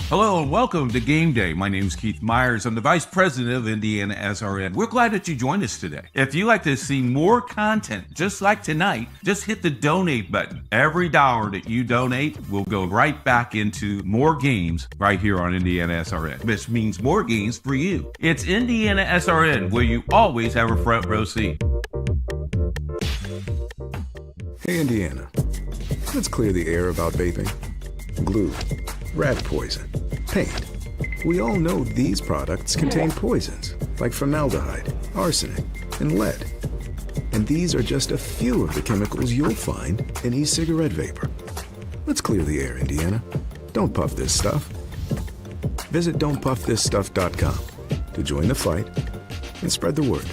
Hello and welcome to Game Day. My name is Keith Myers. I'm the Vice President of IndianaSRN. We're glad that you joined us today. If you'd like to see more content just like tonight, just hit the donate button. Every dollar that you donate will go right back into more games right here on IndianaSRN, which means more games for you. It's IndianaSRN, where you always have a front row seat. Hey, Indiana. Let's clear the air about vaping. Glue, rat poison, paint. We all know these products contain poisons like formaldehyde, arsenic, and lead. And these are just a few of the chemicals you'll find in e-cigarette vapor. Let's clear the air, Indiana. Don't puff this stuff. Visit don'tpuffthisstuff.com to join the fight and spread the word.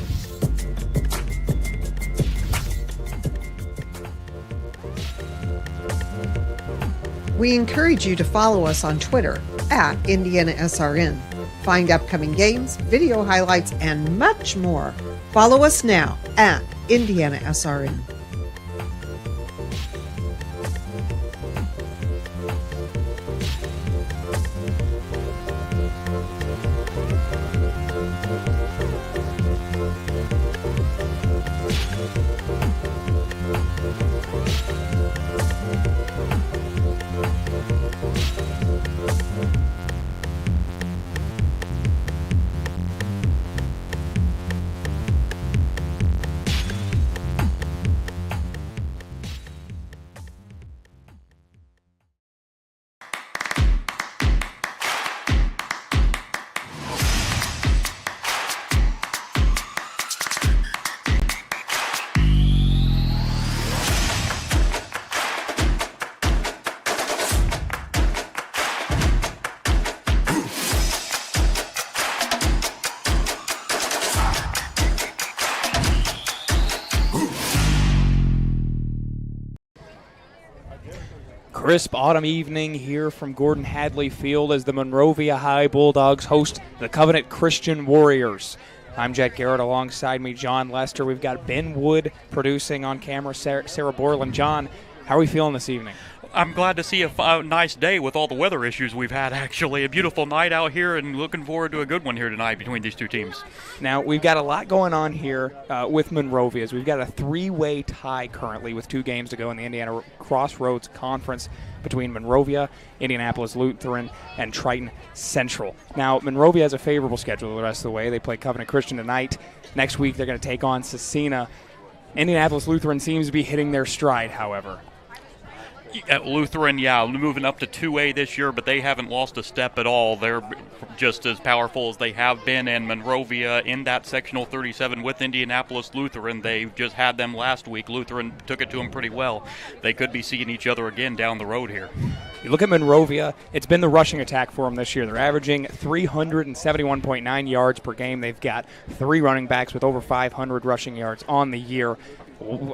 We encourage you to follow us on Twitter at IndianaSRN. Find upcoming games, video highlights, and much more. Follow us now at IndianaSRN. Crisp autumn evening here from Gordon Hadley Field as the Monrovia High Bulldogs host the Covenant Christian Warriors. I'm Jet Garrett. Alongside me, John Lester. We've got Ben Wood producing on camera, Sarah Borland. John, how are we feeling this evening? I'm glad to see a nice day with all the weather issues we've had, actually. A beautiful night out here, and looking forward to a good one here tonight between these two teams. Now, we've got a lot going on here with Monrovia's. We've got a three-way tie currently with 2 games to go in the Indiana Crossroads Conference between Monrovia, Indianapolis Lutheran, and Triton Central. Now, Monrovia has a favorable schedule the rest of the way. They play Covenant Christian tonight. Next week, they're going to take on Cecina. Indianapolis Lutheran seems to be hitting their stride, however. Lutheran, moving up to 2A this year, but they haven't lost a step at all. They're just as powerful as they have been, and Monrovia in that sectional 37 with Indianapolis Lutheran. They just had them last week. Lutheran took it to them pretty well. They could be seeing each other again down the road here. You look at Monrovia, it's been the rushing attack for them this year. They're averaging 371.9 yards per game. They've got 3 running backs with over 500 rushing yards on the year.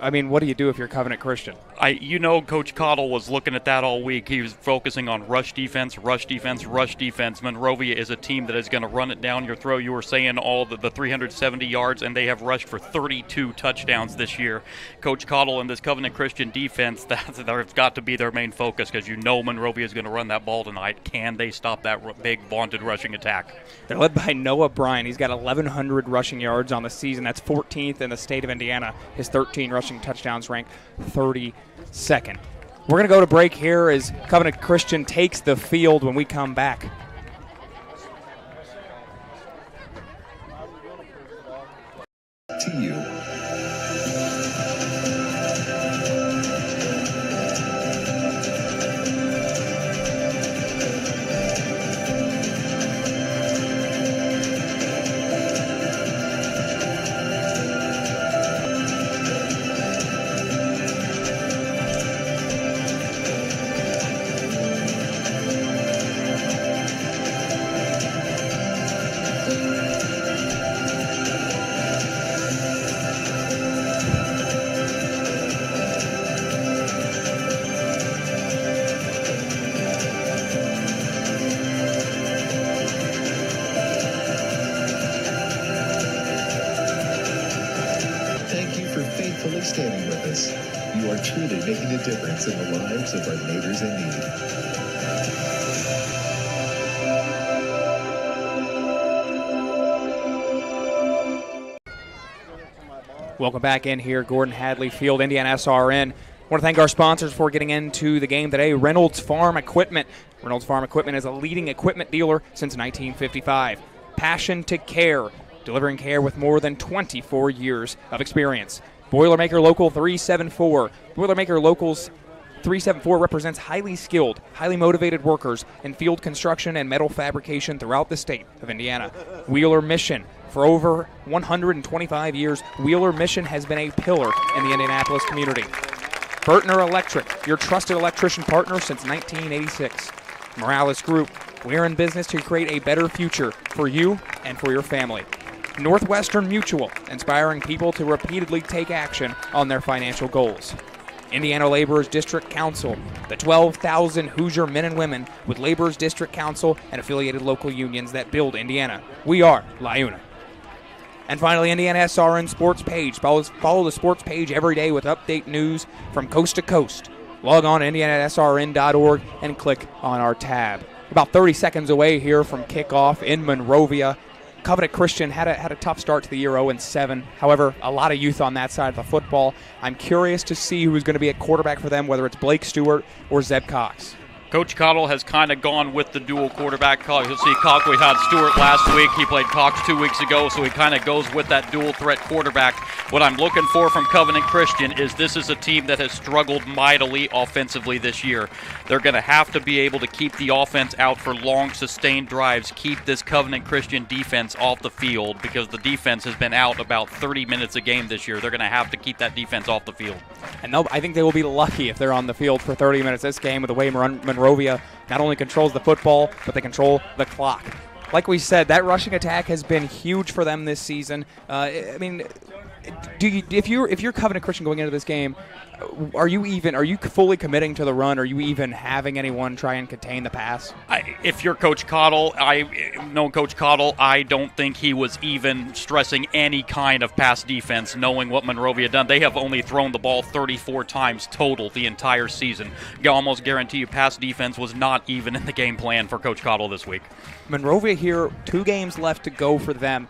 I mean, what do you do if you're Covenant Christian? Coach Cottle was looking at that all week. He was focusing on rush defense, rush defense, rush defense. Monrovia is a team that is going to run it down your throat. You were saying all the 370 yards, and they have rushed for 32 touchdowns this year. Coach Cottle and this Covenant Christian defense, that's got to be their main focus, because Monrovia is going to run that ball tonight. Can they stop that big, vaunted rushing attack? They're led by Noah Bryan. He's got 1,100 rushing yards on the season. That's 14th in the state of Indiana. His 13 rushing touchdowns ranked 32nd. We're going to go to break here as Covenant Christian takes the field when we come back. To you. Standing with us. You are truly making a difference in the lives of our neighbors in need. Welcome back in here, Gordon Hadley Field, IndianaSRN. I want to thank our sponsors for getting into the game today. Reynolds Farm Equipment. Reynolds Farm Equipment is a leading equipment dealer since 1955. Passion to care, delivering care with more than 24 years of experience. Boilermaker Local 374. Boilermaker Locals 374 represents highly skilled, highly motivated workers in field construction and metal fabrication throughout the state of Indiana. Wheeler Mission. For over 125 years, Wheeler Mission has been a pillar in the Indianapolis community. Burtner Electric, your trusted electrician partner since 1986. Morales Group, we're in business to create a better future for you and for your family. Northwestern Mutual, inspiring people to repeatedly take action on their financial goals. Indiana Laborers District Council, the 12,000 Hoosier men and women with Laborers District Council and affiliated local unions that build Indiana. We are LIUNA. And finally, IndianaSRN Sports Page. Follow the sports page every day with update news from coast to coast. Log on to IndianaSRN.org and click on our tab. About 30 seconds away here from kickoff in Monrovia. Covenant Christian had a tough start to the year, 0-7. However, a lot of youth on that side of the football. I'm curious to see who's going to be at quarterback for them, whether it's Blake Stewart or Zeb Cox. Coach Cottle has kind of gone with the dual quarterback. You'll see Cox, we had Stewart last week. He played Cox 2 weeks ago, so he kind of goes with that dual threat quarterback. What I'm looking for from Covenant Christian is this is a team that has struggled mightily offensively this year. They're going to have to be able to keep the offense out for long, sustained drives, keep this Covenant Christian defense off the field because the defense has been out about 30 minutes a game this year. They're going to have to keep that defense off the field. And I think they will be lucky if they're on the field for 30 minutes this game with the way Monrovia not only controls the football, but they control the clock. Like we said, that rushing attack has been huge for them this season. I mean, if you're Covenant Christian going into this game, are you fully committing to the run? Are you even having anyone try and contain the pass? If you're Coach Cottle, Coach Cottle, I don't think he was even stressing any kind of pass defense, knowing what Monrovia done. They have only thrown the ball 34 times total the entire season. I almost guarantee you pass defense was not even in the game plan for Coach Cottle this week. Monrovia here, 2 games left to go for them.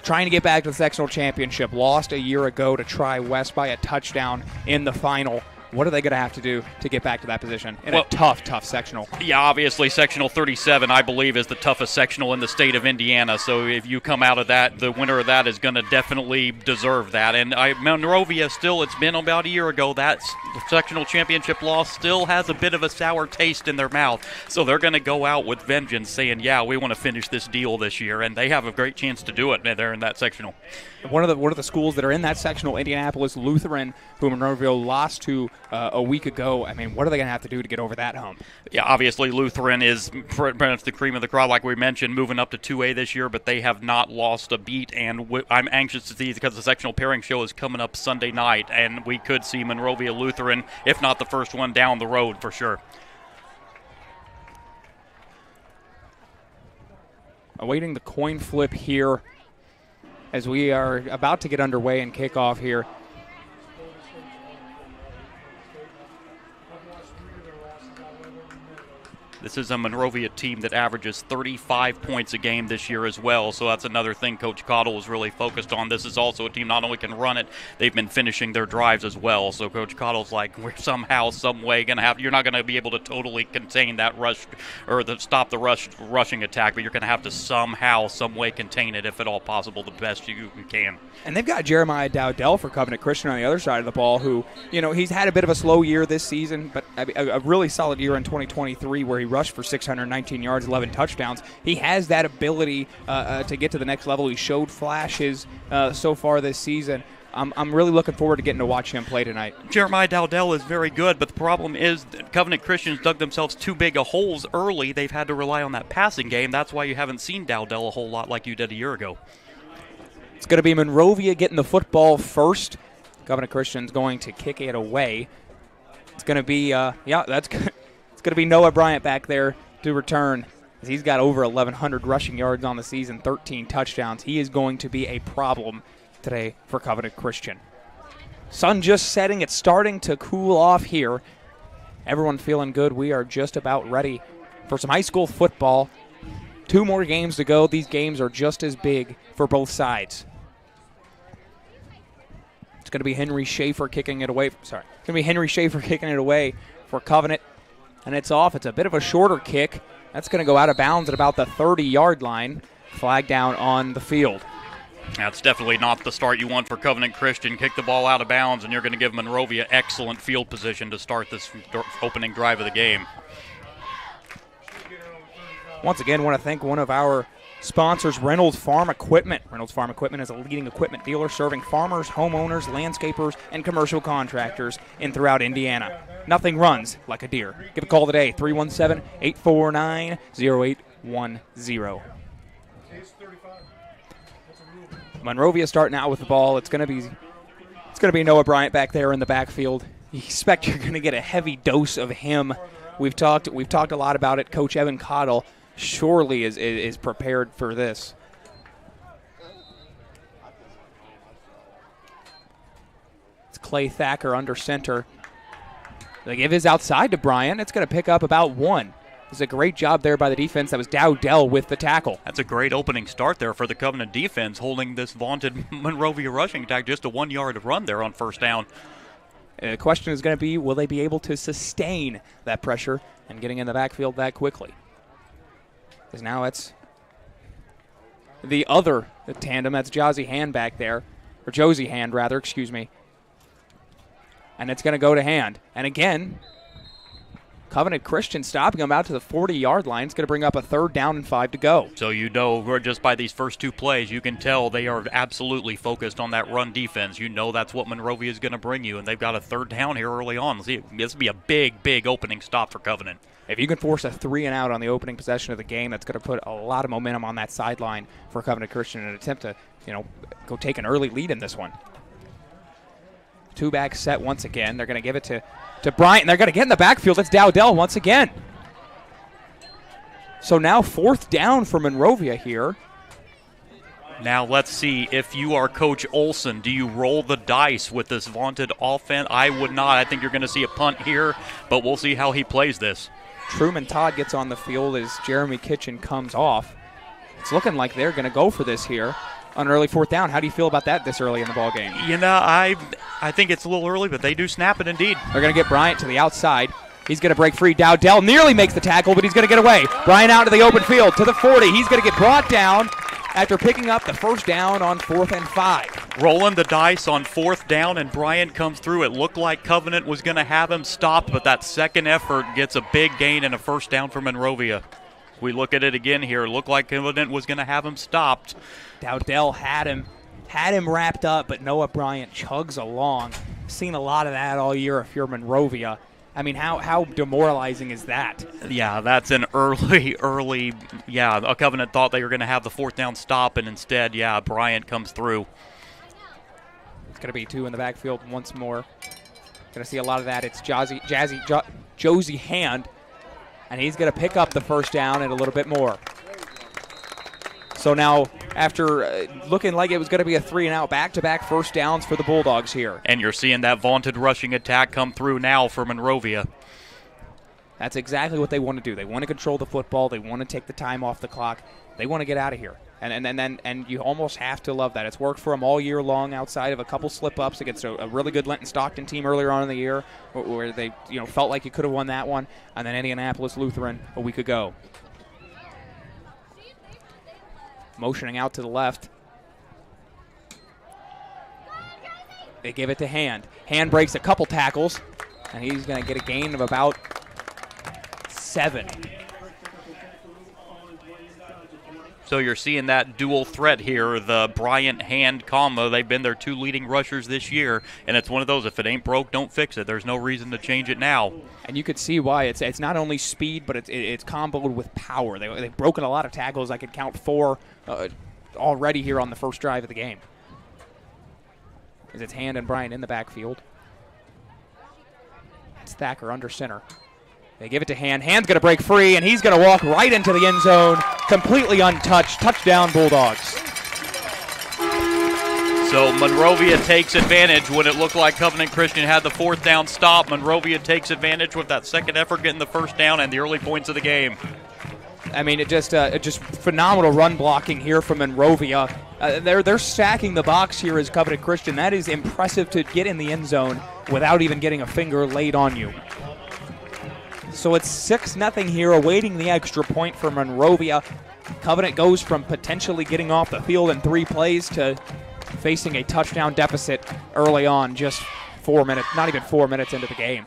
Trying to get back to the sectional championship. Lost a year ago to Tri-West by a touchdown in the final. What are they going to have to do to get back to that position in a tough sectional? Yeah, obviously sectional 37, I believe, is the toughest sectional in the state of Indiana. So if you come out of that, the winner of that is going to definitely deserve that. And Monrovia still, it's been about a year ago, that sectional championship loss still has a bit of a sour taste in their mouth. So they're going to go out with vengeance saying, yeah, we want to finish this deal this year. And they have a great chance to do it. They're in that sectional. One of the schools that are in that sectional, Indianapolis Lutheran, who Monrovia lost to a week ago. I mean, what are they going to have to do to get over that hump? Yeah, obviously Lutheran is pretty much the cream of the crop, like we mentioned, moving up to 2A this year, but they have not lost a beat, and I'm anxious to see because the sectional pairing show is coming up Sunday night, and we could see Monrovia Lutheran, if not the first one, down the road for sure. Awaiting the coin flip here as we are about to get underway and kick off here. This is a Monrovia team that averages 35 points a game this year as well, so that's another thing Coach Cottle is really focused on. This is also a team not only can run it, they've been finishing their drives as well. So Coach Cottle's like, we're somehow, some way going to have, you're not going to be able to totally contain that rush or stop the rushing attack, but you're going to have to somehow, some way contain it if at all possible, the best you can. And they've got Jeremiah Dowdell for Covenant Christian on the other side of the ball, who, he's had a bit of a slow year this season, but a really solid year in 2023 where he rushed for 619 yards, 11 touchdowns. He has that ability to get to the next level. He showed flashes so far this season. I'm really looking forward to getting to watch him play tonight. Jeremiah Dowdell is very good, but the problem is that Covenant Christians dug themselves too big of holes early. They've had to rely on that passing game. That's why you haven't seen Dowdell a whole lot like you did a year ago. It's going to be Monrovia getting the football first. Covenant Christian's going to kick it away. It's going to be, it's going to be Noah Bryant back there to return. He's got over 1,100 rushing yards on the season, 13 touchdowns. He is going to be a problem today for Covenant Christian. Sun just setting. It's starting to cool off here. Everyone feeling good. We are just about ready for some high school football. 2 more games to go. These games are just as big for both sides. It's going to be Henry Schaefer kicking it away. It's going to be Henry Schaefer kicking it away for Covenant, and it's off. It's a bit of a shorter kick. That's going to go out of bounds at about the 30-yard line. Flag down on the field. That's definitely not the start you want for Covenant Christian. Kick the ball out of bounds, and you're going to give Monrovia excellent field position to start this opening drive of the game. Once again, want to thank one of our sponsors, Reynolds Farm Equipment. Reynolds Farm Equipment is a leading equipment dealer serving farmers, homeowners, landscapers, and commercial contractors in throughout Indiana. Nothing runs like a deer. Give a call today, 317-849-0810. Monrovia starting out with the ball. It's going to be Noah Bryant back there in the backfield. You expect you're going to get a heavy dose of him. We've talked a lot about it. Coach Evan Cottle surely is prepared for this. It's Clay Thacker under center. They give his outside to Bryant. It's going to pick up about 1. It's a great job there by the defense. That was Dowdell with the tackle. That's a great opening start there for the Covenant defense, holding this vaunted Monrovia rushing attack just a 1-yard run there on first down. The question is going to be, will they be able to sustain that pressure and getting in the backfield that quickly? Because now it's the other tandem. That's Josie Hand back there, or Josie Hand rather, excuse me. And it's going to go to Hand. And again, Covenant Christian stopping them out to the 40-yard line. It's going to bring up a 3rd down and 5 to go. So you know, just by these first 2 plays, you can tell they are absolutely focused on that run defense. You know that's what Monrovia is going to bring you, and they've got a 3rd down here early on. This will be a big opening stop for Covenant. If you can force a 3-and-out on the opening possession of the game, that's going to put a lot of momentum on that sideline for Covenant Christian in an attempt to, go take an early lead in this one. 2-back set once again. They're going to give it to Bryant, and they're going to get in the backfield. It's Dowdell once again. So now 4th down for Monrovia here. Now let's see, if you are Coach Olson, do you roll the dice with this vaunted offense? I would not. I think you're going to see a punt here, but we'll see how he plays this. Truman Todd gets on the field as Jeremy Kitchen comes off. It's looking like they're going to go for this here on early 4th down. How do you feel about that this early in the ball game? I think it's a little early, but they do snap it indeed. They're going to get Bryant to the outside. He's going to break free. Dowdell nearly makes the tackle, but he's going to get away. Bryant out to the open field to the 40. He's going to get brought down after picking up the 1st down on 4th and 5. Rolling the dice on 4th down, and Bryant comes through. It looked like Covenant was going to have him stopped, but that second effort gets a big gain and a 1st down for Monrovia. We look at it again here. It looked like Covenant was going to have him stopped. Dowdell had him wrapped up, but Noah Bryant chugs along. Seen a lot of that all year if you're Monrovia. I mean, how demoralizing is that? Yeah, that's an early, a Covenant thought they were going to have the 4th down stop, and instead, Bryant comes through. It's going to be 2 in the backfield once more. Going to see a lot of that. It's Josie Hand, and he's going to pick up the 1st down and a little bit more. So now, after looking like it was going to be a 3-and-out, back-to-back 1st downs for the Bulldogs here. And you're seeing that vaunted rushing attack come through now for Monrovia. That's exactly what they want to do. They want to control the football. They want to take the time off the clock. They want to get out of here. And you almost have to love that. It's worked for them all year long outside of a couple slip-ups against a really good Linton Stockton team earlier on in the year where they felt like you could have won that one, and then Indianapolis Lutheran a week ago. Motioning out to the left. They give it to Hand. Hand breaks a couple tackles, and he's going to get a gain of about 7. So you're seeing that dual threat here, the Bryant-Hand combo. They've been their 2 leading rushers this year, and it's one of those, if it ain't broke, don't fix it. There's no reason to change it now. And you could see why. It's not only speed, but it's comboed with power. They've broken a lot of tackles. I could count 4 already here on the first drive of the game. As it's Hand and Bryant in the backfield. It's Thacker under center. They give it to Hand. Hand's going to break free, and he's going to walk right into the end zone, completely untouched. Touchdown, Bulldogs. So Monrovia takes advantage when it looked like Covenant Christian had the 4th down stop. Monrovia takes advantage with that second effort, getting the 1st down and the early points of the game. I mean, it just phenomenal run blocking here from Monrovia. They're stacking the box here as Covenant Christian. That is impressive to get in the end zone without even getting a finger laid on you. So it's 6-0 here, awaiting the extra point for Monrovia. Covenant goes from potentially getting off the field in 3 plays to facing a touchdown deficit early on, just 4 minutes, not even 4 minutes into the game.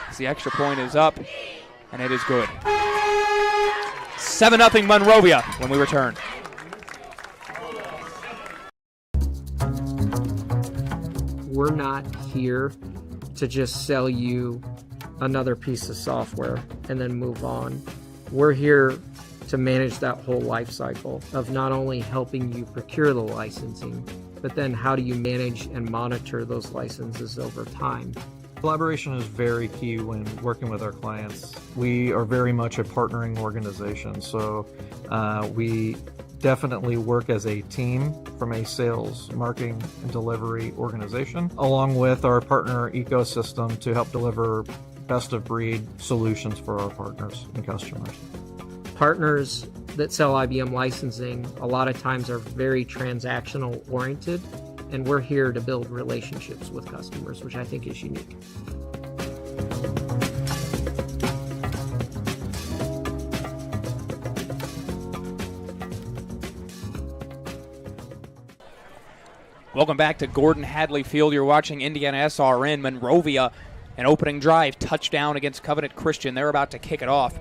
As the extra point is up, and it is good. 7-0 Monrovia when we return. We're not here to just sell you another piece of software and then move on. We're here to manage that whole life cycle of not only helping you procure the licensing, but then how do you manage and monitor those licenses over time. Collaboration is very key when working with our clients. We are very much a partnering organization, so we definitely work as a team from a sales, marketing, and delivery organization, along with our partner ecosystem to help deliver best-of-breed solutions for our partners and customers. Partners that sell IBM licensing a lot of times are very transactional oriented, and we're here to build relationships with customers, which I think is unique. Welcome back to Gordon Hadley Field. You're watching IndianaSRN. Monrovia, an opening drive, touchdown against Covenant Christian. They're about to kick it off.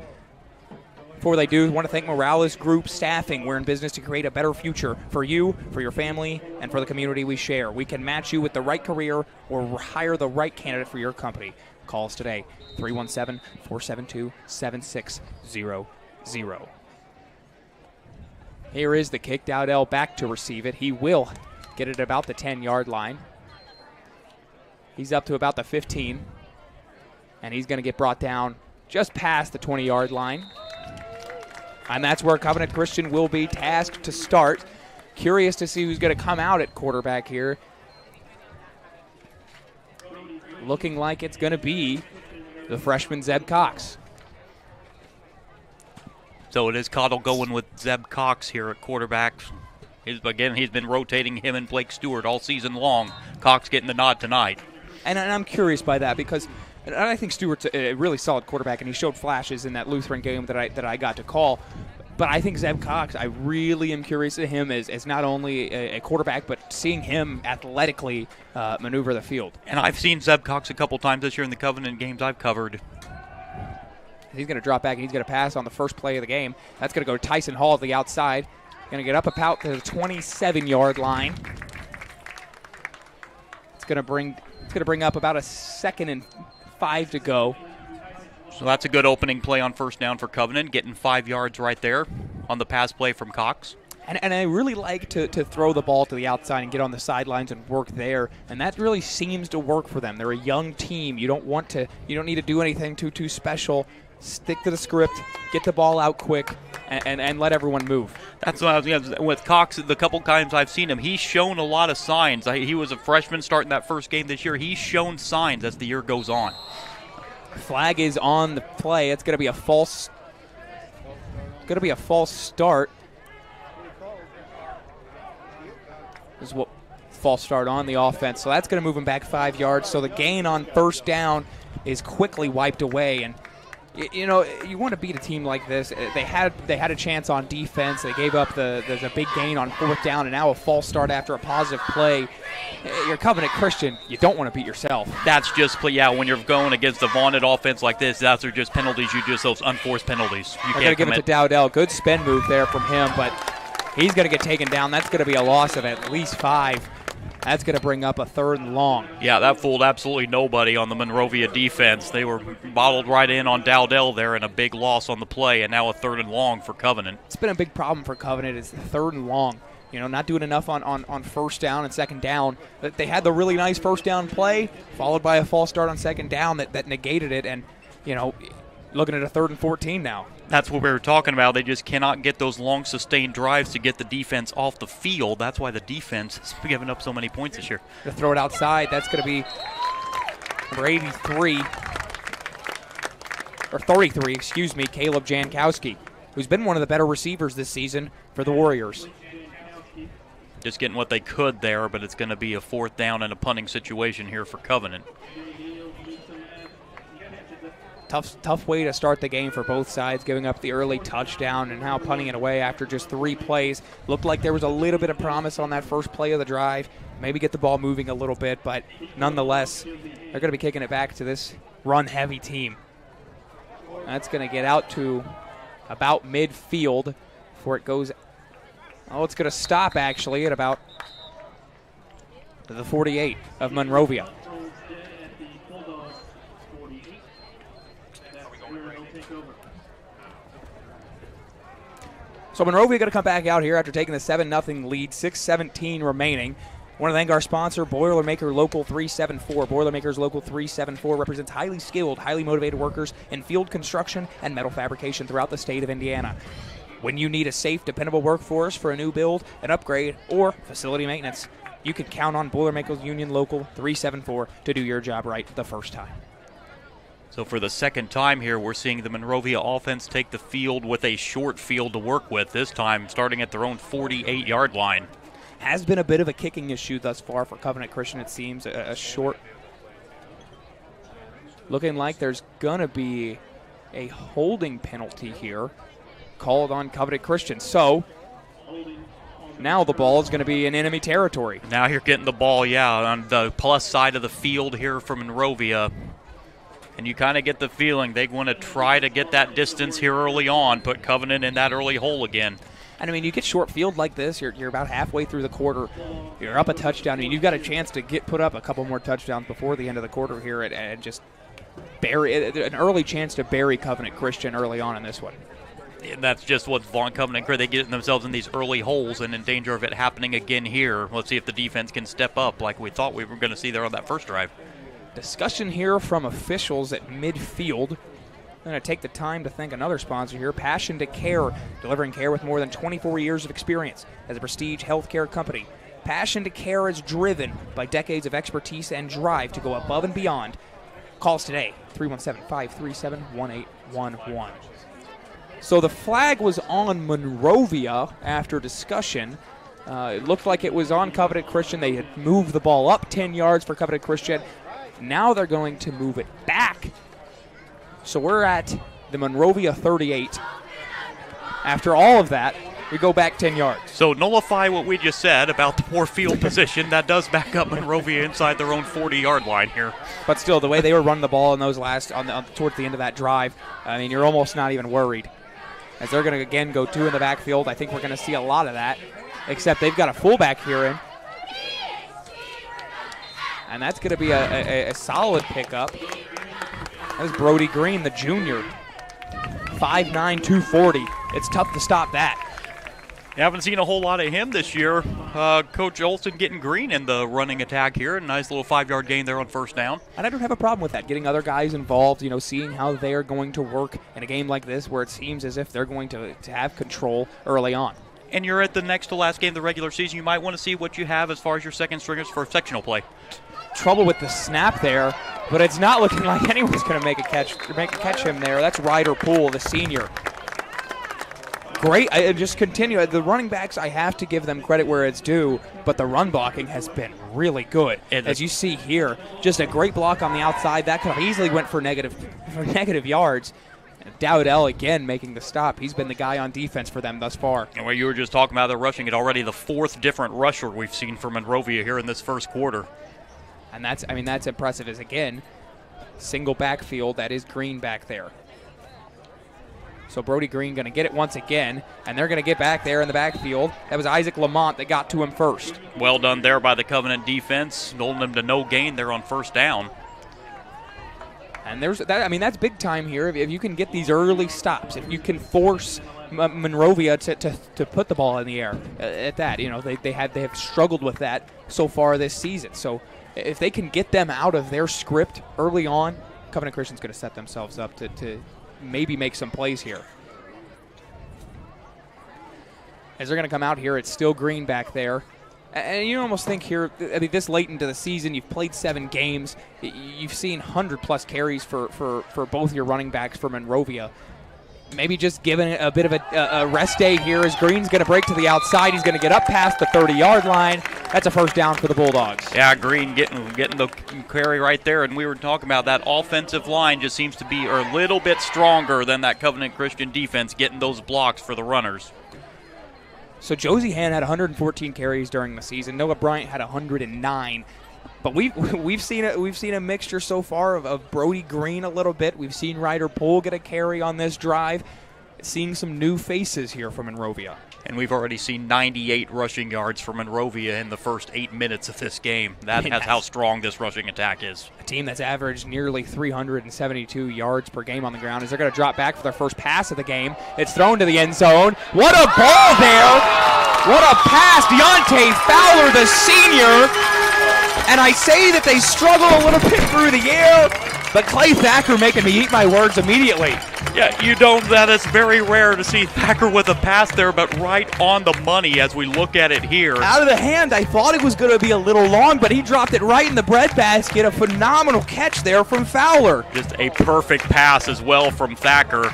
Before they do, I want to thank Morales Group Staffing. We're in business to create a better future for you, for your family, and for the community we share. We can match you with the right career or hire the right candidate for your company. Call us today, 317-472-7600. Here is the kick. Dowdell back to receive it. He will get it about the 10-yard line. He's up to about the 15, and he's going to get brought down just past the 20-yard line. And that's where Covenant Christian will be tasked to start. Curious to see who's going to come out at quarterback here. Looking like it's going to be the freshman Zeb Cox. So it is Cottle going with Zeb Cox here at quarterback. He's been rotating him and Blake Stewart all season long. Cox getting the nod tonight. And I'm curious by that because I think Stewart's a really solid quarterback, and he showed flashes in that Lutheran game that I got to call. But I think Zeb Cox, I really am curious of him as not only a quarterback, but seeing him athletically maneuver the field. And I've seen Zeb Cox a couple times this year in the Covenant games I've covered. He's going to drop back, and he's going to pass on the first play of the game. That's going to go to Tyson Hall at the outside. Going to get up about to the 27-yard line. It's going to bring up about a 2nd and 5 to go. So that's a good opening play on first down for Covenant, getting 5 yards right there on the pass play from Cox. And I really like to throw the ball to the outside and get on the sidelines and work there, and that really seems to work for them. They're a young team. You don't need to do anything too special. Stick to the script, get the ball out quick, and let everyone move. That's what I was with Cox. The couple times I've seen him, he's shown a lot of signs. He was a freshman starting that first game this year. He's shown signs as the year goes on. Flag is on the play. It's going to be a false. Going to be a false start. This is what false start on the offense. So that's going to move him back 5 yards. So the gain on first down is quickly wiped away. And you know, you want to beat a team like this. They had a chance on defense. They gave up there's a big gain on fourth down, and now a false start after a positive play. You're Covenant Christian. You don't want to beat yourself. That's just, when you're going against a vaunted offense like this, those are just penalties. Those unforced penalties. I'm going to give it to Dowdell. Good spin move there from him, but he's going to get taken down. That's going to be a loss of at least 5. That's going to bring up a 3rd and long. Yeah, that fooled absolutely nobody on the Monrovia defense. They were bottled right in on Dowdell there, and a big loss on the play, and now a 3rd and long for Covenant. It's been a big problem for Covenant. It's the 3rd and long. You know, not doing enough on first down and second down. They had the really nice first down play, followed by a false start on second down that negated it, and, you know, looking at a 3rd and 14 now. That's what we were talking about. They just cannot get those long, sustained drives to get the defense off the field. That's why the defense has giving up so many points this year. To throw it outside, that's going to be number 83, or 33, excuse me, Caleb Jankowski, who's been one of the better receivers this season for the Warriors. Just getting what they could there, but it's going to be a 4th down and a punting situation here for Covenant. Tough way to start the game for both sides, giving up the early touchdown and now punting it away after just 3 plays. Looked like there was a little bit of promise on that first play of the drive. Maybe get the ball moving a little bit, but nonetheless, they're going to be kicking it back to this run-heavy team. That's going to get out to about midfield before it goes. Oh, it's going to stop actually at about the 48 of Monrovia. So Monrovia going to come back out here after taking the 7-0 lead, 6:17 remaining. I want to thank our sponsor, Boilermaker Local 374. Boilermakers Local 374 represents highly skilled, highly motivated workers in field construction and metal fabrication throughout the state of Indiana. When you need a safe, dependable workforce for a new build, an upgrade, or facility maintenance, you can count on Boilermakers Union Local 374 to do your job right the first time. So for the second time here, we're seeing the Monrovia offense take the field with a short field to work with, this time starting at their own 48-yard line. Has been a bit of a kicking issue thus far for Covenant Christian, it seems. A short. Looking like there's going to be a holding penalty here called on Covenant Christian. So now the ball is going to be in enemy territory. Now you're getting the ball, on the plus side of the field here for Monrovia. And you kind of get the feeling they want to try to get that distance here early on, put Covenant in that early hole again. And, I mean, you get short field like this, you're about halfway through the quarter. You're up a touchdown. I mean, you've got a chance to put up a couple more touchdowns before the end of the quarter here and just an early chance to bury Covenant Christian early on in this one. And that's just what Vaughn Covenant, they get themselves in these early holes and in danger of it happening again here. Let's see if the defense can step up like we thought we were going to see there on that first drive. Discussion here from officials at midfield. I'm going to take the time to thank another sponsor here, Passion to Care, delivering care with more than 24 years of experience as a prestige healthcare company. Passion to Care is driven by decades of expertise and drive to go above and beyond. Call us today, 317-537-1811. So the flag was on Monrovia after discussion. It looked like it was on Covenant Christian. They had moved the ball up 10 yards for Covenant Christian. Now they're going to move it back. So we're at the Monrovia 38. After all of that, we go back 10 yards. So nullify what we just said about the poor field position. That does back up Monrovia inside their own 40-yard line here. But still, the way they were running the ball in those towards the end of that drive, I mean, you're almost not even worried. As they're going to, again, go 2 in the backfield. I think we're going to see a lot of that, except they've got a fullback here in. And that's going to be a solid pickup. That's Brody Green, the junior. 5'9", 240. It's tough to stop that. You haven't seen a whole lot of him this year. Coach Olson getting Green in the running attack here. A nice little 5-yard gain there on first down. And I don't have a problem with that, getting other guys involved, seeing how they are going to work in a game like this where it seems as if they're going to have control early on. And you're at the next to last game of the regular season. You might want to see what you have as far as your second stringers for sectional play. Trouble with the snap there, but it's not looking like anyone's going to make a catch him there. That's Ryder Poole, the senior. Great. I just continue. The running backs, I have to give them credit where it's due, but the run blocking has been really good. As you see here, just a great block on the outside. That could have easily went for negative yards. Dowdell again making the stop. He's been the guy on defense for them thus far. And what you were just talking about, they're rushing it already, the 4th different rusher we've seen for Monrovia here in this first quarter. And that's impressive. Is again, single backfield. That is Green back there. So Brody Green going to get it once again, and they're going to get back there in the backfield. That was Isaac Lamont that got to him first. Well done there by the Covenant defense, holding them to no gain there on first down. And there's that. I mean, that's big time here. If you can get these early stops, if you can force Monrovia to put the ball in the air at that, they have struggled with that so far this season. So if they can get them out of their script early on, Covenant Christian's going to set themselves up to maybe make some plays here. As they're going to come out here, it's still Green back there. And you almost think here, I mean, this late into the season, you've played 7 games. You've seen 100-plus carries for both your running backs for Monrovia. maybe just giving it a bit of a rest day here as Green's going to break to the outside. He's going to get up past the 30-yard line. That's a first down for the Bulldogs. Yeah, Green getting the carry right there, and we were talking about that offensive line just seems to be a little bit stronger than that Covenant Christian defense, getting those blocks for the runners. So Josie Hand had 114 carries during the season. Noah Bryant had 109. But we've seen a mixture so far of Brody Green a little bit. We've seen Ryder Poole get a carry on this drive. Seeing some new faces here from Monrovia. And we've already seen 98 rushing yards for Monrovia in the first 8 minutes of this game. That's how strong this rushing attack is. A team that's averaged nearly 372 yards per game on the ground. As they're going to drop back for their first pass of the game. It's thrown to the end zone. What a ball there! What a pass! Deontay Fowler, the senior. And I say that they struggle a little bit through the air, but Clay Thacker making me eat my words immediately. Yeah, that is very rare to see Thacker with a pass there, but right on the money as we look at it here. Out of the hand, I thought it was going to be a little long, but he dropped it right in the breadbasket. A phenomenal catch there from Fowler. Just a perfect pass as well from Thacker,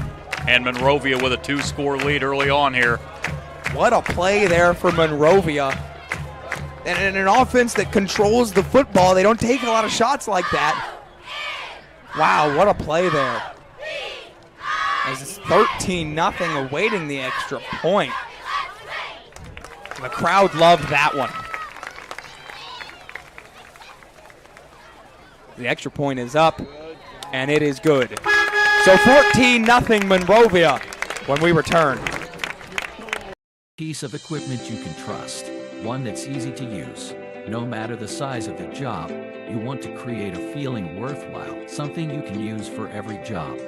and Monrovia with a 2-score lead early on here. What a play there for Monrovia. And an offense that controls the football. They don't take a lot of shots like that. Wow, what a play there. As it's 13-0 awaiting the extra point. The crowd loved that one. The extra point is up, and it is good. So 14-0 Monrovia when we return. Piece of equipment you can trust. One that's easy to use. No matter the size of the job, you want to create a feeling worthwhile, something you can use for every job.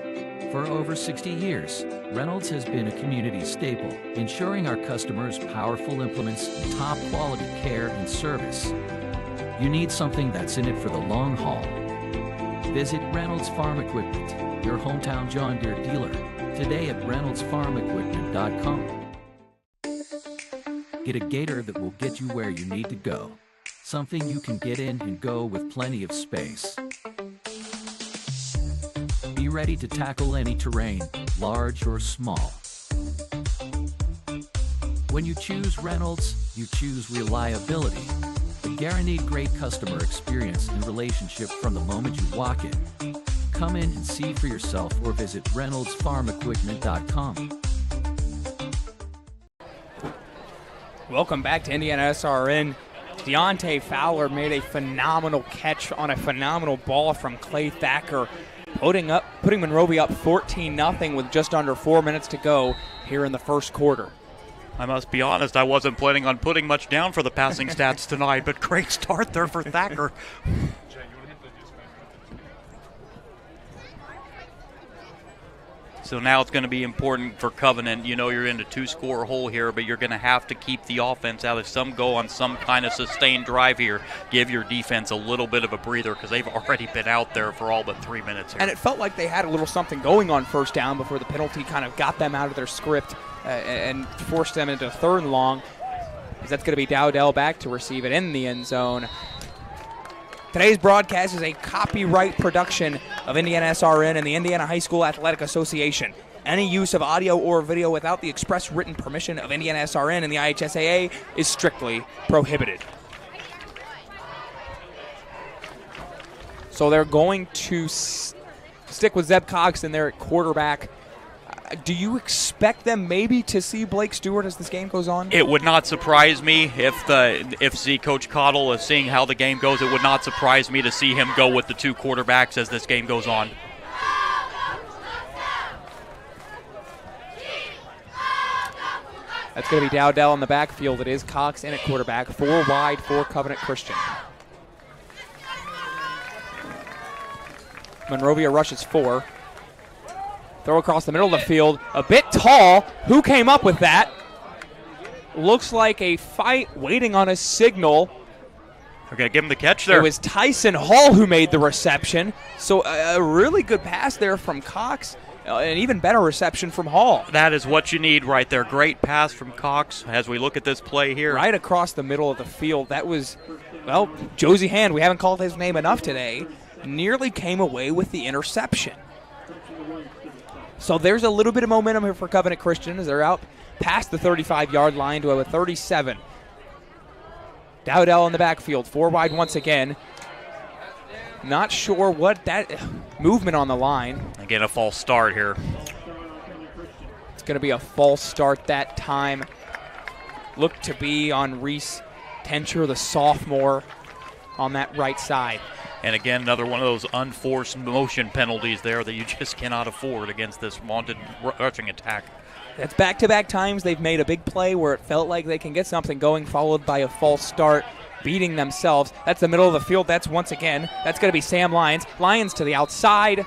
For over 60 years, Reynolds has been a community staple, ensuring our customers powerful implements and top quality care and service. You need something that's in it for the long haul. Visit Reynolds Farm Equipment, your hometown John Deere dealer, today at reynoldsfarmequipment.com. Get a gator that will get you where you need to go. Something you can get in and go with plenty of space. Be ready to tackle any terrain, large or small. When you choose Reynolds, you choose reliability. A guaranteed great customer experience and relationship from the moment you walk in. Come in and see for yourself or visit reynoldsfarmequipment.com. Welcome back to IndianaSRN. Deontay Fowler made a phenomenal catch on a phenomenal ball from Clay Thacker, putting Monrovia up 14-0 with just under 4 minutes to go here in the first quarter. I must be honest, I wasn't planning on putting much down for the passing stats tonight, but great start there for Thacker. So now it's going to be important for Covenant. You know you're in a 2-score hole here, but you're going to have to keep the offense out. If some go on some kind of sustained drive here, give your defense a little bit of a breather because they've already been out there for all but 3 minutes here. And it felt like they had a little something going on first down before the penalty kind of got them out of their script and forced them into third and long. As that's going to be Dowdell back to receive it in the end zone. Today's broadcast is a copyright production of IndianaSRN and the Indiana High School Athletic Association. Any use of audio or video without the express written permission of IndianaSRN and the IHSAA is strictly prohibited. So they're going to stick with Zeb Cogston there at quarterback. Do you expect them maybe to see Blake Stewart as this game goes on? It would not surprise me if Coach Cottle is seeing how the game goes. It would not surprise me to see him go with the 2 quarterbacks as this game goes on. That's going to be Dowdell in the backfield. It is Cox in at quarterback. 4 wide for Covenant Christian. Monrovia rushes 4. Throw across the middle of the field. A bit tall. Who came up with that? Looks like a fight waiting on a signal. They're going to give him the catch there. It was Tyson Hall who made the reception. So a really good pass there from Cox. An even better reception from Hall. That is what you need right there. Great pass from Cox as we look at this play here. Right across the middle of the field. That was, well, Josie Hand. We haven't called his name enough today. Nearly came away with the interception. So there's a little bit of momentum here for Covenant Christian as they're out past the 35-yard line to a 37. Dowdell in the backfield, 4 wide once again. Not sure what that movement on the line. Again, a false start here. It's going to be a false start that time. Looked to be on Reese Tencher, the sophomore, on that right side. And again, another one of those unforced motion penalties there that you just cannot afford against this wanted rushing attack. That's back-to-back times they've made a big play where it felt like they can get something going, followed by a false start, beating themselves. That's the middle of the field. That's once again, that's going to be Sam Lyons. Lyons to the outside.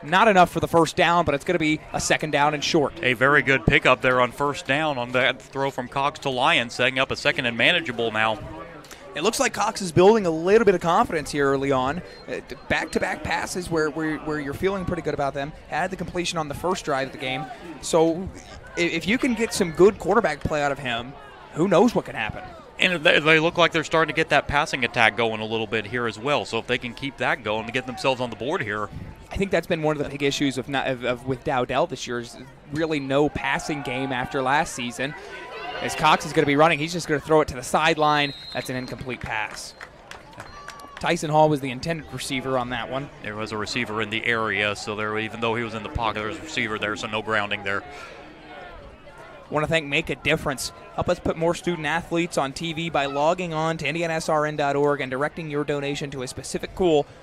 Not enough for the first down, but it's going to be a second down and short. A very good pickup there on first down on that throw from Cox to Lyons, setting up a second and manageable now. It looks like Cox is building a little bit of confidence here early on. Back-to-back passes where you're feeling pretty good about them. Had the completion on the first drive of the game. So if you can get some good quarterback play out of him, who knows what can happen. And they look like they're starting to get that passing attack going a little bit here as well. So if they can keep that going to get themselves on the board here. I think that's been one of the big issues with Dowdell this year is really no passing game after last season. As Cox is going to be running, he's just going to throw it to the sideline. That's an incomplete pass. Tyson Hall was the intended receiver on that one. There was a receiver in the area, so there, even though he was in the pocket, there was a receiver there, so no grounding there. Want to thank Make a Difference. Help us put more student athletes on TV by logging on to IndianaSRN.org and directing your donation to a specific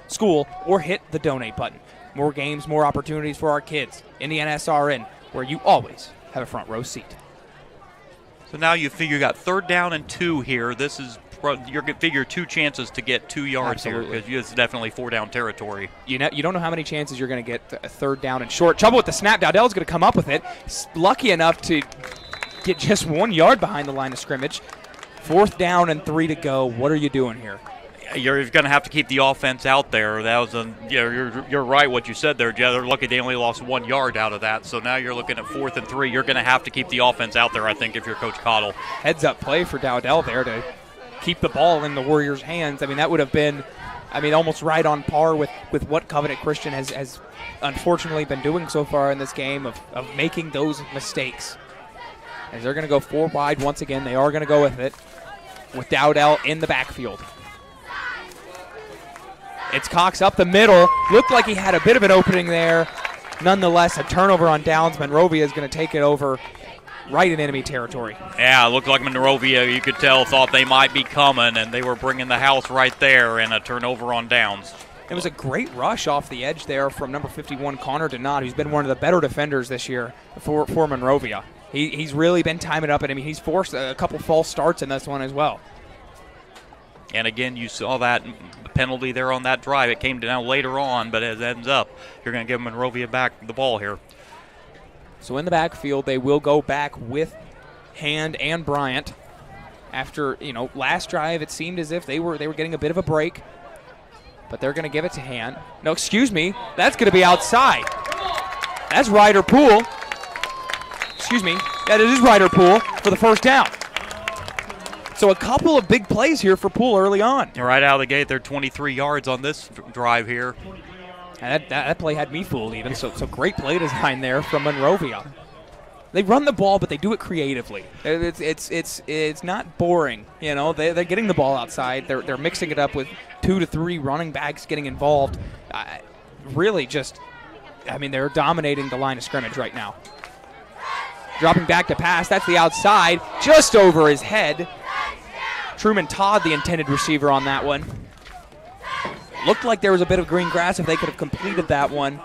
school or hit the donate button. More games, more opportunities for our kids. IndianaSRN, where you always have a front row seat. So now you figure you got 3rd down and 2 here. This is you're going to figure 2 chances to get 2 yards here because it's definitely 4-down territory. You don't know how many chances you're going to get a 3rd down and short. Trouble with the snap. Dowdell's going to come up with it. Lucky enough to get just 1 yard behind the line of scrimmage. 4th down and 3 to go. What are you doing here? You're going to have to keep the offense out there. That was you're right what you said there, Jeff. They're lucky they only lost 1 yard out of that. So now you're looking at 4th and 3. You're going to have to keep the offense out there, I think, if you're Coach Cottle. Heads-up play for Dowdell there to keep the ball in the Warriors' hands. I mean, that would have been, almost right on par with what Covenant Christian has unfortunately been doing so far in this game of making those mistakes. As they're going to go 4 wide once again. They are going to go with it with Dowdell in the backfield. It's Cox up the middle. Looked like he had a bit of an opening there. Nonetheless, a turnover on downs. Monrovia is going to take it over right in enemy territory. Yeah, it looked like Monrovia, you could tell, thought they might be coming, and they were bringing the house right there, and a turnover on downs. It was a great rush off the edge there from number 51, Connor Donat, who's been one of the better defenders this year for Monrovia. He's really been timing up, and he's forced a couple false starts in this one as well. And again, you saw that penalty there on that drive. It came down later on, but as it ends up, you're going to give Monrovia back the ball here. So in the backfield, they will go back with Hand and Bryant. After, last drive, it seemed as if they were getting a bit of a break, but they're going to give it to Hand. No, excuse me, that's going to be outside. That's Ryder Poole. Excuse me, that is Ryder Poole for the first down. So a couple of big plays here for Poole early on. Right out of the gate, they're 23 yards on this drive here. And that play had me fooled even, so great play design there from Monrovia. They run the ball, but they do it creatively. It's not boring, They're getting the ball outside. They're mixing it up with 2 to 3 running backs getting involved. Really just, they're dominating the line of scrimmage right now. Dropping back to pass, that's the outside, just over his head. Truman Todd, the intended receiver on that one. Looked like there was a bit of green grass if they could have completed that one.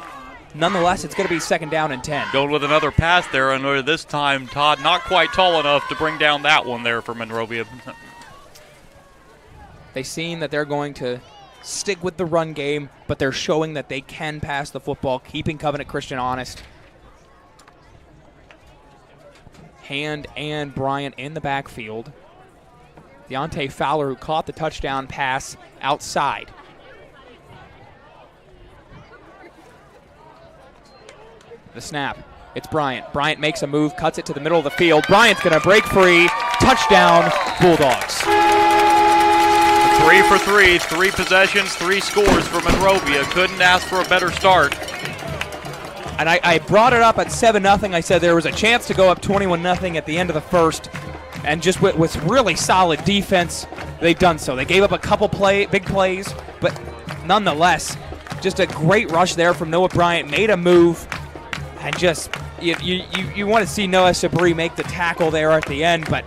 Nonetheless, it's going to be 2nd down and 10. Going with another pass there, and this time Todd not quite tall enough to bring down that one there for Monrovia. They've seen that they're going to stick with the run game, but they're showing that they can pass the football, keeping Covenant Christian honest. Hand and Bryant in the backfield. Deontay Fowler, who caught the touchdown pass outside. The snap. It's Bryant. Bryant makes a move, cuts it to the middle of the field. Bryant's going to break free. Touchdown, Bulldogs. 3 for 3, 3 possessions, 3 scores for Monrovia. Couldn't ask for a better start. And I brought it up at 7-0. I said there was a chance to go up 21-0 at the end of the first. And just with really solid defense, they've done so. They gave up a couple big plays, but nonetheless, just a great rush there from Noah Bryant. Made a move, and just you want to see Noah Sabri make the tackle there at the end, but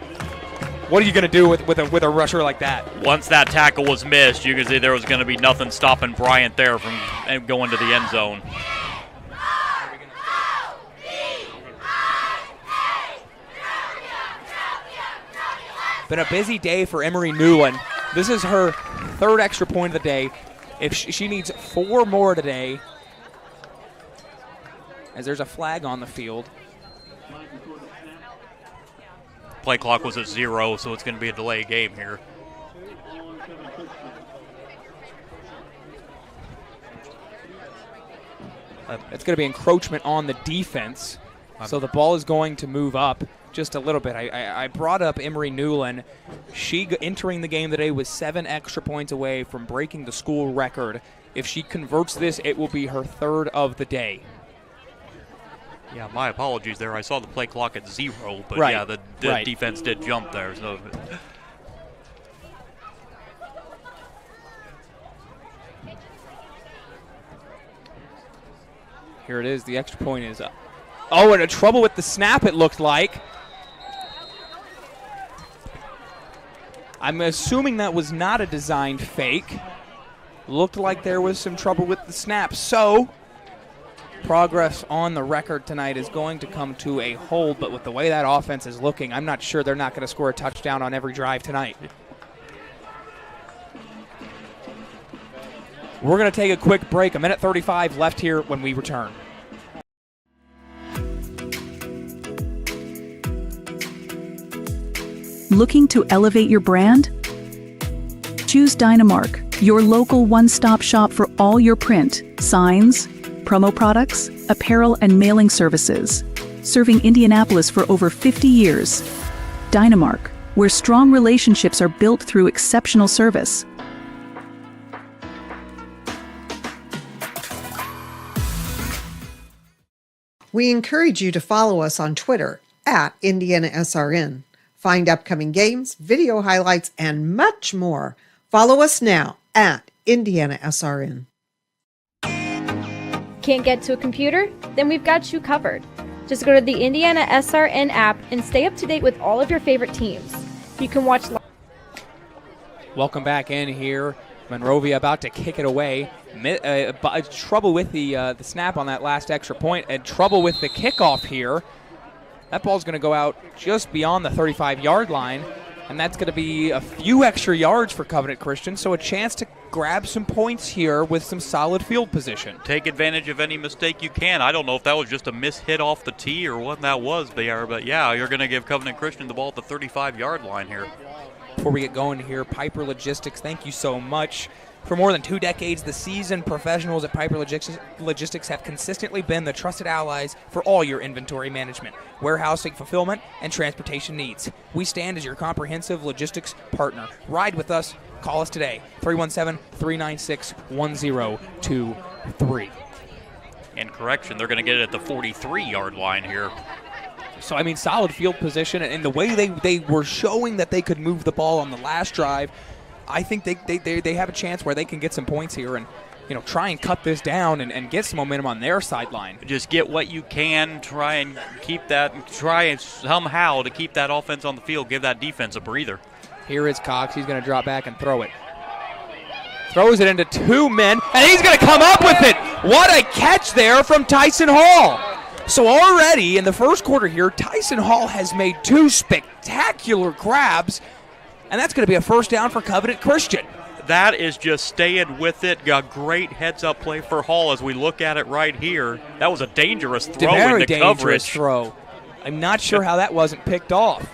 what are you going to do with a rusher like that? Once that tackle was missed, you could see there was going to be nothing stopping Bryant there from going to the end zone. Been a busy day for Emery Newland. This is her third extra point of the day. If she needs 4 more today, as there's a flag on the field. Play clock was at 0, so it's going to be a delay game here. It's going to be encroachment on the defense, so the ball is going to move up just a little bit. I brought up Emery Newland. She, entering the game today, was 7 extra points away from breaking the school record. If she converts this, it will be her 3rd of the day. Yeah, my apologies there. I saw the play clock at 0, but right. Yeah, the defense did jump there. So. Here it is. The extra point is up. Oh, and a trouble with the snap, it looked like. I'm assuming that was not a designed fake. Looked like there was some trouble with the snap. So, progress on the record tonight is going to come to a hold, but with the way that offense is looking, I'm not sure they're not going to score a touchdown on every drive tonight. We're going to take a quick break. 1:35 left here when we return. Looking to elevate your brand? Choose Dynamark, your local one-stop shop for all your print, signs, promo products, apparel, and mailing services. Serving Indianapolis for over 50 years. Dynamark, where strong relationships are built through exceptional service. We encourage you to follow us on Twitter at IndianaSRN. Find upcoming games, video highlights, and much more. Follow us now at IndianaSRN. Can't get to a computer? Then we've got you covered. Just go to the IndianaSRN app and stay up to date with all of your favorite teams. You can watch. Welcome back in here. Monrovia about to kick it away. Trouble with the snap on that last extra point, and trouble with the kickoff here. That ball's going to go out just beyond the 35-yard line, and that's going to be a few extra yards for Covenant Christian, so a chance to grab some points here with some solid field position. Take advantage of any mistake you can. I don't know if that was just a mishit off the tee or what that was there, but yeah, you're going to give Covenant Christian the ball at the 35-yard line here. Before we get going here, Piper Logistics, thank you so much. For more than 2 decades, the seasoned professionals at Piper Logistics have consistently been the trusted allies for all your inventory management, warehousing, fulfillment, and transportation needs. We stand as your comprehensive logistics partner. Ride with us. Call us today, 317-396-1023. And correction, they're going to get it at the 43-yard line here. So, I mean, solid field position, and the way they were showing that they could move the ball on the last drive, I think they have a chance where they can get some points here and, try and cut this down and get some momentum on their sideline. Just get what you can, try and somehow to keep that offense on the field, give that defense a breather. Here is Cox. He's going to drop back and throw it. Throws it into 2 men, and he's going to come up with it. What a catch there from Tyson Hall. So already in the first quarter here, Tyson Hall has made 2 spectacular grabs, and that's going to be a first down for Covenant Christian. That is just staying with it. Got great heads-up play for Hall as we look at it right here. That was a dangerous throw into coverage. Very dangerous throw. I'm not sure how that wasn't picked off.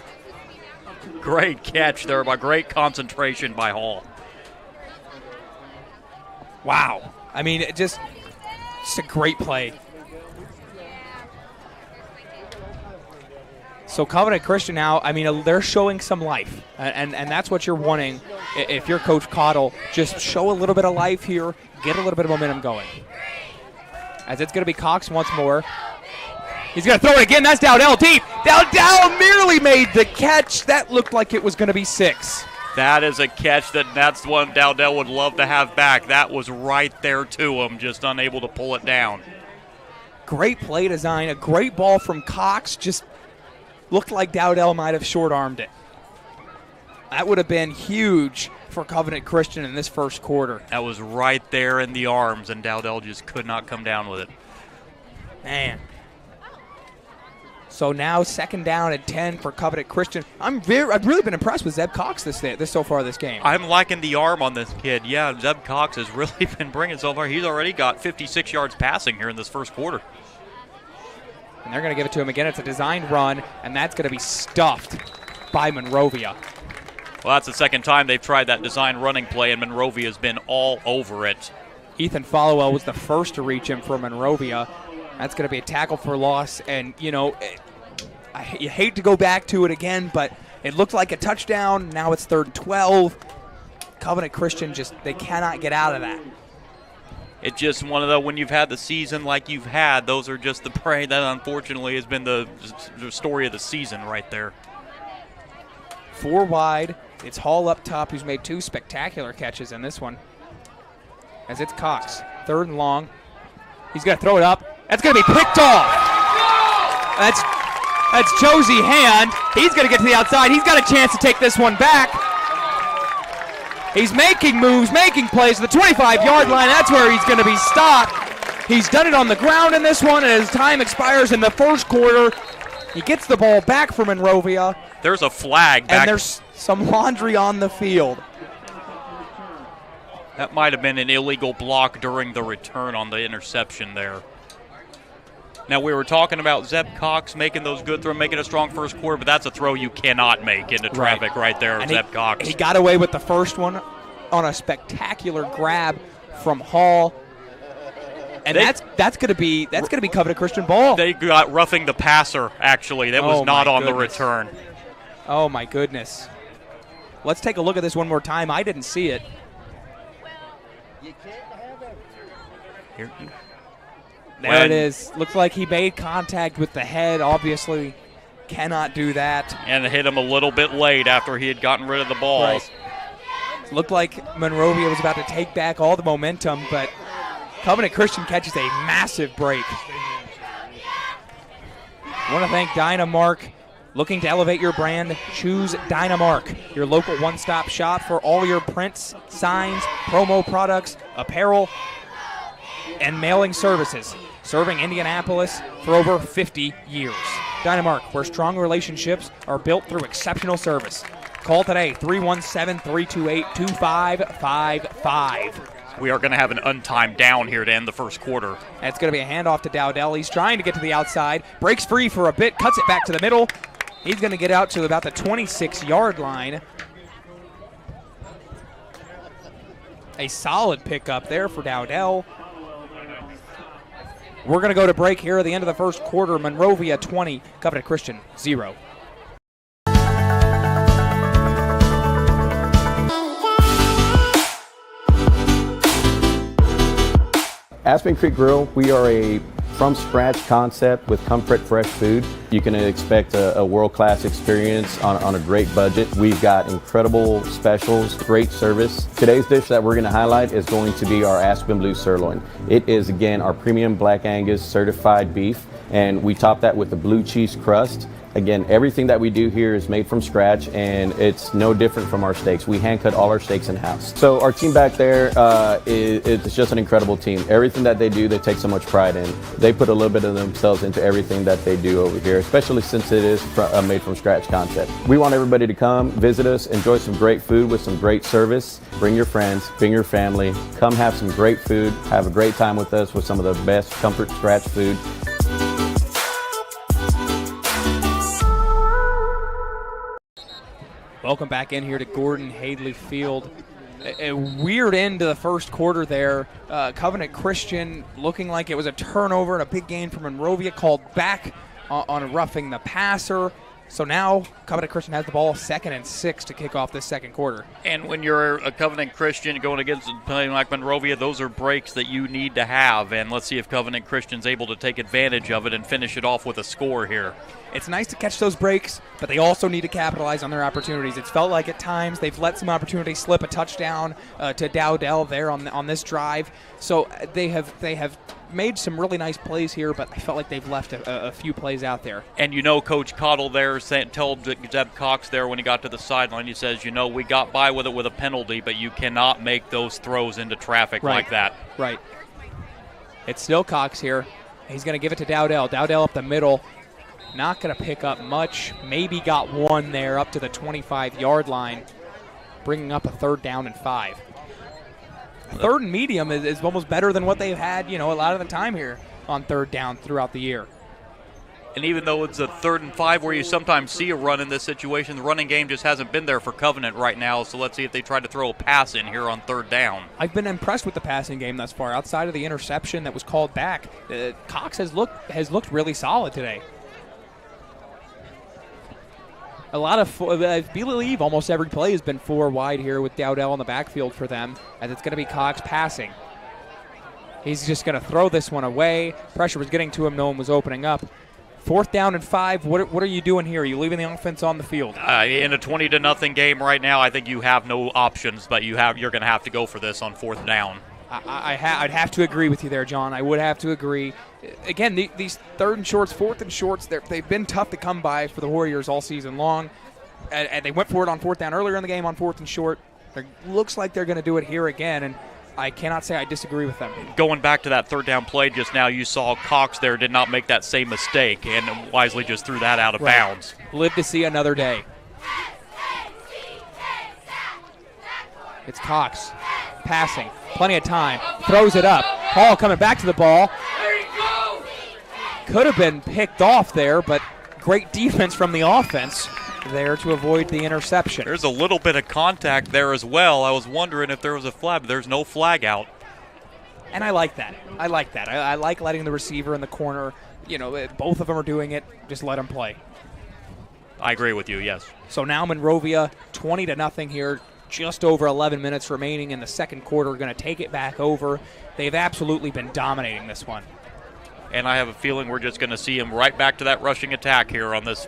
Great catch there by great concentration by Hall. Wow. I mean, just a great play. So Covenant Christian now, I mean, they're showing some life, and that's what you're wanting. If you're Coach Cottle, just show a little bit of life here, get a little bit of momentum going. as it's going to be Cox once more. He's going to throw it again. That's Dowdell deep. Dowdell merely made the catch. That looked like it was going to be 6. That is a catch that's one Dowdell would love to have back. That was right there to him, just unable to pull it down. Great play design, a great ball from Cox. Just looked like Dowdell might have short-armed it. That would have been huge for Covenant Christian in this first quarter. That was right there in the arms, and Dowdell just could not come down with it. Man. So now 2nd down and 10 for Covenant Christian. I've really been impressed with Zeb Cox this so far this game. I'm liking the arm on this kid. Yeah, Zeb Cox has really been bringing so far. He's already got 56 yards passing here in this first quarter. And they're going to give it to him again. It's a designed run, and that's going to be stuffed by Monrovia. Well, that's the second time they've tried that design running play, and Monrovia has been all over it. Ethan Followell was the first to reach him for Monrovia. That's going to be a tackle for loss, and, you hate to go back to it again, but it looked like a touchdown. Now it's 3rd and 12. Covenant Christian they cannot get out of that. It's just one of the, when you've had the season like you've had, those are just the prey that unfortunately has been the story of the season right there. 4 wide. It's Hall up top, who's made 2 spectacular catches in this one. As it's Cox, 3rd and long. He's going to throw it up. That's going to be picked off. That's Josie Hand. He's going to get to the outside. He's got a chance to take this one back. He's making moves, making plays at the 25-yard line. That's where he's going to be stopped. He's done it on the ground in this one, and as time expires in the first quarter, he gets the ball back for Monrovia. There's a flag back. And there's some laundry on the field. That might have been an illegal block during the return on the interception there. Now, we were talking about Zeb Cox making those good throws, making a strong first quarter, but that's a throw you cannot make into traffic right there, and Zeb Cox. He got away with the first one on a spectacular grab from Hall. And that's going to be Covenant Christian ball. They got roughing the passer, actually. That was not on the return. Oh, my goodness. Let's take a look at this one more time. I didn't see it. There it is. Looks like he made contact with the head. Obviously cannot do that. And hit him a little bit late after he had gotten rid of the ball. Right. Looked like Monrovia was about to take back all the momentum, but Covenant Christian catches a massive break. I want to thank Dynamark. Looking to elevate your brand? Choose Dynamark, your local one-stop shop for all your prints, signs, promo products, apparel, and mailing services. Serving Indianapolis for over 50 years. Dynamark, where strong relationships are built through exceptional service. Call today, 317-328-2555. We are going to have an untimed down here to end the first quarter. That's going to be a handoff to Dowdell. He's trying to get to the outside. Breaks free for a bit, cuts it back to the middle. He's going to get out to about the 26-yard line. A solid pickup there for Dowdell. We're going to go to break here at the end of the first quarter. Monrovia 20, Covenant Christian 0. Aspen Creek Grill, we are a from-scratch concept with comfort fresh food. You can expect a world-class experience on a great budget. We've got incredible specials, great service. Today's dish that we're going to highlight is going to be our Aspen Blue Sirloin. It is, again, our premium Black Angus certified beef, and we top that with a blue cheese crust. Again, everything that we do here is made from scratch, and it's no different from our steaks. We hand cut all our steaks in-house. So our team back there is just an incredible team. Everything that they do, they take so much pride in. They put a little bit of themselves into everything that they do over here, especially since it is a made from scratch concept. We want everybody to come, visit us, enjoy some great food with some great service. Bring your friends, bring your family, come have some great food, have a great time with us with some of the best comfort scratch food. Welcome back in here to Gordon Hadley Field. A weird end to the first quarter there. Covenant Christian looking like it was a turnover and a big gain for Monrovia, called back on roughing the passer. So now Covenant Christian has the ball, 2nd and 6 to kick off this second quarter. And when you're a Covenant Christian going against a team like Monrovia, those are breaks that you need to have. And let's see if Covenant Christian's able to take advantage of it and finish it off with a score here. It's nice to catch those breaks, but they also need to capitalize on their opportunities. It's felt like at times they've let some opportunities slip. A touchdown to Dowdell there on this drive. So they have made some really nice plays here, but I felt like they've left a few plays out there. And Coach Cottle there told Zeb Cox there when he got to the sideline, he says, we got by with it with a penalty, but you cannot make those throws into traffic like that. Right. It's still Cox here. He's going to give it to Dowdell. Dowdell up the middle. Not going to pick up much. Maybe got one there up to the 25-yard line, bringing up a 3rd down and 5. 3rd and medium is almost better than what they've had, a lot of the time here on 3rd down throughout the year. And even though it's a 3rd and 5 where you sometimes see a run in this situation, the running game just hasn't been there for Covenant right now. So let's see if they try to throw a pass in here on 3rd down. I've been impressed with the passing game thus far. Outside of the interception that was called back, Cox has looked really solid today. I believe almost every play has been 4 wide here with Dowdell in the backfield for them, as it's going to be Cox passing. He's just going to throw this one away. Pressure was getting to him. No one was opening up. 4th down and 5. What are you doing here? Are you leaving the offense on the field? In a 20-0 game right now, I think you have no options, but you're going to have to go for this on 4th down. I'd have to agree with you there, John. I would have to agree. Again, these 3rd and shorts, 4th and shorts, they've been tough to come by for the Warriors all season long. And they went for it on 4th down earlier in the game on 4th and short. It looks like they're going to do it here again, and I cannot say I disagree with them. Going back to that 3rd down play just now, you saw Cox there did not make that same mistake and wisely just threw that out of bounds. Live to see another day. It's Cox passing. Plenty of time. Throws it up. Hall coming back to the ball. Could have been picked off there, but great defense from the offense there to avoid the interception. There's a little bit of contact there as well. I was wondering if there was a flag, but there's no flag out. And I like that. I like letting the receiver in the corner, both of them are doing it. Just let them play. I agree with you, yes. So now Monrovia 20-0 here. Just over 11 minutes remaining in the second quarter. Going to take it back over. They've absolutely been dominating this one. And I have a feeling we're just going to see him right back to that rushing attack here on this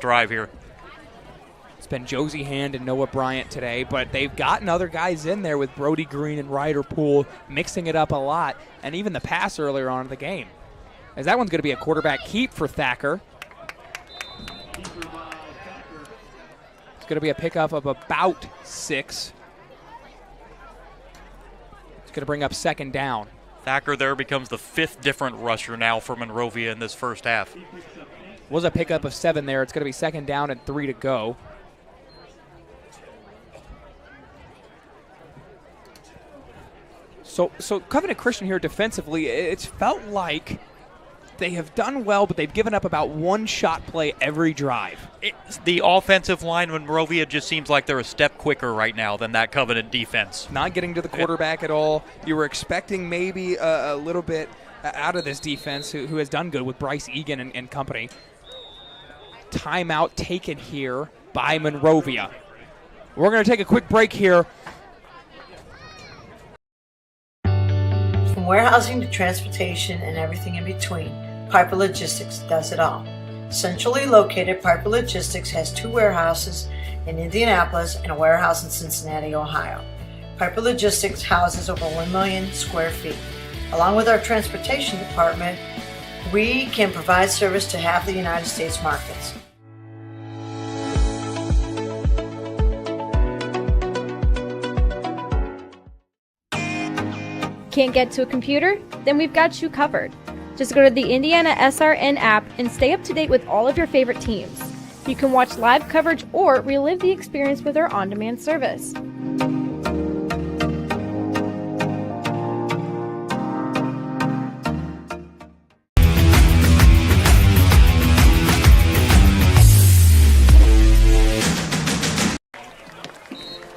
drive here. It's been Josie Hand and Noah Bryant today, but they've gotten other guys in there with Brody Green and Ryder Poole, mixing it up a lot, and even the pass earlier on in the game. As that one's going to be a quarterback keep for Thacker. It's going to be a pickup of about 6. It's going to bring up 2nd down. Thacker there becomes the 5th different rusher now for Monrovia in this first half. Was a pickup of 7 there. It's going to be 2nd down and 3 to go. So Covenant Christian here defensively, it's felt like they have done well, but they've given up about 1 shot play every drive. The offensive line in Monrovia just seems like they're a step quicker right now than that Covenant defense. Not getting to the quarterback at all. You were expecting maybe a little bit out of this defense, who has done good with Bryce Egan and company. Timeout taken here by Monrovia. We're going to take a quick break here. From warehousing to transportation and everything in between, Piper Logistics does it all. Centrally located, Piper Logistics has 2 warehouses in Indianapolis and a warehouse in Cincinnati, Ohio. Piper Logistics houses over 1 million square feet. Along with our transportation department, we can provide service to half the United States markets. Can't get to a computer? Then we've got you covered. Just go to the IndianaSRN app and stay up to date with all of your favorite teams. You can watch live coverage or relive the experience with our on-demand service.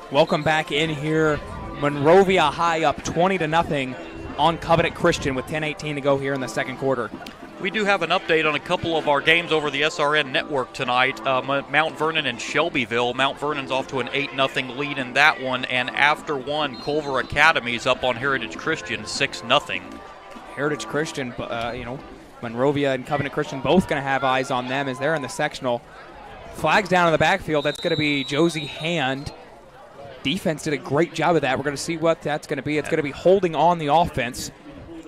Welcome back in here. Monrovia High up 20-0 on Covenant Christian with 10:18 to go here in the second quarter. We do have an update on a couple of our games over the SRN network tonight. Mount Vernon and Shelbyville. Mount Vernon's off to an 8-0 lead in that one, and after one, Culver Academy's up on Heritage Christian 6-0. Heritage Christian, Monrovia and Covenant Christian both going to have eyes on them as they're in the sectional. Flags down in the backfield. That's going to be Josie Hand. Defense did a great job of that. We're going to see what that's going to be. It's going to be holding on the offense.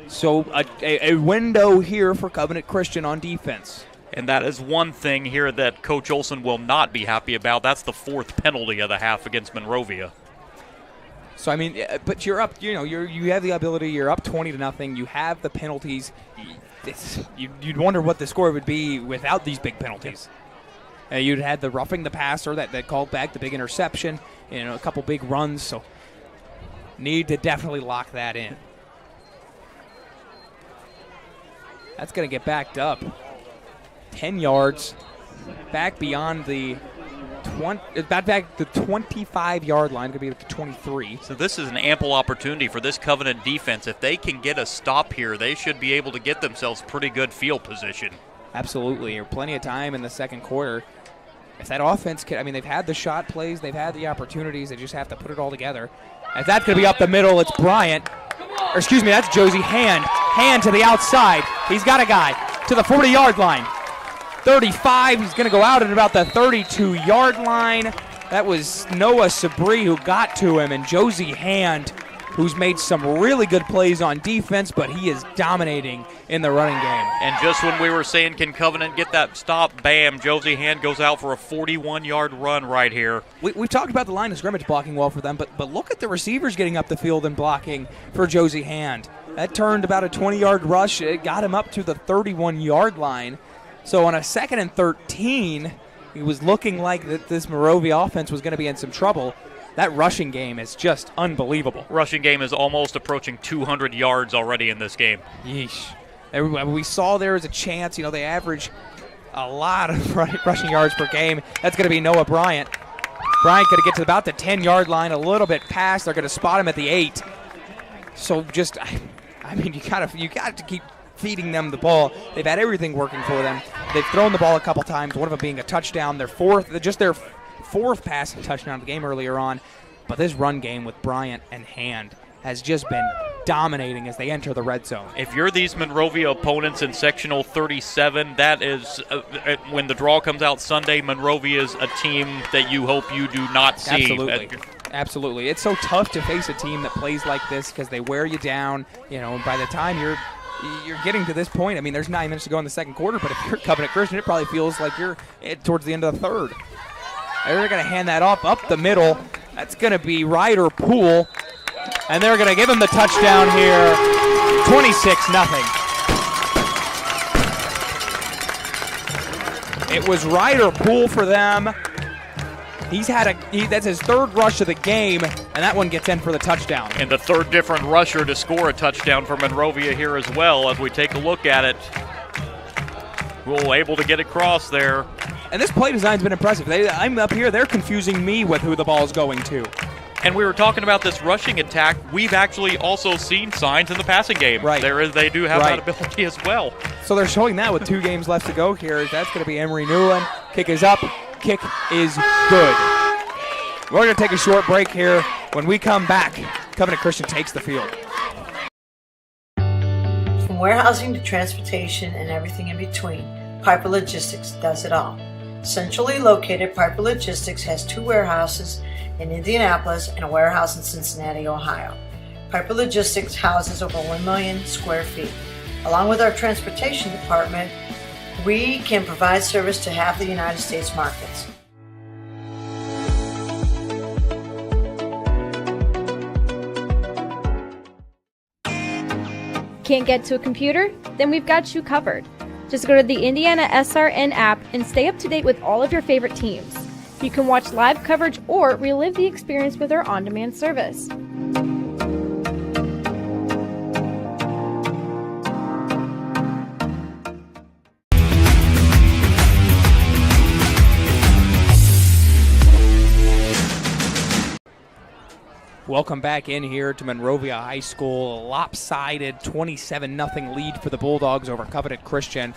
So a window here for Covenant Christian on defense. And that is one thing here that Coach Olson will not be happy about. That's the fourth penalty of the half against Monrovia. So, I mean, but you're up, you have the ability, you're up 20-0. You have the penalties. You'd wonder what the score would be without these big penalties. You'd had the roughing the passer that called back the big interception, a couple big runs. So, need to definitely lock that in. That's going to get backed up. 10 yards back beyond the 25-yard line. Going to be at the 23. So this is an ample opportunity for this Covenant defense. If they can get a stop here, they should be able to get themselves pretty good field position. Absolutely. There's plenty of time in the second quarter. If that offense can, they've had the shot plays, they've had the opportunities, they just have to put it all together. As that's going to be up the middle, it's Bryant. That's Josie Hand. Hand to the outside. He's got a guy to the 40-yard line. 35, he's going to go out at about the 32-yard line. That was Noah Sabri who got to him, and Josie Hand, who's made some really good plays on defense, but he is dominating in the running game. And just when we were saying, can Covenant get that stop, bam, Josie Hand goes out for a 41-yard run right here. We've talked about the line of scrimmage blocking well for them, but look at the receivers getting up the field and blocking for Josie Hand. That turned about a 20-yard rush. It got him up to the 31-yard line. So on a 2nd and 13, it was looking like that this Monrovia offense was going to be in some trouble. That rushing game is just unbelievable. Rushing game is almost approaching 200 yards already in this game. Yeesh. We saw there was a chance. They average a lot of rushing yards per game. That's going to be Noah Bryant. Bryant going to get to about the 10-yard line, a little bit past. They're going to spot him at the 8. So just, you got to keep feeding them the ball. They've had everything working for them. They've thrown the ball a couple times, one of them being a touchdown. Their fourth pass touchdown of the game earlier on. But this run game with Bryant and Hand has just been dominating as they enter the red zone. If you're these Monrovia opponents in sectional 37, that is, when the draw comes out Sunday, Monrovia is a team that you hope you do not see. Absolutely. It's so tough to face a team that plays like this because they wear you down, and by the time you're getting to this point, there's 9 minutes to go in the second quarter, but if you're Covenant Christian, it probably feels like you're towards the end of the third. They're going to hand that off up the middle. That's going to be Ryder Poole, and they're going to give him the touchdown here, 26-0. It was Ryder Poole for them. That's his third rush of the game, and that one gets in for the touchdown. And the third different rusher to score a touchdown for Monrovia here as well. As we take a look at it, we're able to get across there. And this play design's been impressive. I'm up here, they're confusing me with who the ball's going to. And we were talking about this rushing attack. We've actually also seen signs in the passing game. Right. They do have that ability as well. So they're showing that with 2 games left to go here. That's going to be Emery Newland. Kick is up. Kick is good. We're going to take a short break here. When we come back, Covenant Christian takes the field. From warehousing to transportation and everything in between, Piper Logistics does it all. Centrally located, Piper Logistics has 2 warehouses in Indianapolis and a warehouse in Cincinnati, Ohio. Piper Logistics houses over 1 million square feet. Along with our transportation department, we can provide service to half the United States markets. Can't get to a computer? Then we've got you covered. Just go to the IndianaSRN app and stay up to date with all of your favorite teams. You can watch live coverage or relive the experience with our on-demand service. Welcome back in here to Monrovia High School. A lopsided 27-0 lead for the Bulldogs over Covenant Christian.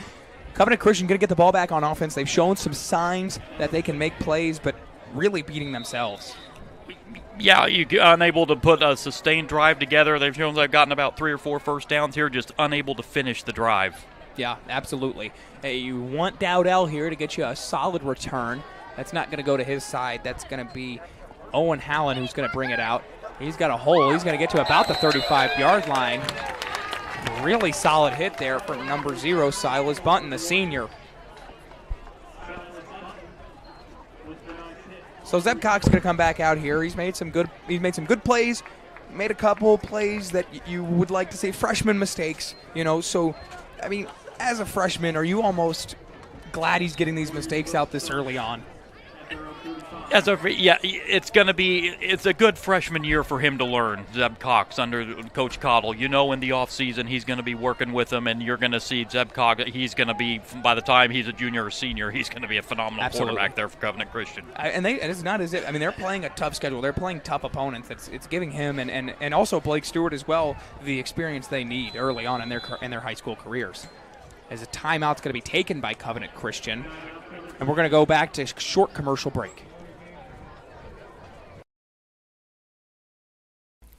Covenant Christian going to get the ball back on offense. They've shown some signs that they can make plays, but really beating themselves. Yeah, you're unable to put a sustained drive together. They've shown they've gotten about 3 or 4 first downs here, just unable to finish the drive. Yeah, absolutely. Hey, you want Dowdell here to get you a solid return. That's not going to go to his side. That's going to be Owen Hallen who's going to bring it out. He's got a hole. He's going to get to about the 35-yard line. Really solid hit there from number 0, Silas Bunton, the senior. So Zeb Cox is going to come back out here. He's made some good plays. Made a couple plays that you would like to see, freshman mistakes, So, I mean, as a freshman, are you almost glad he's getting these mistakes out this early on? It's a good freshman year for him to learn, Zeb Cox, under Coach Cottle. In the offseason he's going to be working with him, and you're going to see Zeb Cox. He's going to be, by the time he's a junior or senior, he's going to be a phenomenal quarterback there for Covenant Christian. And it's not as if, they're playing a tough schedule. They're playing tough opponents. It's giving him and also Blake Stewart as well the experience they need early on in their high school careers. As a timeout's going to be taken by Covenant Christian, and we're going to go back to short commercial break.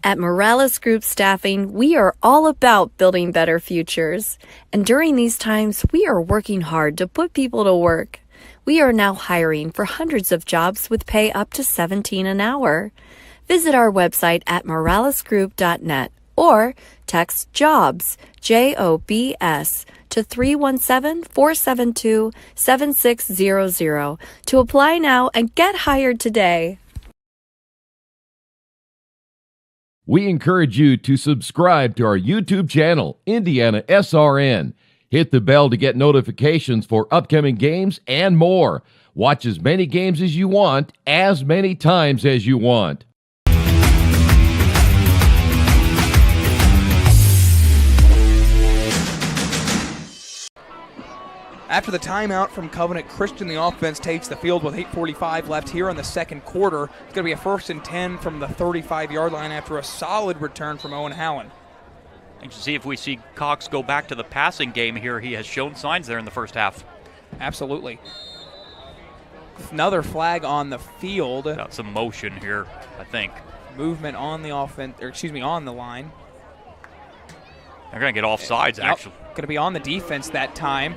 At Morales Group Staffing, we are all about building better futures. And during these times, we are working hard to put people to work. We are now hiring for hundreds of jobs with pay up to $17 an hour. Visit our website at moralesgroup.net or text JOBS, JOBS, to 317-472-7600 to apply now and get hired today. We encourage you to subscribe to our YouTube channel, IndianaSRN. Hit the bell to get notifications for upcoming games and more. Watch as many games as you want, as many times as you want. After the timeout from Covenant Christian, the offense takes the field with 8:45 left here in the second quarter. It's going to be a 1st and 10 from the 35-yard line after a solid return from Owen Hallen. And to see if we see Cox go back to the passing game here. He has shown signs there in the first half. Absolutely. Another flag on the field. Got some motion here, I think. Movement on the on the line. They're going to get offsides, actually. Going to be on the defense that time.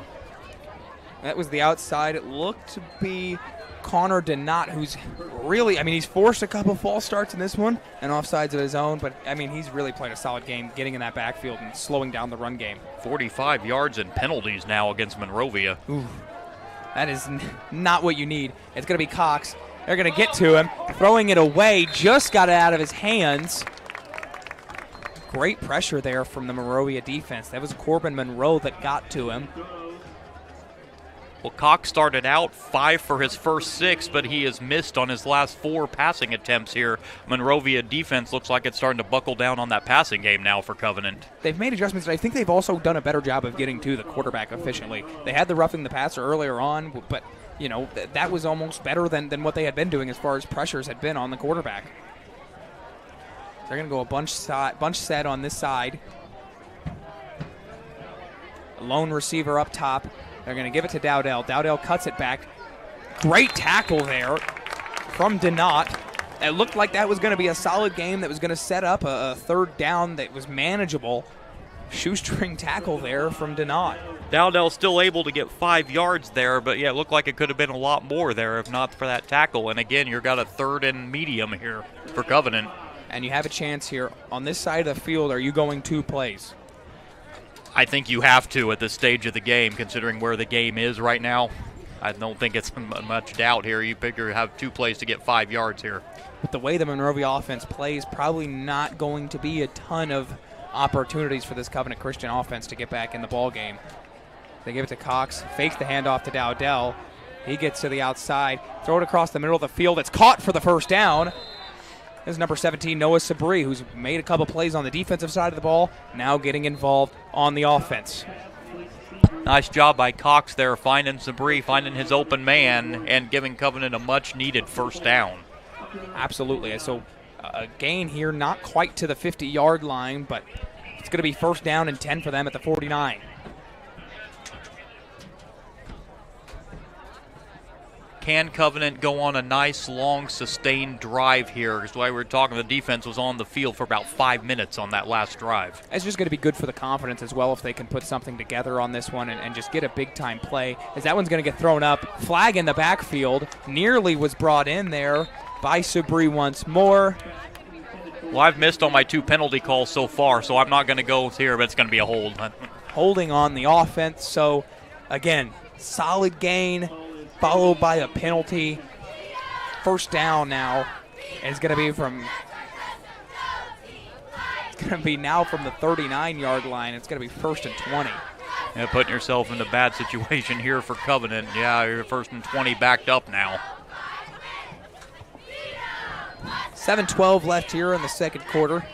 That was the outside. It looked to be Connor Denot, who's really, he's forced a couple false starts in this one and offsides of his own, but, he's really played a solid game getting in that backfield and slowing down the run game. 45 yards and penalties now against Monrovia. Ooh, that is not what you need. It's going to be Cox. They're going to get to him. Throwing it away, just got it out of his hands. Great pressure there from the Monrovia defense. That was Corbin Monroe that got to him. Well, Cox started out 5 for his first 6, but he has missed on his last 4 passing attempts here. Monrovia defense looks like it's starting to buckle down on that passing game now for Covenant. They've made adjustments, and I think they've also done a better job of getting to the quarterback efficiently. They had the roughing the passer earlier on, but that was almost better than what they had been doing as far as pressures had been on the quarterback. They're going to go a bunch set on this side. A lone receiver up top. They're going to give it to Dowdell. Dowdell cuts it back. Great tackle there from Denot. It looked like that was going to be a solid game that was going to set up a third down that was manageable. Shoestring tackle there from Denot. Dowdell still able to get 5 yards there, but it looked like it could have been a lot more there if not for that tackle. And again, you've got a 3rd and medium here for Covenant. And you have a chance here. On this side of the field, are you going 2 plays? I think you have to at this stage of the game, considering where the game is right now. I don't think it's much doubt here. You figure you have 2 plays to get 5 yards here. With the way the Monrovia offense plays, probably not going to be a ton of opportunities for this Covenant Christian offense to get back in the ball game. They give it to Cox, fakes the handoff to Dowdell. He gets to the outside, throw it across the middle of the field. It's caught for the first down. This is number 17, Noah Sabri, who's made a couple plays on the defensive side of the ball, now getting involved on the offense. Nice job by Cox there, finding Sabri, finding his open man, and giving Covenant a much-needed first down. Absolutely. So a gain here, not quite to the 50-yard line, but it's going to be first down and 10 for them at the 49. Can Covenant go on a nice, long, sustained drive here? Because while we were talking, the defense was on the field for about 5 minutes on that last drive. It's just going to be good for the confidence as well if they can put something together on this one and just get a big-time play, as that one's going to get thrown up. Flag in the backfield. Nearly was brought in there by Sabri once more. Well, I've missed on my 2 penalty calls so far, so I'm not going to go here, but it's going to be a hold. Holding on the offense. So, again, solid gain, followed by a penalty. First down now. And it's going to be from now from the 39-yard line. It's going to be first and 20. Yeah, putting yourself in a bad situation here for Covenant. Yeah, you're first and 20 backed up now. 7:12 left here in the second quarter.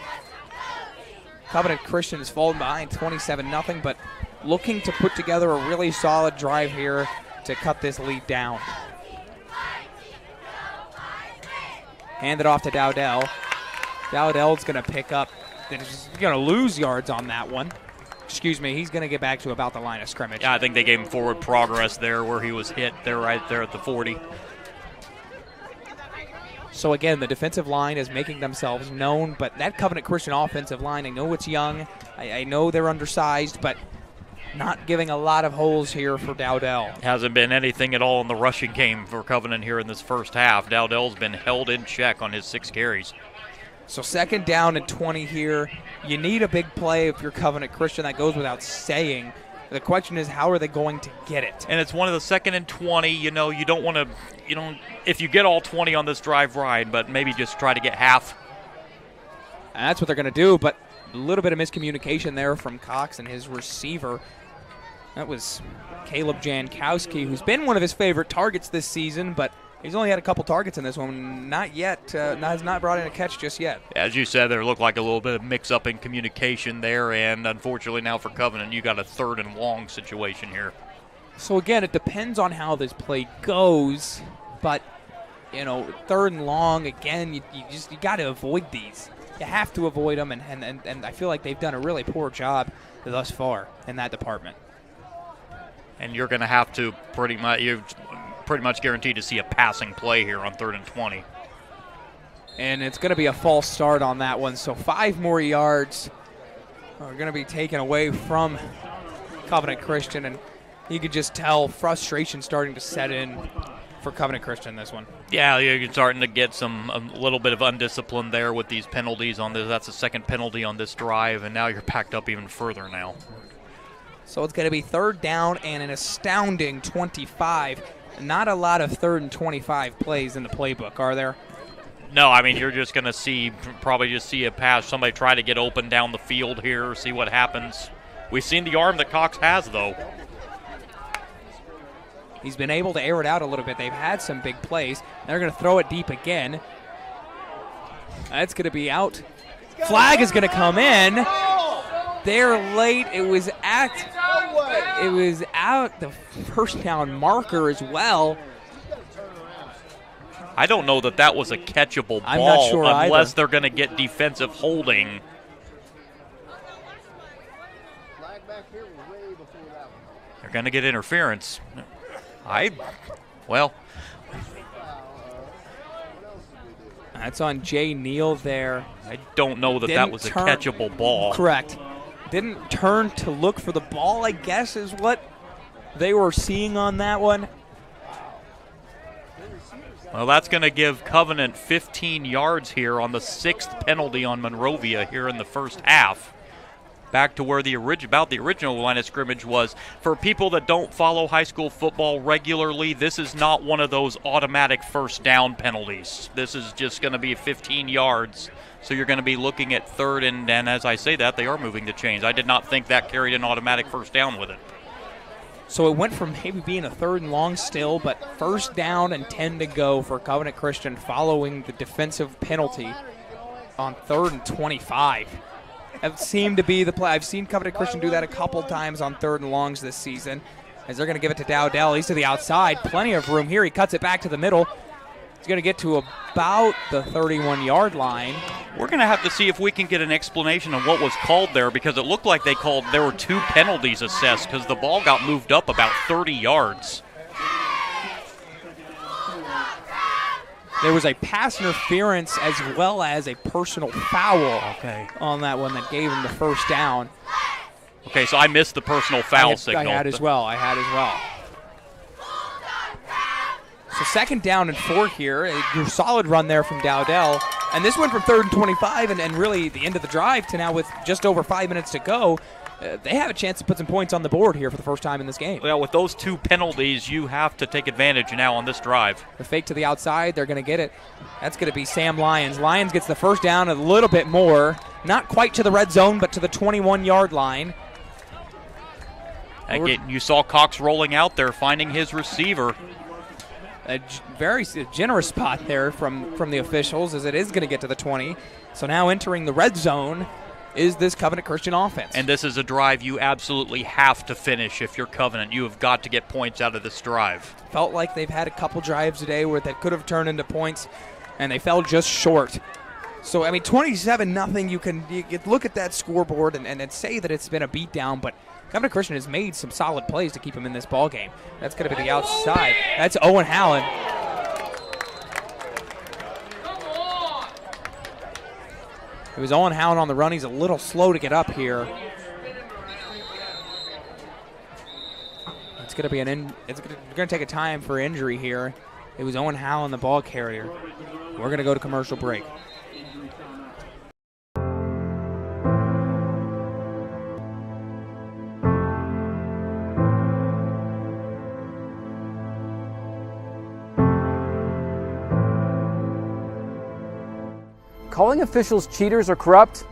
Covenant Christian has fallen behind 27-0, but looking to put together a really solid drive here to cut this lead down. Hand it off to Dowdell. Dowdell's going to pick up. He's going to lose yards on that one. Excuse me, he's going to get back to about the line of scrimmage. Yeah, I think they gave him forward progress there where he was hit. They're right there at the 40. So again, the defensive line is making themselves known, but that Covenant Christian offensive line, I know it's young, I know they're undersized, but not giving a lot of holes here for Dowdell. Hasn't been anything at all in the rushing game for Covenant here in this first half. Dowdell's been held in check on his 6 carries. So second down and 20 here. You need a big play if you're Covenant Christian. That goes without saying. The question is, how are they going to get it? And it's one of the second and 20. You know, you don't want to, if you get all 20 on this drive, right, but maybe just try to get half. And that's what they're going to do, but a little bit of miscommunication there from Cox and his receiver. That was Caleb Jankowski, who's been one of his favorite targets this season, but he's only had a couple targets in this one. Not yet. Has not brought in a catch just yet. As you said, there looked like a little bit of mix-up in communication there, and unfortunately now for Covenant, you got a 3rd and long situation here. So again, it depends on how this play goes, but 3rd and long, again, you got to avoid these. You have to avoid them, and I feel like they've done a really poor job thus far in that department. And you're going to have to pretty much guaranteed to see a passing play here on 3rd and 20. And it's going to be a false start on that one. So 5 more yards are going to be taken away from Covenant Christian. And you could just tell frustration starting to set in for Covenant Christian this one. Yeah, you're starting to get a little bit of undiscipline there with these penalties on this. That's the 2nd penalty on this drive, and now you're packed up even further now. So it's going to be 3rd down and an astounding 25. Not a lot of 3rd and 25 plays in the playbook, are there? No, I mean, you're just going to probably just see a pass. Somebody try to get open down the field here, see what happens. We've seen the arm that Cox has, though. He's been able to air it out a little bit. They've had some big plays. They're going to throw it deep again. That's going to be out. Flag is going to come in. They're late. It was out the first down marker as well. I don't know that was a catchable ball. I'm not sure unless either. They're going to get defensive holding. They're going to get interference. That's on Jay Neal there. I don't know that was a catchable ball. Correct. Didn't turn to look for the ball, I guess, is what they were seeing on that one. Well, that's going to give Covenant 15 yards here on the 6th penalty on Monrovia here in the first half. Back to where the original line of scrimmage was. For people that don't follow high school football regularly, this is not one of those automatic first down penalties. This is just going to be 15 yards. So you're going to be looking at 3rd, and as I say that, they are moving the chains. I did not think that carried an automatic first down with it. So it went from maybe being a 3rd and long still, but 1st down and 10 to go for Covenant Christian following the defensive penalty on 3rd and 25. That seemed to be the play. I've seen Covenant Christian do that a couple times on 3rd and longs this season, as they're going to give it to Dowdell. He's to the outside. Plenty of room here. He cuts it back to the middle. He's going to get to about the 31-yard line. We're going to have to see if we can get an explanation of what was called there, because it looked like there were 2 penalties assessed because the ball got moved up about 30 yards. There was a pass interference as well as a personal foul on that one that gave him the first down. Okay, so I missed the personal foul signal. I had as well. So 2nd down and 4 here. A solid run there from Dowdell. And this went from 3rd and 25 and really the end of the drive to now with just over 5 minutes to go. They have a chance to put some points on the board here for the first time in this game. Well, with those 2 penalties, you have to take advantage now on this drive. The fake to the outside, they're going to get it. That's going to be Sam Lyons. Lyons gets the first down a little bit more. Not quite to the red zone, but to the 21-yard line. Again, you saw Cox rolling out there, finding his receiver. A very generous spot there from the officials, as it is going to get to the 20. So now entering the red zone is this Covenant Christian offense. And this is a drive you absolutely have to finish if you're Covenant. You have got to get points out of this drive. Felt like they've had a couple drives today where that could have turned into points, and they fell just short. So, I mean, 27-0, you can look at that scoreboard and say that it's been a beatdown, but Covenant Christian has made some solid plays to keep him in this ball game. That's going to be the outside. That's Owen Howland. It was Owen Howland on the run. He's a little slow to get up here. It's going to be going to take a time for injury here. It was Owen Howland, the ball carrier. We're going to go to commercial break. Calling officials cheaters or corrupt,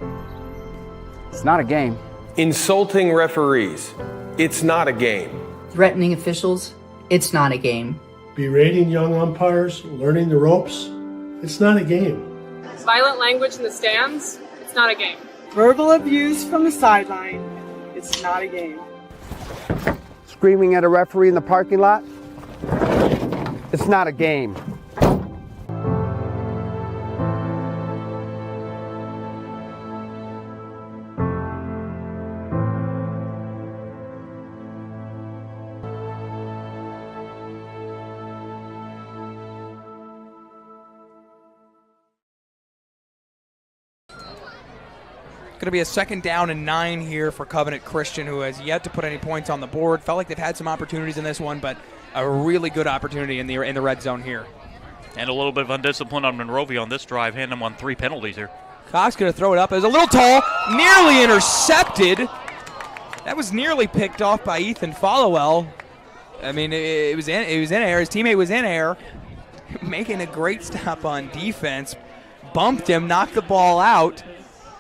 it's not a game. Insulting referees, it's not a game. Threatening officials, it's not a game. Berating young umpires, learning the ropes, it's not a game. Violent language in the stands, it's not a game. Verbal abuse from the sideline, it's not a game. Screaming at a referee in the parking lot, it's not a game. Going to be a 2nd down and 9 here for Covenant Christian, who has yet to put any points on the board. Felt like they've had some opportunities in this one, but a really good opportunity in the red zone here. And a little bit of undiscipline on Monrovia on this drive, handing them on 3 penalties here. Cox going to throw it up. It was a little tall, nearly intercepted. That was nearly picked off by Ethan Followell. I mean, it was in air. His teammate was in air, making a great stop on defense. Bumped him, knocked the ball out.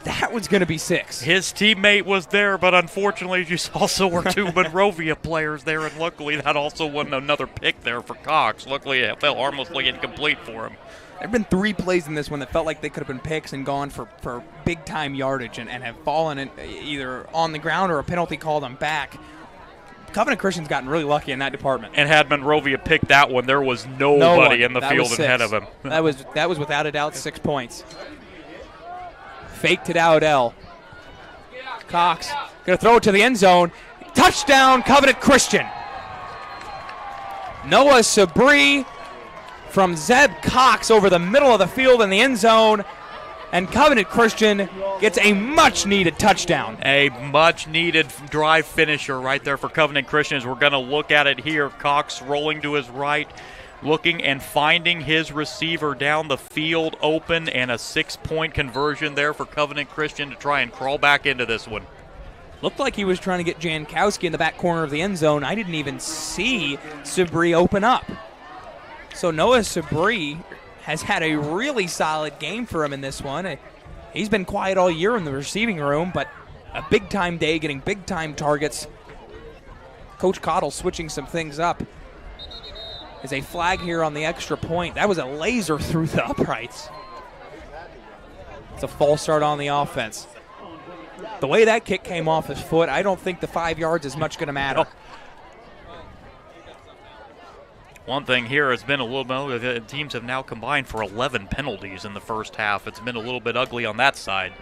That was going to be 6. His teammate was there, but unfortunately, you also were 2 Monrovia players there, and luckily that also wasn't another pick there for Cox. Luckily, it fell harmlessly incomplete for him. There have been 3 plays in this one that felt like they could have been picks and gone for big-time yardage and have fallen in either on the ground or a penalty called them back. Covenant Christian's gotten really lucky in that department. And had Monrovia picked that one, there was nobody in the field ahead of him. That was without a doubt 6 points. Fake to Dowdell. Cox going to throw it to the end zone. Touchdown, Covenant Christian. Noah Sabri from Zeb Cox over the middle of the field in the end zone. And Covenant Christian gets a much-needed touchdown. A much-needed drive finisher right there for Covenant Christian as we're going to look at it here. Cox rolling to his right, looking and finding his receiver down the field open, and a 6-point conversion there for Covenant Christian to try and crawl back into this one. Looked like he was trying to get Jankowski in the back corner of the end zone. I didn't even see Sabri open up. So Noah Sabri has had a really solid game for him in this one. He's been quiet all year in the receiving room, but a big-time day, getting big-time targets. Coach Cottle switching some things up. Is a flag here on the extra point. That was a laser through the uprights. It's a false start on the offense. The way that kick came off his foot, I don't think the 5 yards is much going to matter. One thing here has been a little bit, the teams have now combined for 11 penalties in the first half. It's been a little bit ugly on that side.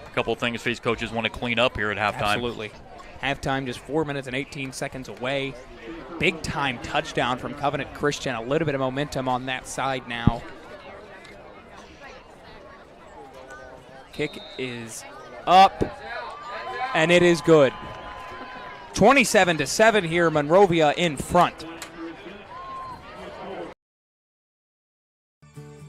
A couple of things these coaches want to clean up here at halftime. Absolutely. Halftime just 4 minutes and 18 seconds away. Big time touchdown from Covenant Christian. A little bit of momentum on that side now. Kick is up, and it is good. 27-7 here, Monrovia in front.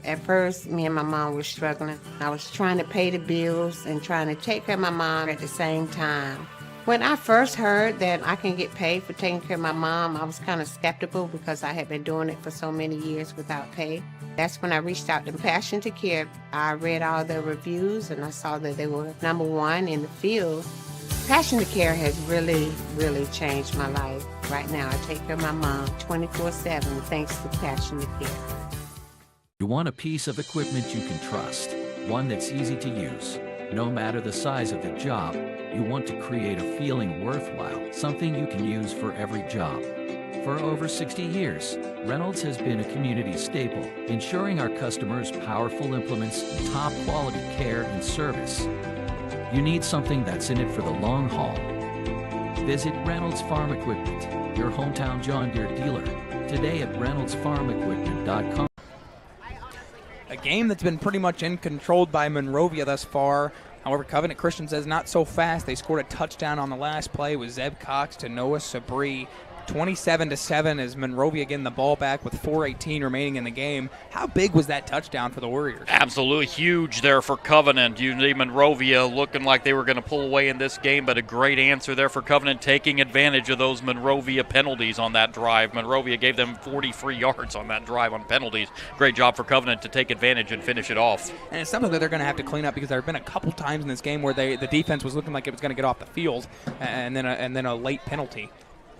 At first, me and my mom were struggling. I was trying to pay the bills and trying to take care of my mom at the same time. When I first heard that I can get paid for taking care of my mom, I was kind of skeptical because I had been doing it for so many years without pay. That's when I reached out to Passion to Care. I read all the reviews and I saw that they were #1 in the field. Passion to Care has really, really changed my life. Right now, I take care of my mom 24/7 thanks to Passion to Care. You want a piece of equipment you can trust, one that's easy to use. No matter the size of the job, you want to create a feeling worthwhile, something you can use for every job. For over 60 years, Reynolds has been a community staple, ensuring our customers powerful implements and top quality care and service. You need something that's in it for the long haul. Visit Reynolds Farm Equipment, your hometown John Deere dealer, today at reynoldsfarmequipment.com. A game that's been pretty much controlled by Monrovia thus far. However, Covenant Christian says not so fast. They scored a touchdown on the last play with Zeb Cox to Noah Sabri. 27-7 as Monrovia getting the ball back with 4:18 remaining in the game. How big was that touchdown for the Warriors? Absolutely huge there for Covenant. You see Monrovia looking like they were going to pull away in this game, but a great answer there for Covenant, taking advantage of those Monrovia penalties on that drive. Monrovia gave them 43 yards on that drive on penalties. Great job for Covenant to take advantage and finish it off. And it's something that they're going to have to clean up because there have been a couple times in this game where the defense was looking like it was going to get off the field, and then a late penalty.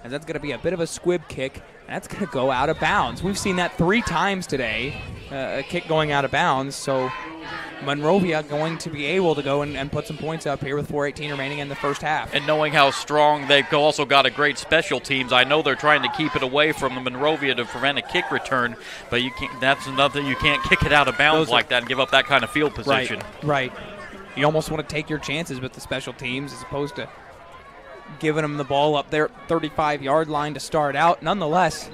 And that's going to be a bit of a squib kick, and that's going to go out of bounds. We've seen that 3 times today, a kick going out of bounds. So Monrovia going to be able to go and put some points up here with 4:18 remaining in the first half. And knowing how strong they've also got a great special teams, I know they're trying to keep it away from the Monrovia to prevent a kick return, but you can't. That's nothing. You can't kick it out of bounds like that and give up that kind of field position. Right. You almost want to take your chances with the special teams as opposed to giving them the ball up there 35-yard line to start out. Nonetheless,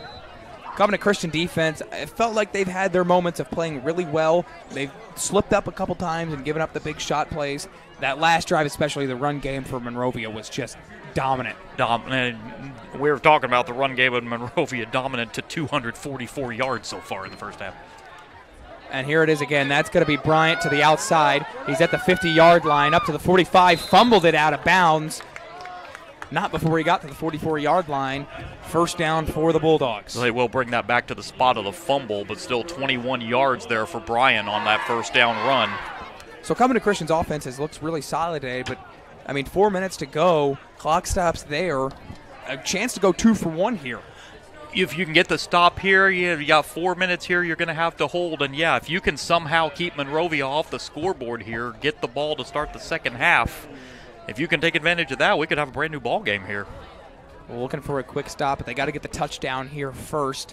Covenant Christian defense, it felt like they've had their moments of playing really well. They've slipped up a couple times and given up the big shot plays. That last drive, especially the run game for Monrovia, was just dominant. We were talking about the run game of Monrovia, dominant to 244 yards so far in the first half. And here it is again. That's going to be Bryant to the outside. He's at the 50-yard line, up to the 45, fumbled it out of bounds. Not before he got to the 44-yard line. First down for the Bulldogs. So they will bring that back to the spot of the fumble, but still 21 yards there for Bryan on that first down run. So Covenant Christian's offense looks really solid today, but, 4 minutes to go. Clock stops there. A chance to go 2 for 1 here. If you can get the stop here, you got 4 minutes here you're going to have to hold. And, if you can somehow keep Monrovia off the scoreboard here, get the ball to start the second half, if you can take advantage of that, we could have a brand-new ball game here. We're looking for a quick stop, but they got to get the touchdown here first.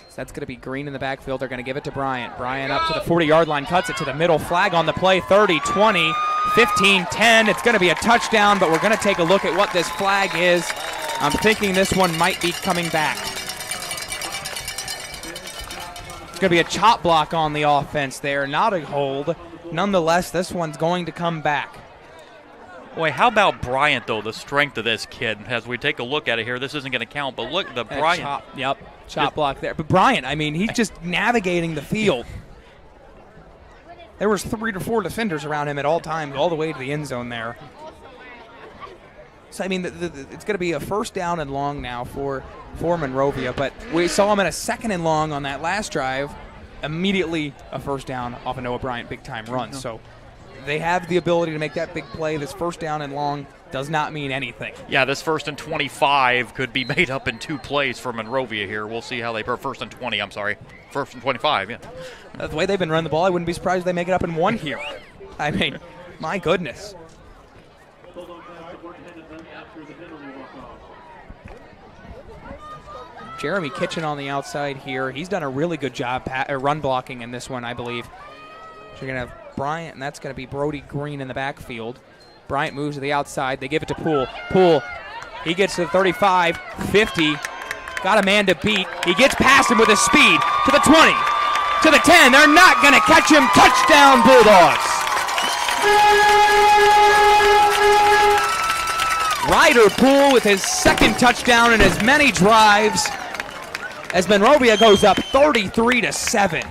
So that's going to be Green in the backfield. They're going to give it to Bryant. Bryant up to the 40-yard line, cuts it to the middle. Flag on the play, 30, 20, 15, 10. It's going to be a touchdown, but we're going to take a look at what this flag is. I'm thinking this one might be coming back. It's going to be a chop block on the offense there, not a hold. Nonetheless, this one's going to come back. Boy, how about Bryant, though, the strength of this kid? As we take a look at it here, this isn't going to count, but look, the Bryant. Chop block there. But Bryant, he's just navigating the field. There was 3 to 4 defenders around him at all times, all the way to the end zone there. So, it's going to be a first down and long now for Monrovia, but we saw him in a second and long on that last drive. Immediately a first down off a Noah Bryant big-time run, so they have the ability to make that big play. This first down and long does not mean anything. Yeah, this 1st and 25 could be made up in 2 plays for Monrovia here. We'll see how they, 1st and 20, 1st and 25, yeah. The way they've been running the ball, I wouldn't be surprised if they make it up in 1 here. My goodness. Jeremy Kitchen on the outside here. He's done a really good job run blocking in this one, I believe. So you're going to have Bryant, and that's going to be Brody Green in the backfield. Bryant moves to the outside. They give it to Poole. Poole, he gets to the 35, 50. Got a man to beat. He gets past him with his speed to the 20, to the 10. They're not going to catch him. Touchdown, Bulldogs. Ryder Poole with his second touchdown in as many drives as Monrovia goes up 33-7.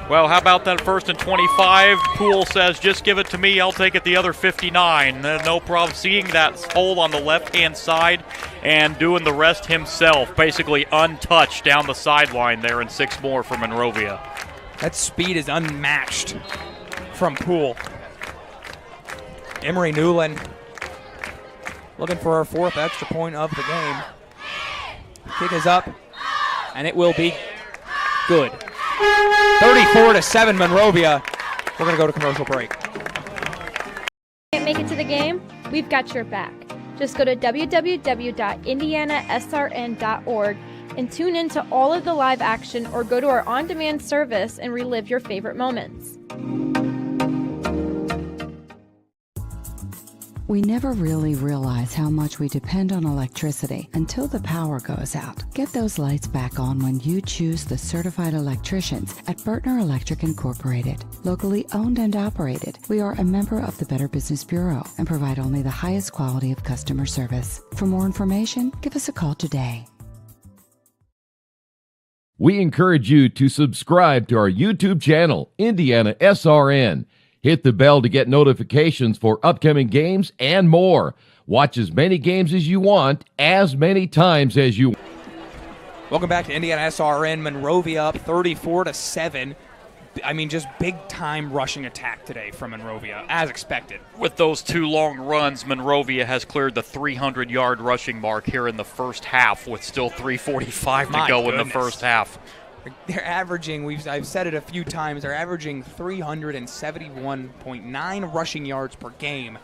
Well, how about that 1st and 25? Poole says, just give it to me. I'll take it the other 59. No problem. Seeing that hole on the left-hand side and doing the rest himself. Basically untouched down the sideline there, and 6 more for Monrovia. That speed is unmatched from Poole. Emery Newland looking for our 4th extra point of the game. Kick is up, and it will be good. 34-7 Monrovia. We're going to go to commercial break. Can't make it to the game? We've got your back. Just go to www.IndianaSRN.org and tune in to all of the live action, or go to our on-demand service and relive your favorite moments. We never really realize how much we depend on electricity until the power goes out. Get those lights back on when you choose the certified electricians at Bertner Electric Incorporated. Locally owned and operated, we are a member of the Better Business Bureau and provide only the highest quality of customer service. For more information, give us a call today. We encourage you to subscribe to our YouTube channel, IndianaSRN. Hit the bell to get notifications for upcoming games and more. Watch as many games as you want, as many times as you want. Welcome back to IndianaSRN. Monrovia up 34-7. I mean, just big-time rushing attack today from Monrovia, as expected. With those 2 long runs, Monrovia has cleared the 300-yard rushing mark here in the first half, with still 3:45 to go in the first half. They're averaging, I've said it a few times, they're averaging 371.9 rushing yards per game.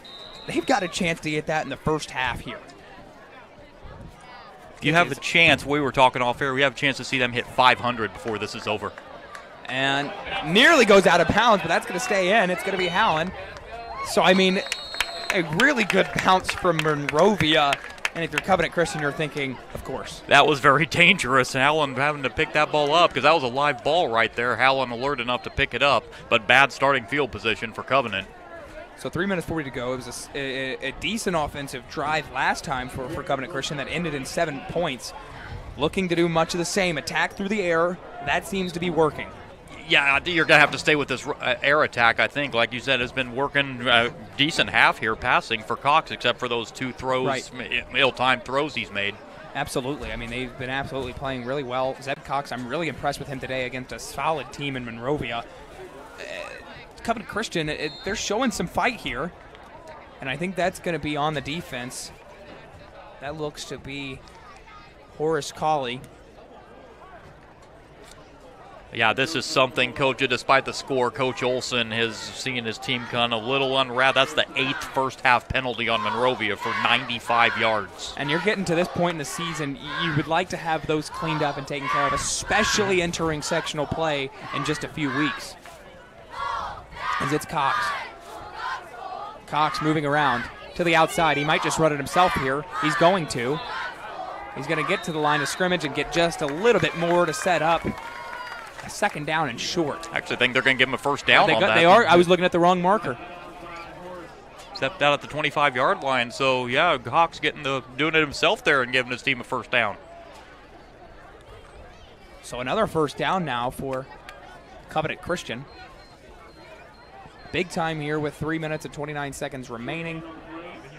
They've got a chance to get that in the first half here. You have a chance, we were talking off air, we have a chance to see them hit 500 before this is over. And nearly goes out of bounds, but that's going to stay in. It's going to be Howland. So, I mean, a really good bounce from Monrovia. And if you're Covenant Christian, you're thinking, of course. That was very dangerous. Howland having to pick that ball up, because that was a live ball right there. Howland alert enough to pick it up, but bad starting field position for Covenant. So 3 minutes 40 to go. It was a decent offensive drive last time for Covenant Christian that ended in 7 points. Looking to do much of the same. Attack through the air. That seems to be working. Yeah, you're going to have to stay with this air attack, I think. Like you said, it's been working decent half here passing for Cox, except for those 2 throws, right. Ill-timed throws he's made. Absolutely. I mean, they've been absolutely playing really well. Zeb Cox, I'm really impressed with him today against a solid team in Monrovia. Covenant Christian, they're showing some fight here, and I think that's going to be on the defense. That looks to be Horace Colley. Yeah, this is something, Coach, despite the score, Coach Olson has seen his team kind of a little unwrapped. That's the 8th first-half penalty on Monrovia for 95 yards. And you're getting to this point in the season, you would like to have those cleaned up and taken care of, especially entering sectional play in just a few weeks. As it's Cox. Cox moving around to the outside. He might just run it himself here. He's going to. He's going to get to the line of scrimmage and get just a little bit more to set up a second down and short. Actually, I think they're going to give him a first down on that. They are. I was looking at the wrong marker. Stepped out at the 25-yard line. So, yeah, Cox doing it himself there and giving his team a first down. So another first down now for Covenant Christian. Big time here with 3 minutes and 29 seconds remaining.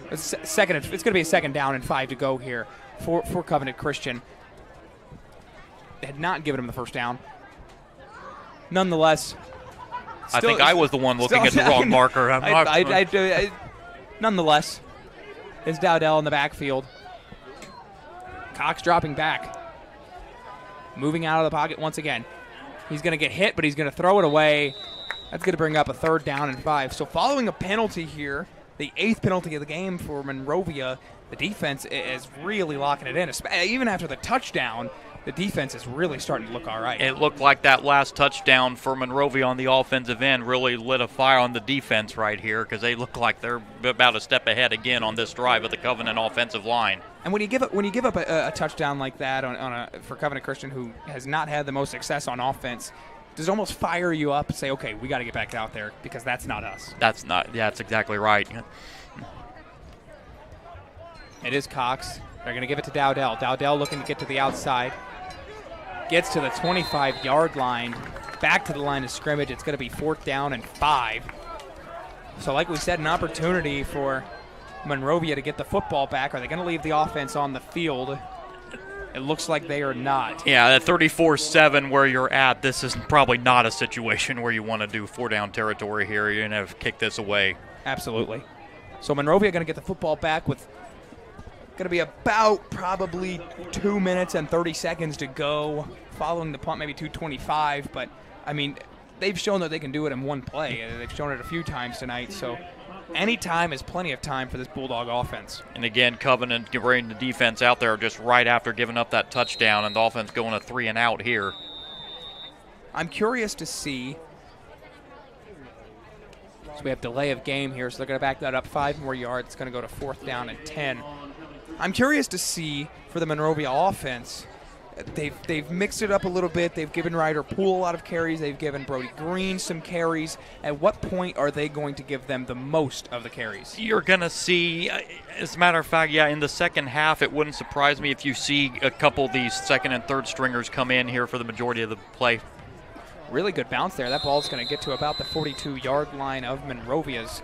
It's going to be a second down and 5 to go here for Covenant Christian. They had not given him the first down. Nonetheless, I think I was the one looking at the wrong marker. Nonetheless, it's Dowdell in the backfield. Cox dropping back. Moving out of the pocket once again. He's going to get hit, but he's going to throw it away. That's going to bring up a 3rd down and 5. So following a penalty here, the 8th penalty of the game for Monrovia. The defense is really locking it in. Even after the touchdown, the defense is really starting to look all right. It looked like that last touchdown for Monrovia on the offensive end really lit a fire on the defense right here, because they look like they're about a step ahead again on this drive of the Covenant offensive line. And when you give up a touchdown like that for Covenant Christian, who has not had the most success on offense, does it almost fire you up and say, okay, we got to get back out there because that's not us. That's exactly right. It is Cox. They're going to give it to Dowdell. Dowdell looking to get to the outside. Gets to the 25-yard line, back to the line of scrimmage. It's going to be 4th down and 5. So like we said, an opportunity for Monrovia to get the football back. Are they going to leave the offense on the field? It looks like they are not. Yeah, at 34-7 where you're at, this is probably not a situation where you want to do 4-down territory here. You're going to kick this away. Absolutely. So Monrovia going to get the football back with going to be about probably 2 minutes and 30 seconds to go. Following the punt, maybe 2:25. But, I mean, they've shown that they can do it in one play. They've shown it a few times tonight. So any time is plenty of time for this Bulldog offense. And again, Covenant bringing the defense out there just right after giving up that touchdown, and the offense going a 3-and-out here. I'm curious to see. So we have delay of game here, so they're going to back that up 5 more yards. It's going to go to 4th down and 10. I'm curious to see for the Monrovia offense. They've mixed it up a little bit. They've given Ryder Poole a lot of carries. They've given Brody Green some carries. At what point are they going to give them the most of the carries? You're going to see, as a matter of fact, in the second half, it wouldn't surprise me if you see a couple of these second and third stringers come in here for the majority of the play. Really good bounce there. That ball's going to get to about the 42-yard line of Monrovia's.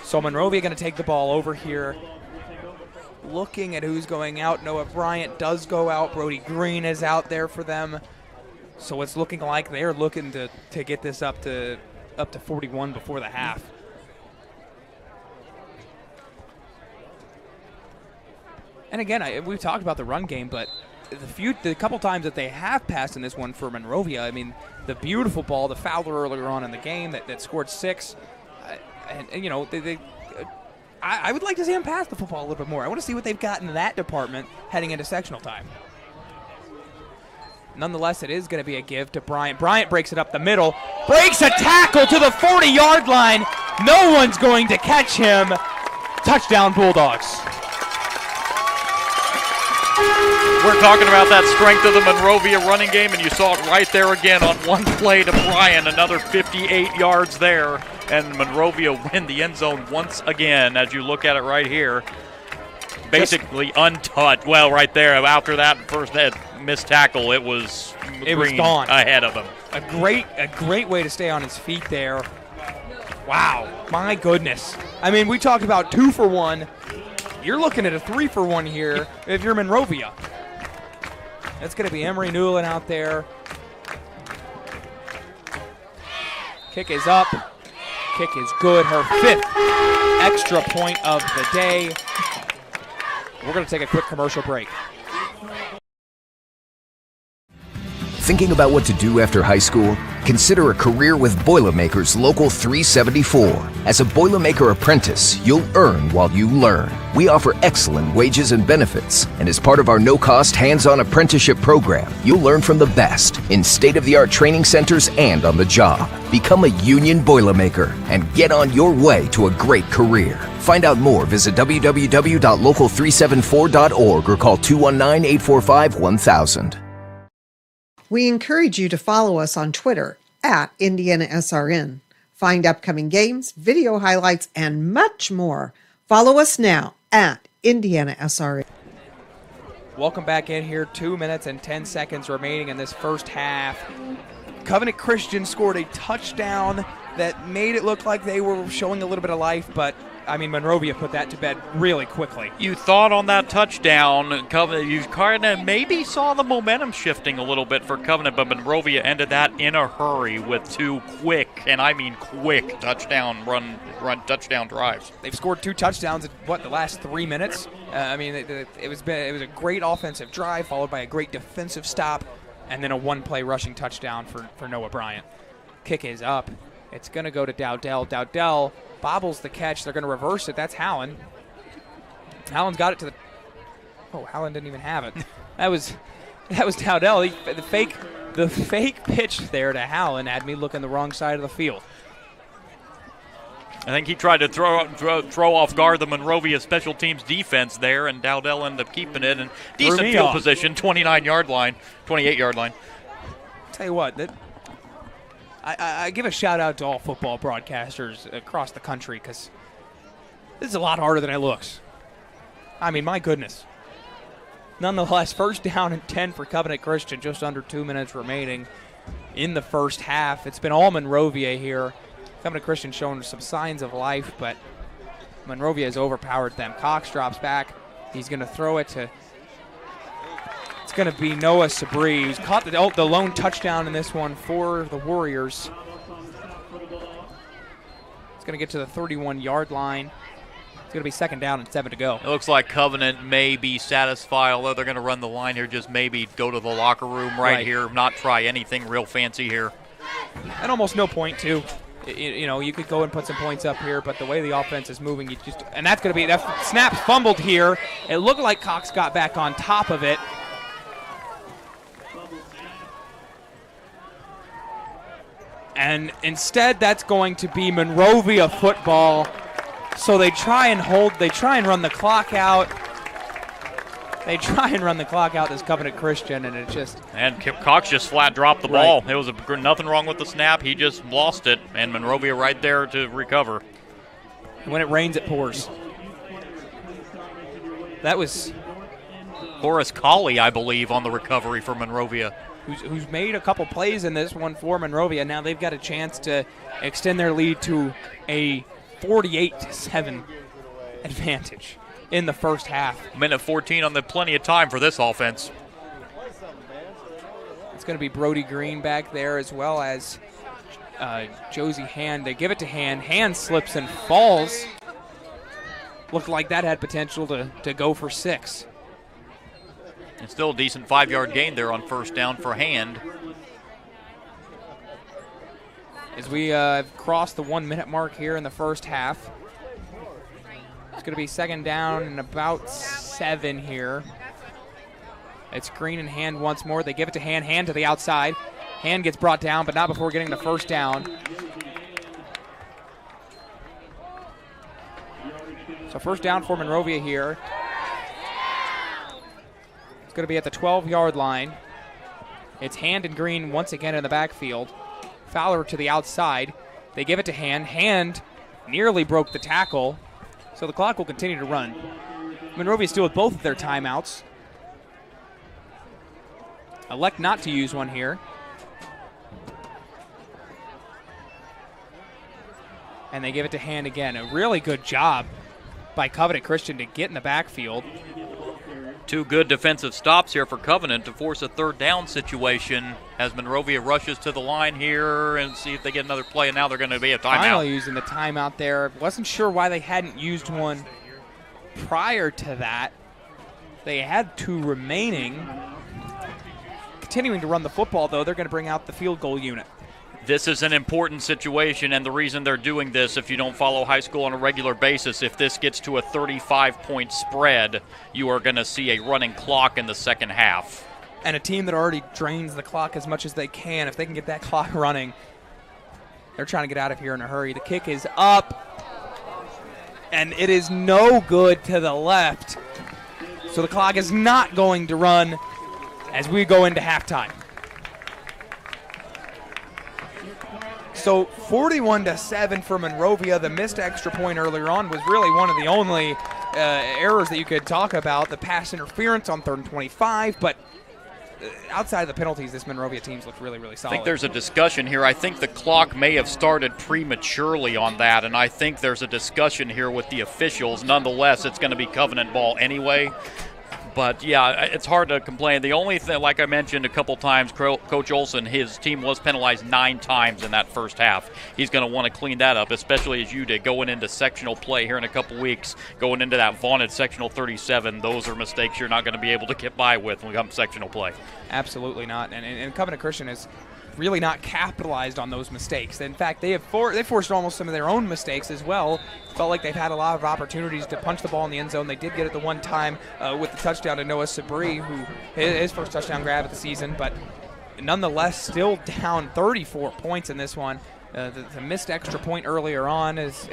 So Monrovia going to take the ball over here. Looking at who's going out, Noah Bryant does go out. Brody Green is out there for them. So it's looking like they're looking to get this up to 41 before the half. And again, we've talked about the run game, but the couple times that they have passed in this one for Monrovia, I mean, the beautiful ball, the Fowler earlier on in the game that scored 6. And you know, I would like to see them pass the football a little bit more. I want to see what they've got in that department heading into sectional time. Nonetheless, it is going to be a give to Bryant. Bryant breaks it up the middle, breaks a tackle to the 40-yard line. No one's going to catch him. Touchdown, Bulldogs. We're talking about that strength of the Monrovia running game, and you saw it right there again on one play to Bryant, another 58 yards there. And Monrovia win the end zone once again, as you look at it right here. Basically untouched. Well, right there, after that first missed tackle, it was gone ahead of him. A great way to stay on his feet there. Wow, my goodness. I mean, we talked about 2 for 1. You're looking at a 3 for 1 here if you're Monrovia. It's going to be Emery Newland out there. Kick is up. Kick is good. Her 5th extra point of the day. We're going to take a quick commercial break. Thinking about what to do after high school? Consider a career with Boilermakers Local 374. As a Boilermaker apprentice, you'll earn while you learn. We offer excellent wages and benefits, and as part of our no-cost hands-on apprenticeship program, you'll learn from the best in state-of-the-art training centers and on the job. Become a union Boilermaker and get on your way to a great career. Find out more, visit www.local374.org or call 219-845-1000. We encourage you to follow us on Twitter at IndianaSRN. Find upcoming games, video highlights, and much more. Follow us now at IndianaSRN. Welcome back in here. 2 minutes and 10 seconds remaining in this first half. Covenant Christian scored a touchdown that made it look like they were showing a little bit of life, but I mean, Monrovia put that to bed really quickly. You thought on that touchdown, Covenant, you kind of maybe saw the momentum shifting a little bit for Covenant, but Monrovia ended that in a hurry with 2 quick, and I mean quick, touchdown touchdown drives. They've scored 2 touchdowns in the last 3 minutes. It was a great offensive drive followed by a great defensive stop, and then a 1-play rushing touchdown for Noah Bryant. Kick is up. It's going to go to Dowdell. Dowdell bobbles the catch. They're going to reverse it. That's Hallen. Hallen's got it to the... Oh, Hallen didn't even have it. That was Dowdell. The fake pitch there to Hallen had me looking the wrong side of the field. I think he tried to throw off guard the Monrovia special teams defense there, and Dowdell ended up keeping it. And decent field position, 28-yard line. Tell you what, I give a shout-out to all football broadcasters across the country because this is a lot harder than it looks. I mean, my goodness. Nonetheless, first down and 10 for Covenant Christian, just under 2 minutes remaining in the first half. It's been all Monrovia here. Covenant Christian showing some signs of life, but Monrovia has overpowered them. Cox drops back. He's going to throw it to... It's going to be Noah Sabri, who's caught the lone touchdown in this one for the Warriors. It's going to get to the 31-yard line. It's going to be second down and 7 to go. It looks like Covenant may be satisfied, although they're going to run the line here, just maybe go to the locker room right here, not try anything real fancy here. And almost no point, too. You know, you could go and put some points up here, but the way the offense is moving, and that's going to be, that snap fumbled here. It looked like Cox got back on top of it. And instead, that's going to be Monrovia football. So they try and run the clock out. This Covenant Christian, and it just... And Cox just flat dropped the ball. It was nothing wrong with the snap. He just lost it, and Monrovia right there to recover. When it rains, it pours. That was... Horace Colley, I believe, on the recovery for Monrovia. Who's made a couple plays in this one for Monrovia. Now they've got a chance to extend their lead to a 48-7 advantage in the first half. Minute 14 on the plenty of time for this offense. It's going to be Brody Green back there as well as Josie Hand. They give it to Hand. Hand slips and falls. Looked like that had potential to go for 6. And still a decent 5-yard gain there on first down for Hand. As we cross the 1 minute mark here in the first half. It's going to be second down and about 7 here. It's Green and Hand once more. They give it to Hand. Hand to the outside. Hand gets brought down, but not before getting the first down. So first down for Monrovia here. It's going to be at the 12-yard line. It's Hand and Green once again in the backfield. Fowler to the outside. They give it to Hand. Hand nearly broke the tackle. So the clock will continue to run. Monrovia still with both of their timeouts. Elect not to use one here. And they give it to Hand again. A really good job by Covenant Christian to get in the backfield. 2 good defensive stops here for Covenant to force a third down situation as Monrovia rushes to the line here and see if they get another play, and now they're going to be a timeout. Finally using the timeout there. Wasn't sure why they hadn't used one prior to that. They had 2 remaining. Continuing to run the football, though, they're going to bring out the field goal unit. This is an important situation, and the reason they're doing this, if you don't follow high school on a regular basis, if this gets to a 35-point spread, you are going to see a running clock in the second half. And a team that already drains the clock as much as they can, if they can get that clock running, they're trying to get out of here in a hurry. The kick is up, and it is no good to the left. So the clock is not going to run as we go into halftime. So 41-7 for Monrovia. The missed extra point earlier on was really one of the only errors that you could talk about. The pass interference on 3rd and 25, but outside of the penalties, this Monrovia team's looked really, really solid. I think there's a discussion here. I think the clock may have started prematurely on that, and I think there's a discussion here with the officials. Nonetheless, it's going to be Covenant ball anyway. But, yeah, it's hard to complain. The only thing, like I mentioned a couple times, Coach Olson, his team was penalized 9 times in that first half. He's going to want to clean that up, especially as you did, going into sectional play here in a couple weeks, going into that vaunted sectional 37. Those are mistakes you're not going to be able to get by with when it comes to sectional play. Absolutely not. And Covenant Christian is really not capitalized on those mistakes. In fact, they forced almost some of their own mistakes as well. Felt like they've had a lot of opportunities to punch the ball in the end zone. They did get it the one time with the touchdown to Noah Sabri, who his first touchdown grab of the season, but nonetheless still down 34 points in this one. The missed extra point earlier on is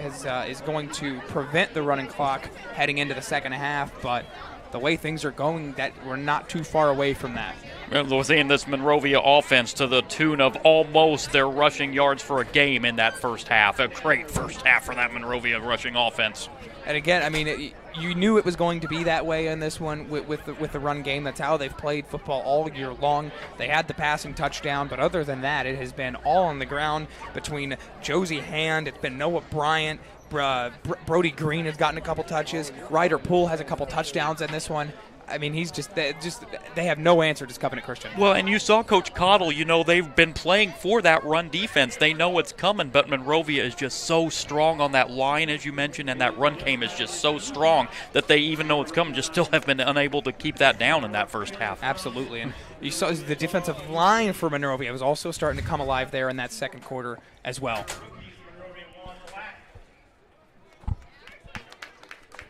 going to prevent the running clock heading into the second half, but the way things are going, that we're not too far away from that. We're seeing this Monrovia offense to the tune of almost their rushing yards for a game in that first half. A great first half for that Monrovia rushing offense. And again, I mean, you knew it was going to be that way in this one with the run game. That's how they've played football all year long. They had the passing touchdown, but other than that, it has been all on the ground between Josie Hand. It's been Noah Bryant. Brody Green has gotten a couple touches. Ryder Poole has a couple touchdowns in this one. I mean, they have no answer to Covenant Christian. Well, and you saw Coach Cottle, they've been playing for that run defense. They know it's coming, but Monrovia is just so strong on that line, as you mentioned, and that run game is just so strong that they even know it's coming, just still have been unable to keep that down in that first half. Absolutely, and you saw the defensive line for Monrovia was also starting to come alive there in that second quarter as well.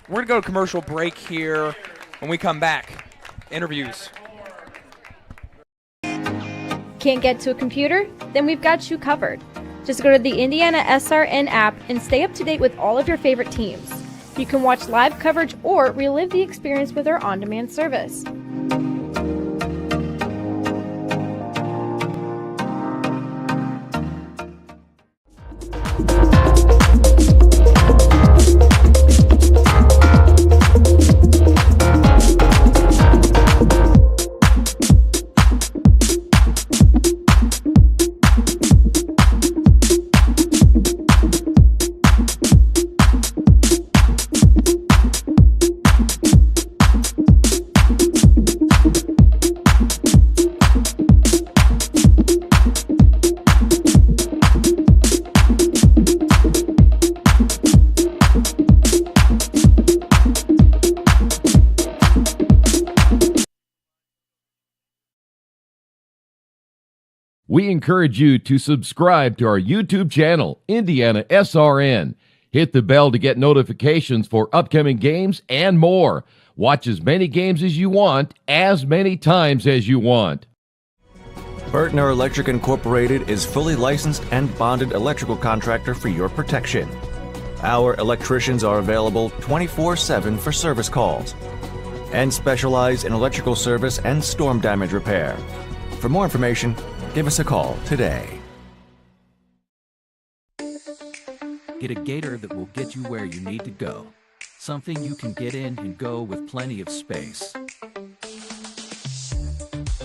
We're going to go to commercial break here. When we come back, interviews. Can't get to a computer? Then we've got you covered. Just go to the IndianaSRN app and stay up to date with all of your favorite teams. You can watch live coverage or relive the experience with our on-demand service. We encourage you to subscribe to our YouTube channel, IndianaSRN. Hit the bell to get notifications for upcoming games and more. Watch as many games as you want, as many times as you want. Burtner Electric Incorporated is fully licensed and bonded electrical contractor for your protection. Our electricians are available 24/7 for service calls and specialize in electrical service and storm damage repair. For more information, give us a call today. Get a gator that will get you where you need to go. Something you can get in and go with plenty of space.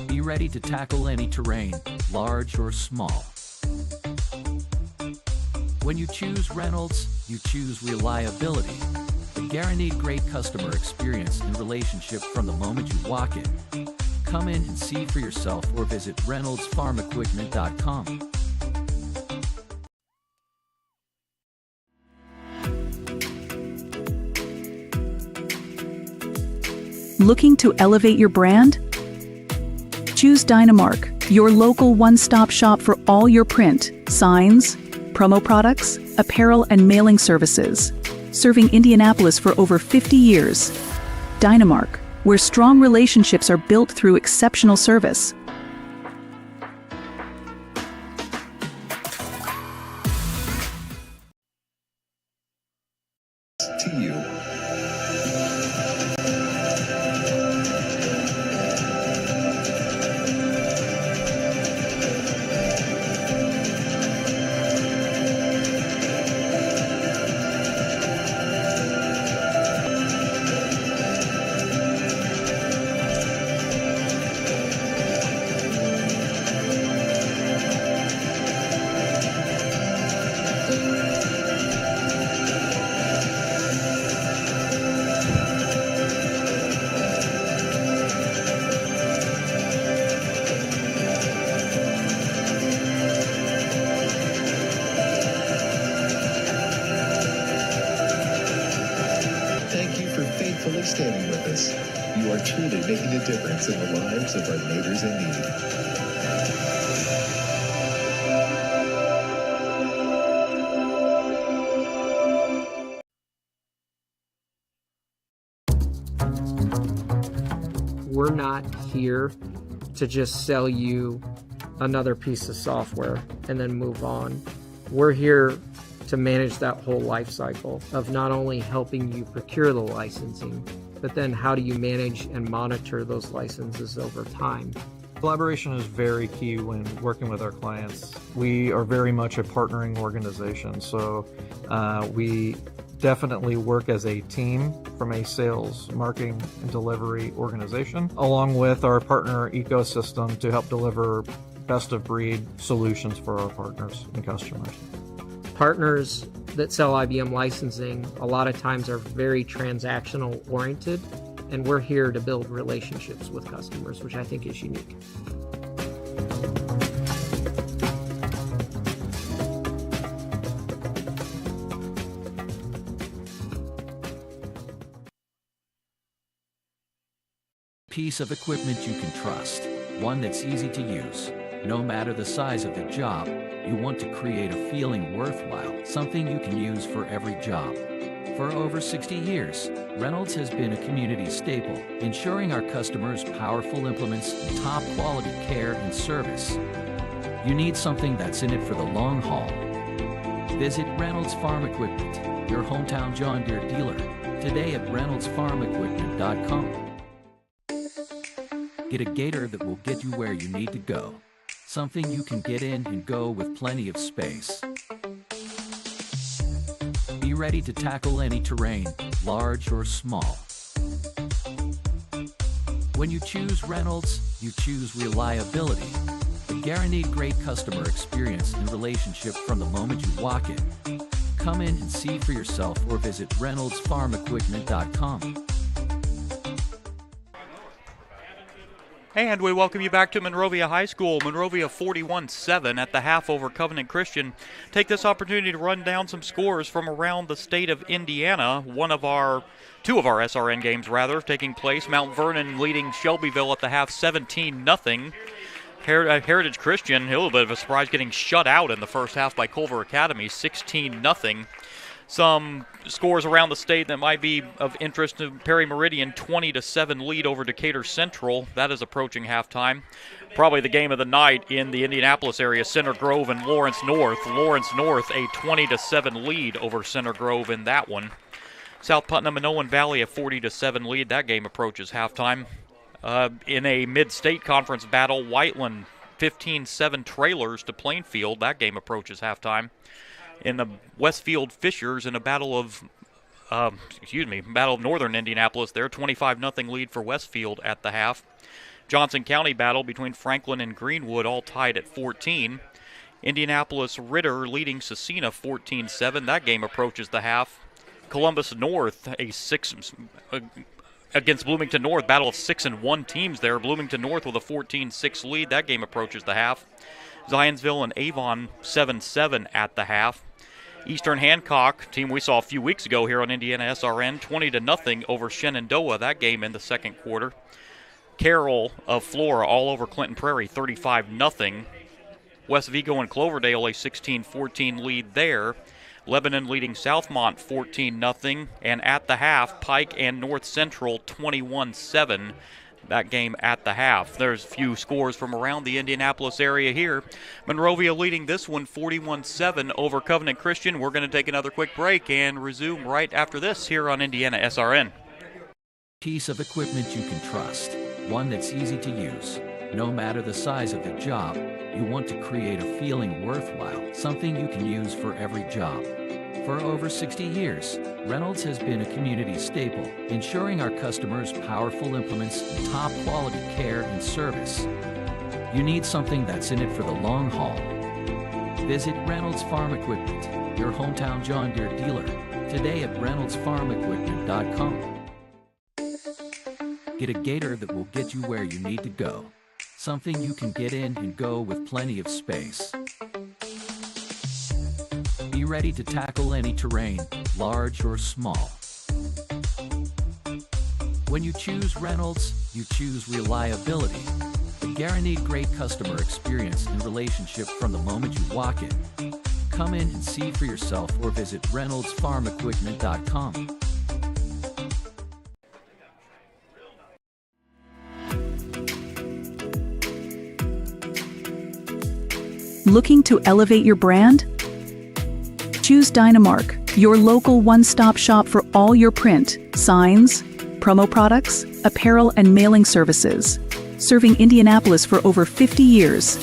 Be ready to tackle any terrain, large or small. When you choose Reynolds, you choose reliability. The guaranteed great customer experience and relationship from the moment you walk in. Come in and see for yourself or visit reynoldsfarmequipment.com. Looking to elevate your brand? Choose Dynamark, your local one-stop shop for all your print, signs, promo products, apparel, and mailing services. Serving Indianapolis for over 50 years. Dynamark, where strong relationships are built through exceptional service. To you. Standing with us. You are truly making a difference in the lives of our neighbors in need. not here to just sell you another piece of software and then move on. We're here to manage that whole life cycle of not only helping you procure the licensing, but then how do you manage and monitor those licenses over time. Collaboration is very key when working with our clients. We are very much a partnering organization, so we definitely work as a team from a sales, marketing, and delivery organization, along with our partner ecosystem to help deliver best-of-breed solutions for our partners and customers. Partners that sell IBM licensing a lot of times are very transactional oriented, and we're here to build relationships with customers, which I think is unique. Piece of equipment you can trust, one that's easy to use. No matter the size of the job, you want to create a feeling worthwhile, something you can use for every job. For over 60 years, Reynolds has been a community staple, ensuring our customers powerful implements and top quality care and service. You need something that's in it for the long haul. Visit Reynolds Farm Equipment, your hometown John Deere dealer, today at reynoldsfarmequipment.com. Get a gator that will get you where you need to go. Something you can get in and go with plenty of space. Be ready to tackle any terrain, large or small. When you choose Reynolds, you choose reliability. A guaranteed great customer experience and relationship from the moment you walk in. Come in and see for yourself or visit reynoldsfarmequipment.com. And we welcome you back to Monrovia High School. Monrovia 41-7 at the half over Covenant Christian. Take this opportunity to run down some scores from around the state of Indiana. Two of our SRN games, taking place. Mount Vernon leading Shelbyville at the half 17-0. Heritage Christian, a little bit of a surprise, getting shut out in the first half by Culver Academy, 16-0. Some scores around the state that might be of interest to Perry Meridian, 20-7 lead over Decatur Central. That is approaching halftime. Probably the game of the night in the Indianapolis area, Center Grove and Lawrence North. Lawrence North a 20-7 lead over Center Grove in that one. South Putnam and Owen Valley a 40-7 lead. That game approaches halftime. In a mid-state conference battle, Whiteland 15-7 trailers to Plainfield. That game approaches halftime. In the Westfield Fishers in a battle of Northern Indianapolis there, 25-0 lead for Westfield at the half. Johnson County battle between Franklin and Greenwood, all tied at 14. Indianapolis Ritter leading Cecina 14-7. That game approaches the half. Columbus North against Bloomington North, battle of 6-1 teams there. Bloomington North with a 14-6 lead. That game approaches the half. Zionsville and Avon 7-7 at the half. Eastern Hancock, team we saw a few weeks ago here on IndianaSRN, 20-0 over Shenandoah. That game in the second quarter. Carroll of Flora all over Clinton Prairie, 35-0. West Vigo and Cloverdale a 16-14 lead there. Lebanon leading Southmont 14-0. And at the half, Pike and North Central 21-7. That game at the half. There's a few scores from around the Indianapolis area here. Monrovia leading this one 41-7 over Covenant Christian. We're going to take another quick break and resume right after this here on IndianaSRN. Piece of equipment you can trust, one that's easy to use. No matter the size of the job, you want to create a feeling worthwhile, something you can use for every job. For over 60 years, Reynolds has been a community staple, ensuring our customers powerful implements and top quality care and service. You need something that's in it for the long haul. Visit Reynolds Farm Equipment, your hometown John Deere dealer, today at reynoldsfarmequipment.com. Get a gator that will get you where you need to go. Something you can get in and go with plenty of space. Be ready to tackle any terrain, large or small. When you choose Reynolds, you choose reliability. A guaranteed great customer experience and relationship from the moment you walk in. Come in and see for yourself or visit reynoldsfarmequipment.com. Looking to elevate your brand? Choose Dynamark, your local one-stop shop for all your print, signs, promo products, apparel, and mailing services. Serving Indianapolis for over 50 years.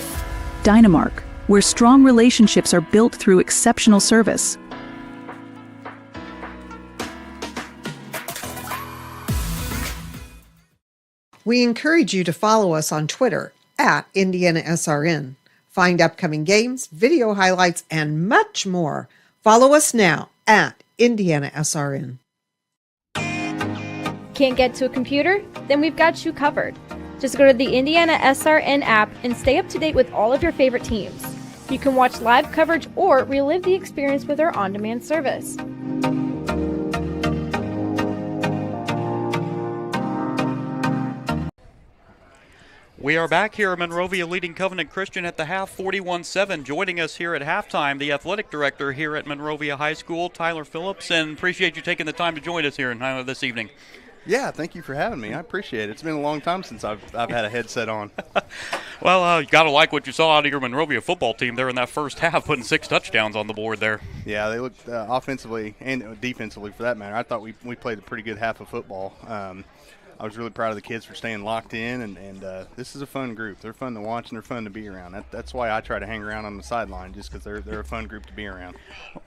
Dynamark, where strong relationships are built through exceptional service. We encourage you to follow us on Twitter at IndianaSRN. Find upcoming games, video highlights, and much more. Follow us now at IndianaSRN. Can't get to a computer? Then we've got you covered. Just go to the IndianaSRN app and stay up to date with all of your favorite teams. You can watch live coverage or relive the experience with our on-demand service. We are back here at Monrovia leading Covenant Christian at the half, 41-7. Joining us here at halftime, the athletic director here at Monrovia High School, Tyler Phillips, and appreciate you taking the time to join us here this evening. Yeah, thank you for having me. I appreciate it. It's been a long time since I've had a headset on. Well, you got to like what you saw out of your Monrovia football team there in that first half, putting 6 touchdowns on the board there. Yeah, they looked offensively and defensively, for that matter. I thought we played a pretty good half of football. I was really proud of the kids for staying locked in, and this is a fun group. They're fun to watch, and they're fun to be around. That's why I try to hang around on the sideline, just because they're a fun group to be around.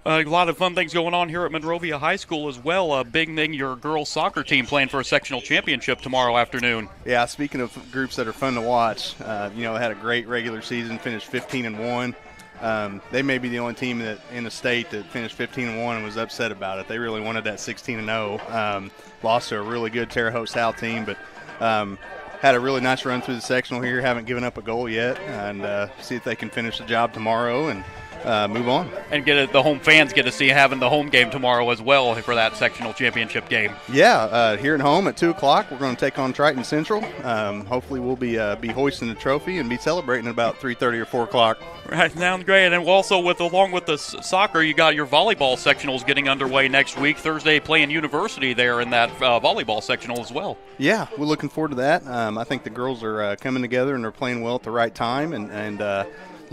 A lot of fun things going on here at Monrovia High School as well. A big thing, your girls' soccer team playing for a sectional championship tomorrow afternoon. Yeah, speaking of groups that are fun to watch, they had a great regular season, finished 15-1. They may be the only team in the state that finished 15-1 and was upset about it. They really wanted that 16-0. Lost to a really good Terre Haute South team, but had a really nice run through the sectional here. Haven't given up a goal yet, and see if they can finish the job tomorrow and move on. And the home fans get to see having the home game tomorrow as well for that sectional championship game. Yeah, here at home at 2 o'clock, we're going to take on Triton Central. Hopefully we'll be hoisting the trophy and be celebrating at about 3:30 or 4 o'clock. Right, sounds great. And also, along with the soccer, you got your volleyball sectionals getting underway next week. Thursday playing University there in that volleyball sectional as well. Yeah, we're looking forward to that. I think the girls are coming together and they're playing well at the right time. And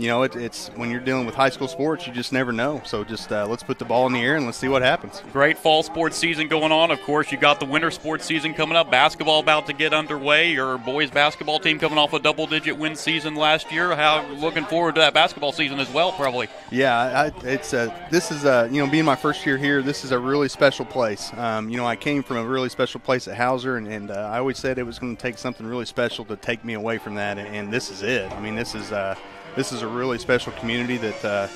it's when you're dealing with high school sports, you just never know. So just let's put the ball in the air and let's see what happens. Great fall sports season going on. Of course, you got the winter sports season coming up. Basketball about to get underway. Your boys basketball team coming off a double-digit win season last year. Looking forward to that basketball season as well, probably. Yeah, this is being my first year here. This is a really special place. I came from a really special place at Hauser, and I always said it was going to take something really special to take me away from that, and this is it. I mean, this is a really special community that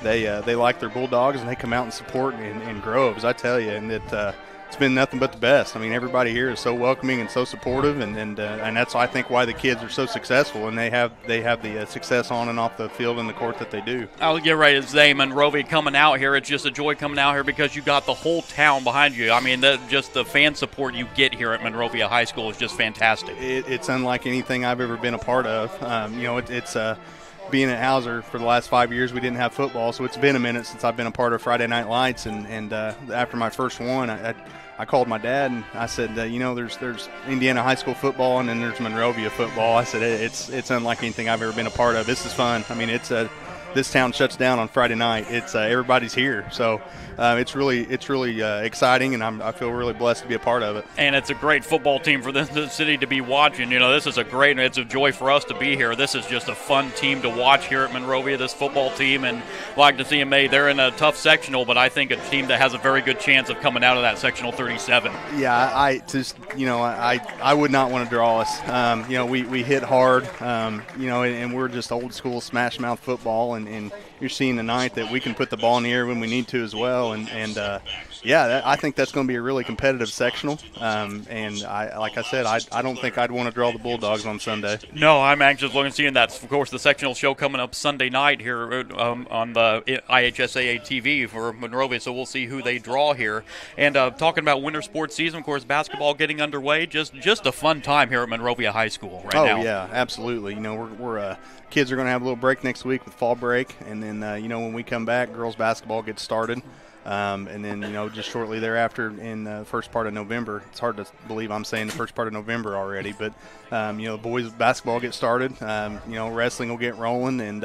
they like their Bulldogs, and they come out and support in Groves, I tell you, and it's been nothing but the best. I mean, everybody here is so welcoming and so supportive, and that's I think why the kids are so successful, and they have the success on and off the field and the court that they do. I'll get ready to say, Monrovia coming out here, it's just a joy coming out here because you got the whole town behind you. I mean, just the fan support you get here at Monrovia High School is just fantastic. It's unlike anything I've ever been a part of. Being at Hauser for the last 5 years, we didn't have football, so it's been a minute since I've been a part of Friday Night Lights. And after my first one, I called my dad and I said, there's Indiana high school football and then there's Monrovia football. I said it's unlike anything I've ever been a part of. This is fun. I mean, this town shuts down on Friday night. It's everybody's here, so it's really exciting, and I feel really blessed to be a part of it. And it's a great football team for the city to be watching. This is it's a joy for us to be here. This is just a fun team to watch here at Monrovia, this football team, and like to see them. They're in a tough sectional, but I think a team that has a very good chance of coming out of that sectional 37. Yeah, I would not want to draw us. We hit hard, and we're just old school smash mouth football, and you're seeing tonight that we can put the ball in the air when we need to as well. I think that's going to be a really competitive sectional. Like I said, I don't think I'd want to draw the Bulldogs on Sunday. No, I'm anxious looking seeing that. Of course, the sectional show coming up Sunday night here on the IHSAA TV for Monrovia, so we'll see who they draw here. And talking about winter sports season, of course, basketball getting underway. Just a fun time here at Monrovia High School now. Oh, yeah, absolutely. We're kids are going to have a little break next week with fall break, and then when we come back, girls basketball gets started. And then, just shortly thereafter in the first part of November, it's hard to believe I'm saying the first part of November already, but, the boys basketball get started, wrestling will get rolling, and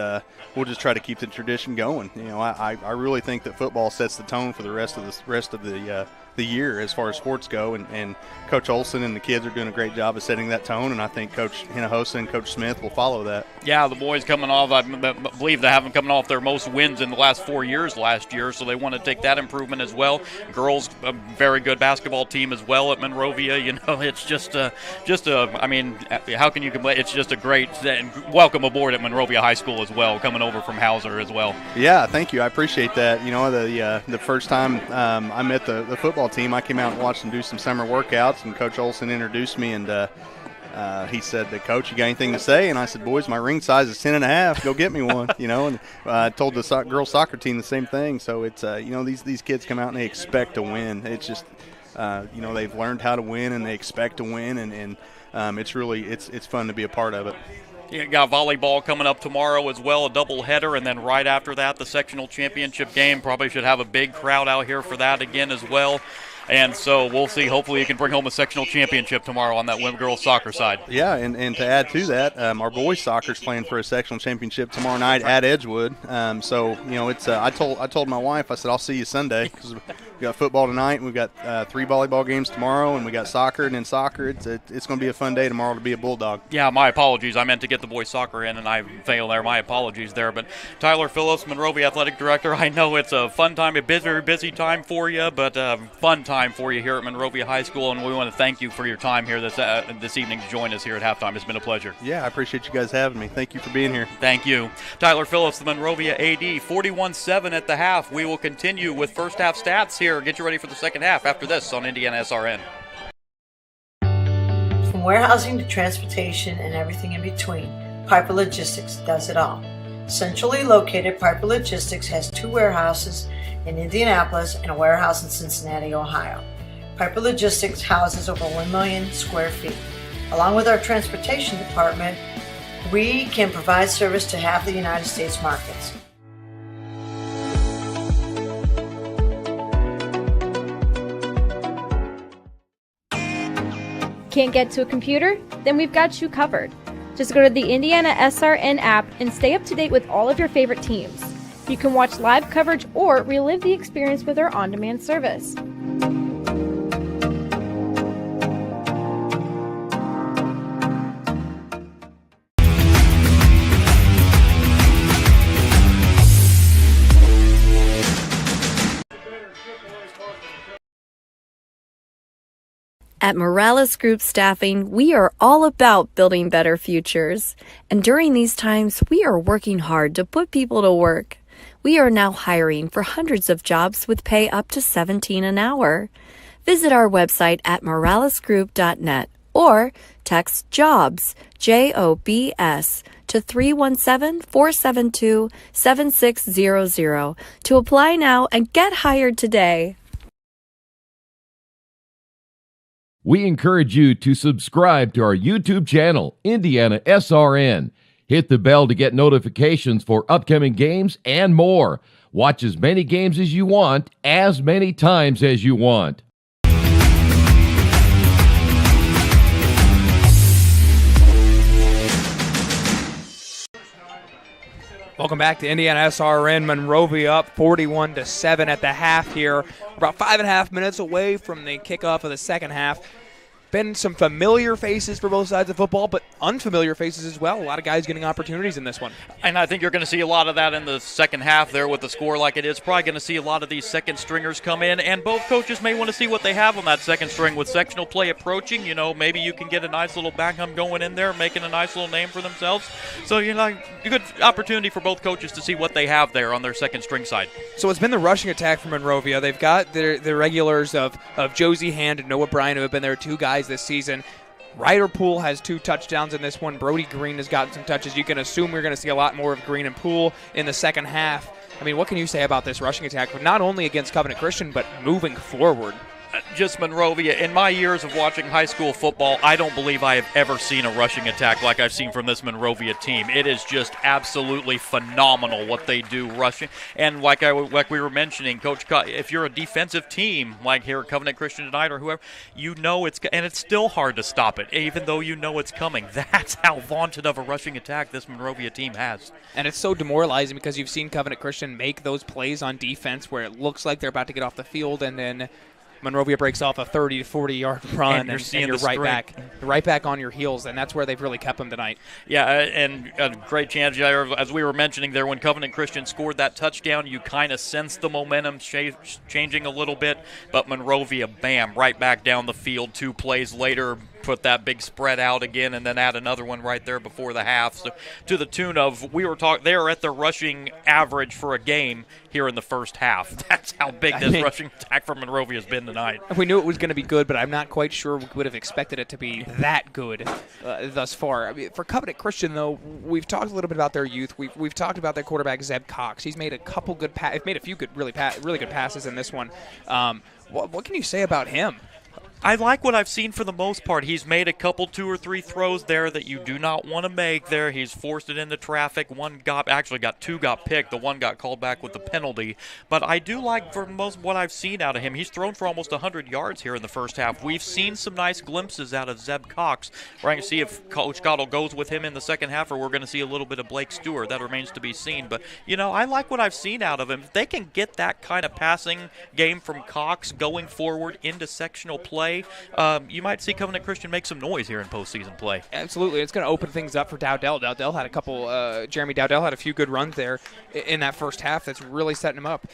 we'll just try to keep the tradition going. I really think that football sets the tone for the rest of the year as far as sports go, and Coach Olson and the kids are doing a great job of setting that tone, and I think Coach Hinojosa and Coach Smith will follow that. Yeah, the boys coming off, I believe they haven't coming off their most wins in the last 4 years last year, so they want to take that improvement as well. Girls, a very good basketball team as well at Monrovia. It's just how can you complain? It's just a great welcome aboard at Monrovia High School as well, coming over from Hauser as well. Yeah, thank you. I appreciate that. The first time I met the football team, I came out and watched them do some summer workouts, and Coach Olson introduced me, and he said, Coach, you got anything to say? And I said, boys, my ring size is 10.5. Go get me one, and I told the girls soccer team the same thing. So it's, these kids come out and they expect to win. It's just, they've learned how to win and they expect to win, and it's fun to be a part of it. You got volleyball coming up tomorrow as well, a doubleheader, and then right after that, the sectional championship game. Probably should have a big crowd out here for that again as well. And so we'll see. Hopefully you can bring home a sectional championship tomorrow on that girls soccer side. Yeah, and to add to that, our boys soccer's playing for a sectional championship tomorrow night at Edgewood. It's I told my wife, I said, I'll see you Sunday, because we got football tonight, and we've got 3 volleyball games tomorrow, and we got soccer, and then soccer. It's going to be a fun day tomorrow to be a Bulldog. Yeah, my apologies. I meant to get the boys soccer in, and I failed there. My apologies there. But Tyler Phillips, Monrovia Athletic Director, I know it's a fun time, a busy time for you, but fun time for you here at Monrovia High School, and we want to thank you for your time here this evening to join us here at halftime. It's been a pleasure. Yeah, I appreciate you guys having me. Thank you for being here. Thank you. Tyler Phillips, the Monrovia AD, 41-7 at the half. We will continue with first half stats here. Get you ready for the second half after this on IndianaSRN. From warehousing to transportation and everything in between, Piper Logistics does it all. Centrally located, Piper Logistics has 2 warehouses in Indianapolis and a warehouse in Cincinnati, Ohio. Piper Logistics houses over 1 million square feet. Along with our transportation department, we can provide service to half the United States markets. Can't get to a computer? Then we've got you covered. Just go to the IndianaSRN app and stay up to date with all of your favorite teams. You can watch live coverage or relive the experience with our on-demand service. At Morales Group Staffing, we are all about building better futures. And during these times, we are working hard to put people to work. We are now hiring for hundreds of jobs with pay up to $17 an hour. Visit our website at moralesgroup.net or text JOBS, JOBS, to 317-472-7600 to apply now and get hired today. We encourage you to subscribe to our YouTube channel, IndianaSRN. Hit the bell to get notifications for upcoming games and more. Watch as many games as you want, as many times as you want. Welcome back to IndianaSRN. Monrovia up 41-7 at the half here. About 5.5 minutes away from the kickoff of the second half. Been some familiar faces for both sides of football, but unfamiliar faces as well. A lot of guys getting opportunities in this one. And I think you're going to see a lot of that in the second half there with the score like it is. Probably going to see a lot of these second stringers come in, and both coaches may want to see what they have on that second string with sectional play approaching. Maybe you can get a nice little backhand going in there, making a nice little name for themselves. So, a good opportunity for both coaches to see what they have there on their second string side. So it's been the rushing attack for Monrovia. They've got the regulars of Josie Hand and Noah Bryan, who have been their 2 guys this season. Ryder Poole has 2 touchdowns in this one. Brody Green has gotten some touches. You can assume we're going to see a lot more of Green and Poole in the second half. I mean, what can you say about this rushing attack, not only against Covenant Christian, but moving forward? Just Monrovia. In my years of watching high school football, I don't believe I have ever seen a rushing attack like I've seen from this Monrovia team. It is just absolutely phenomenal what they do rushing. And like we were mentioning, Coach, if you're a defensive team like here at Covenant Christian tonight or whoever, you know it's still hard to stop it, even though you know it's coming. That's how vaunted of a rushing attack this Monrovia team has. And it's so demoralizing because you've seen Covenant Christian make those plays on defense where it looks like they're about to get off the field, and then Monrovia breaks off a 30 to 40-yard run, and you're right back on your heels, and that's where they've really kept them tonight. Yeah, and a great chance, as we were mentioning there, when Covenant Christian scored that touchdown, you kind of sensed the momentum changing a little bit, but Monrovia, bam, right back down the field 2 plays later, put that big spread out again, and then add another one right there before the half. So to the tune of, they are at the rushing average for a game here in the first half. That's how big this rushing attack from Monrovia has been tonight. We knew it was going to be good, but I'm not quite sure we would have expected it to be that good thus far. I mean, for Covenant Christian, though, we've talked a little bit about their youth. We've talked about their quarterback, Zeb Cox. He's made a couple good made a few good, really good passes in this one. What can you say about him? I like what I've seen for the most part. He's made a couple 2 or 3 throws there that you do not want to make there. He's forced it into traffic. 2 got picked. The one got called back with the penalty. But I do like, for most what I've seen out of him, he's thrown for almost 100 yards here in the first half. We've seen some nice glimpses out of Zeb Cox. We're going to see if Coach Cottle goes with him in the second half, or we're going to see a little bit of Blake Stewart. That remains to be seen. But, I like what I've seen out of him. If they can get that kind of passing game from Cox going forward into sectional play, you might see Covenant Christian make some noise here in postseason play. Absolutely. It's going to open things up for Dowdell. Dowdell had a couple, Jeremy Dowdell had a few good runs there in that first half that's really setting him up.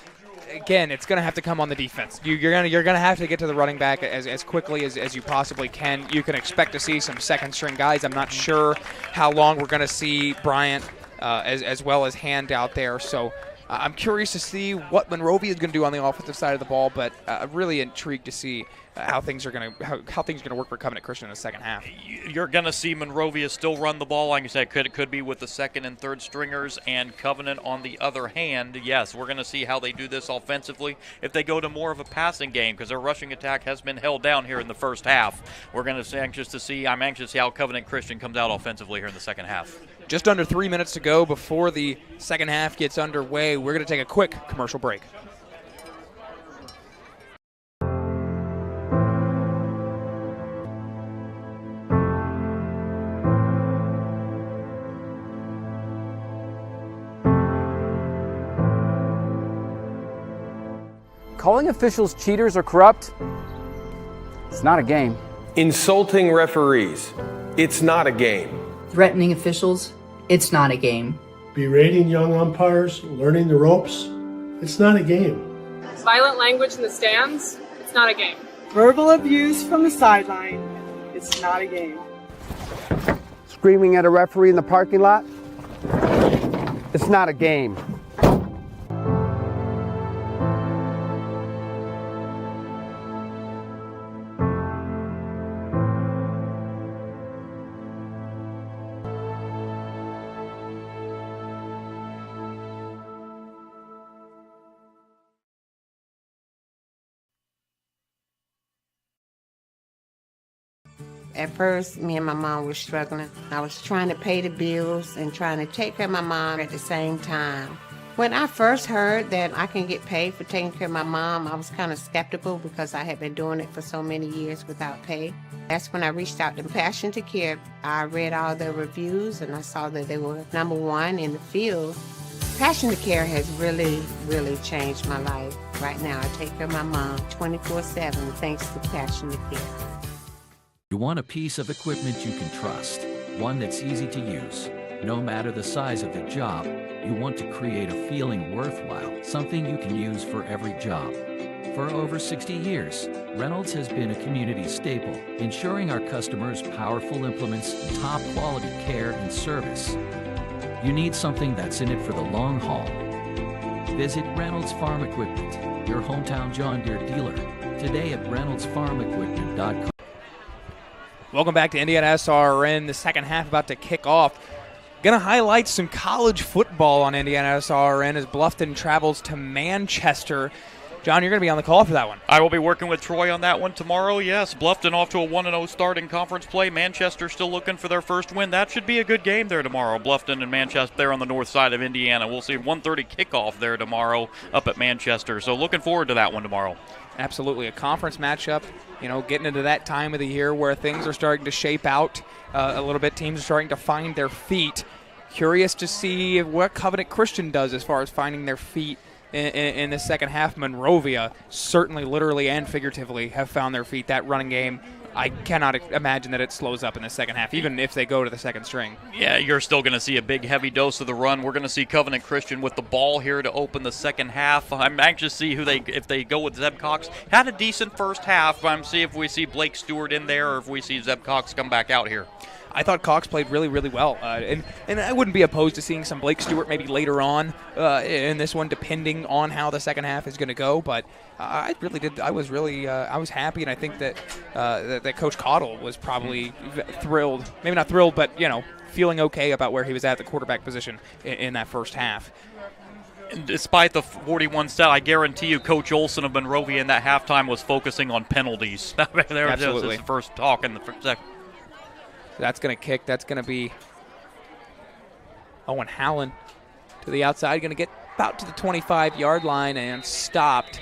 Again, it's going to have to come on the defense. You're going to have to get to the running back as quickly as you possibly can. You can expect to see some second-string guys. I'm not sure how long we're going to see Bryant as well as Hand out there. So I'm curious to see what Monrovia is going to do on the offensive side of the ball, but really intrigued to see how things are going to work for Covenant Christian in the second half. You're going to see Monrovia still run the ball. Like you said, it could be with the second and third stringers, and Covenant on the other hand, yes, we're going to see how they do this offensively. If they go to more of a passing game, because their rushing attack has been held down here in the first half, I'm anxious to see how Covenant Christian comes out offensively here in the second half. Just under 3 minutes to go before the second half gets underway. We're going to take a quick commercial break. Calling officials cheaters or corrupt, it's not a game. Insulting referees, it's not a game. Threatening officials, it's not a game. Berating young umpires, learning the ropes, it's not a game. Violent language in the stands, it's not a game. Verbal abuse from the sideline, it's not a game. Screaming at a referee in the parking lot, it's not a game. At first, me and my mom were struggling. I was trying to pay the bills and trying to take care of my mom at the same time. When I first heard that I can get paid for taking care of my mom, I was kind of skeptical because I had been doing it for so many years without pay. That's when I reached out to Passion to Care. I read all the reviews and I saw that they were #1 in the field. Passion to Care has really, really changed my life. Right now, I take care of my mom 24/7 thanks to Passion to Care. You want a piece of equipment you can trust, one that's easy to use. No matter the size of the job, you want to create a feeling worthwhile, something you can use for every job. For over 60 years, Reynolds has been a community staple, ensuring our customers powerful implements, top quality care and service. You need something that's in it for the long haul. Visit Reynolds Farm Equipment, your hometown John Deere dealer, today at reynoldsfarmequipment.com. Welcome back to IndianaSRN. The second half about to kick off. Going to highlight some college football on IndianaSRN as Bluffton travels to Manchester John, you're going to be on the call for that one. I will be working with Troy on that one tomorrow, yes. Bluffton off to a 1-0 start in conference play. Manchester still looking for their first win. That should be a good game there tomorrow. Bluffton and Manchester there on the north side of Indiana. We'll see 1:30 kickoff there tomorrow up at Manchester. So looking forward to that one tomorrow. Absolutely. A conference matchup, getting into that time of the year where things are starting to shape out a little bit. Teams are starting to find their feet. Curious to see what Covenant Christian does as far as finding their feet in the second half. Monrovia certainly literally and figuratively have found their feet. That running game, I cannot imagine that it slows up in the second half, even if they go to the second string. Yeah, you're still going to see a big, heavy dose of the run. We're going to see Covenant Christian with the ball here to open the second half. I'm anxious to see if they go with Zeb Cox. Had a decent first half. I'm see if we see Blake Stewart in there or if we see Zeb Cox come back out here. I thought Cox played really, really well, and I wouldn't be opposed to seeing some Blake Stewart maybe later on in this one, depending on how the second half is going to go. But I really did. I was happy, and I think that that Coach Cottle was probably thrilled. Maybe not thrilled, but feeling okay about where he was at the quarterback position in that first half. And despite the 41 stat, I guarantee you Coach Olson of Monrovia in that halftime was focusing on penalties. Absolutely. His first talk in the second. That's going to kick. That's going to be Owen Hallen to the outside. Going to get about to the 25-yard line and stopped.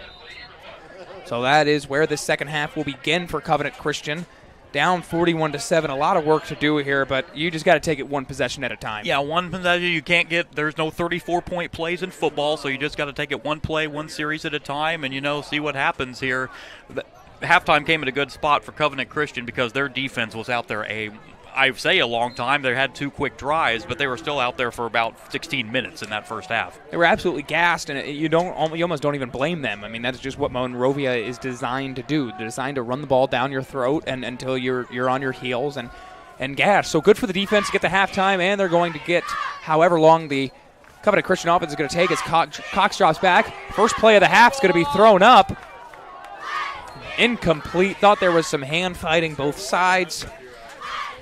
So that is where the second half will begin for Covenant Christian. Down 41-7. A lot of work to do here, but you just got to take it one possession at a time. Yeah, one possession. You can't get – there's no 34-point plays in football, so you just got to take it one play, one series at a time, and, see what happens here. Halftime came at a good spot for Covenant Christian because their defense was out there a long time. They had 2 quick drives, but they were still out there for about 16 minutes in that first half. They were absolutely gassed, and you almost don't even blame them. I mean, that's just what Monrovia is designed to do. They're designed to run the ball down your throat and until you're on your heels and gas. So good for the defense to get the halftime, and they're going to get however long the Covenant Christian offense is going to take as Cox drops back. First play of the half is going to be thrown up. Incomplete. Thought there was some hand fighting both sides.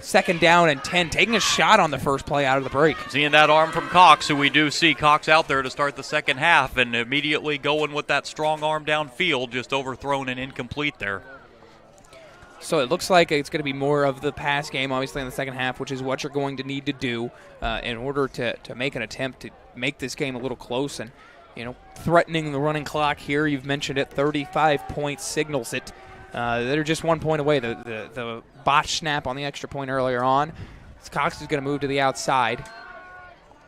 Second down and 10, taking a shot on the first play out of the break. Seeing that arm from Cox, who we do see Cox out there to start the second half, and immediately going with that strong arm downfield, just overthrown and incomplete there. So it looks like it's going to be more of the pass game, obviously, in the second half, which is what you're going to need to do in order to make an attempt to make this game a little close and, threatening the running clock here. You've mentioned it, 35 points signals it. They're just 1 point away. The botch snap on the extra point earlier on. Cox is going to move to the outside.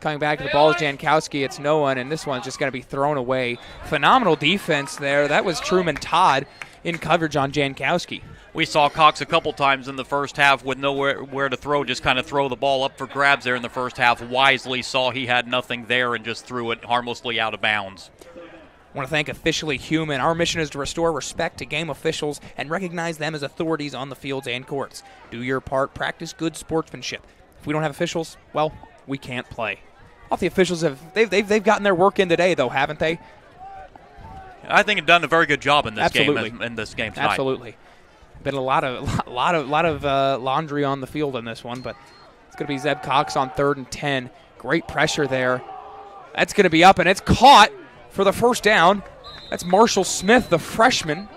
Coming back to the ball is Jankowski. It's no one, and this one's just going to be thrown away. Phenomenal defense there. That was Truman Todd in coverage on Jankowski. We saw Cox a couple times in the first half with nowhere to throw, just kind of throw the ball up for grabs there in the first half. Wisely saw he had nothing there and just threw it harmlessly out of bounds. I want to thank Officially Human. Our mission is to restore respect to game officials and recognize them as authorities on the fields and courts. Do your part. Practice good sportsmanship. If we don't have officials, well, we can't play. All the officials they've gotten their work in today, though, haven't they? I think they've done a very good job in this Absolutely. game. In this game tonight. Absolutely. Been a lot of laundry on the field in this one, but it's going to be Zeb Cox on 3rd and 10. Great pressure there. That's going to be up, and it's caught for the first down. That's Marshall Smith, the freshman.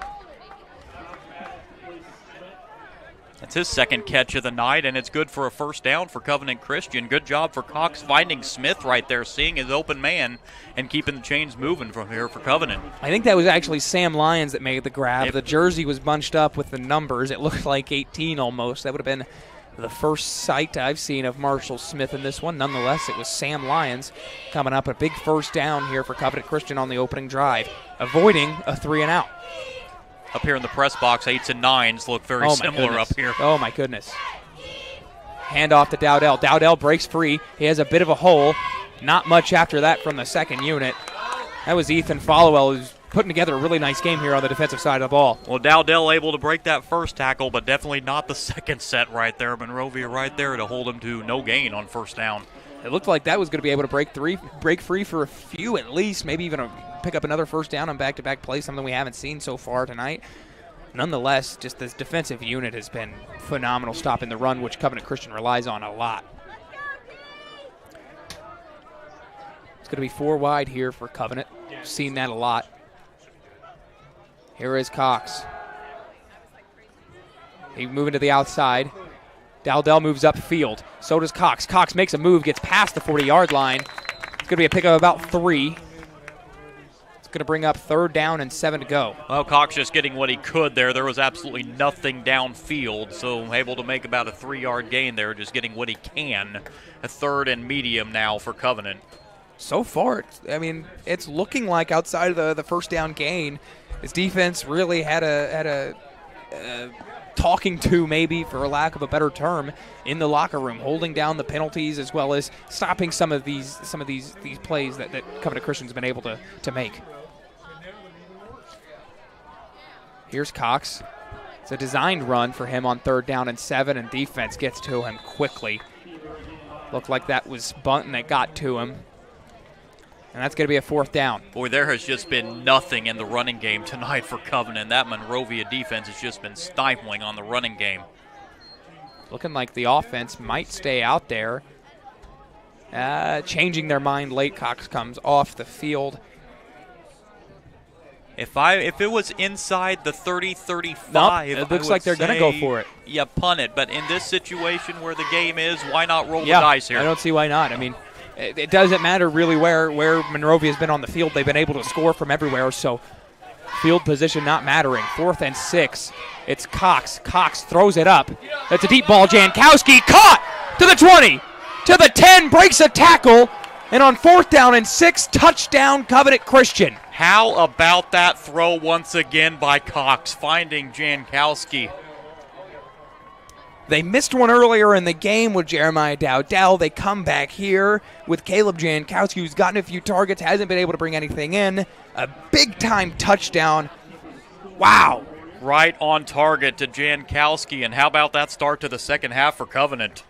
That's his second catch of the night, and it's good for a first down for Covenant Christian. Good job for Cox finding Smith right there, seeing his open man, and keeping the chains moving from here for Covenant. I think that was actually Sam Lyons that made the grab. The jersey was bunched up with the numbers. It looked like 18 almost. That would have been the first sight I've seen of Marshall Smith in this one. Nonetheless, it was Sam Lyons coming up. A big first down here for Covenant Christian on the opening drive, avoiding a 3-and-out. Up here in the press box, 8s and 9s look very similar up here. Oh, my goodness. Hand off to Dowdell. Dowdell breaks free. He has a bit of a hole. Not much after that from the second unit. That was Ethan Followell, who's putting together a really nice game here on the defensive side of the ball. Well, Dowdell able to break that first tackle, but definitely not the second set right there. Monrovia right there to hold him to no gain on first down. It looked like that was going to be able to break free for a few at least, maybe even pick up another first down on back-to-back plays, something we haven't seen so far tonight. Nonetheless, just this defensive unit has been phenomenal stopping the run, which Covenant Christian relies on a lot. It's going to be 4 wide here for Covenant. Seen that a lot. Here is Cox. He moving to the outside. Dowdell moves upfield. So does Cox. Cox makes a move, gets past the 40-yard line. It's going to be a pick of about 3. It's going to bring up 3rd down and 7 to go. Well, Cox just getting what he could there. There was absolutely nothing downfield, so able to make about a 3-yard gain there, just getting what he can. A 3rd and medium now for Covenant. So far, it's looking like outside of the first down gain, his defense really had a talking to, maybe for lack of a better term, in the locker room, holding down the penalties as well as stopping some of these plays that Covenant Christian's been able to make. Here's Cox. It's a designed run for him on 3rd down and 7, and defense gets to him quickly. Looked like that was Bunton that got to him. And that's going to be a 4th down. Boy, there has just been nothing in the running game tonight for Covenant. That Monrovia defense has just been stifling on the running game. Looking like the offense might stay out there. Changing their mind late. Cox comes off the field. If it was inside the 30-35, nope, it looks like they're going to go for it. Yeah, punt it. But in this situation where the game is, why not roll the dice here? I don't see why not. It doesn't matter really where Monrovia has been on the field. They've been able to score from everywhere, so field position not mattering. 4th and 6. It's Cox. Cox throws it up. That's a deep ball. Jankowski caught to the 20, to the 10, breaks a tackle, and on 4th down and 6, touchdown Covenant Christian. How about that throw once again by Cox, finding Jankowski? They missed one earlier in the game with Jeremiah Dowdell. They come back here with Caleb Jankowski, who's gotten a few targets, hasn't been able to bring anything in. A big-time touchdown. Wow. Right on target to Jankowski, and how about that start to the second half for Covenant?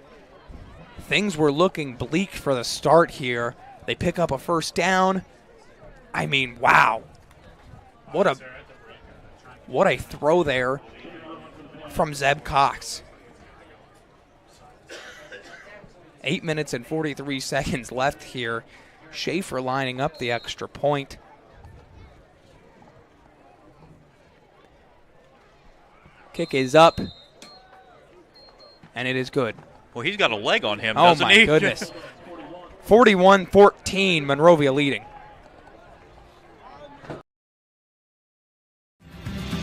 Things were looking bleak for the start here. They pick up a 1st down. Wow. What a throw there from Zeb Cox. 8 minutes and 43 seconds left here. Schaefer lining up the extra point. Kick is up, and it is good. Well, he's got a leg on him, doesn't he? Oh, my goodness. 41-14, Monrovia leading.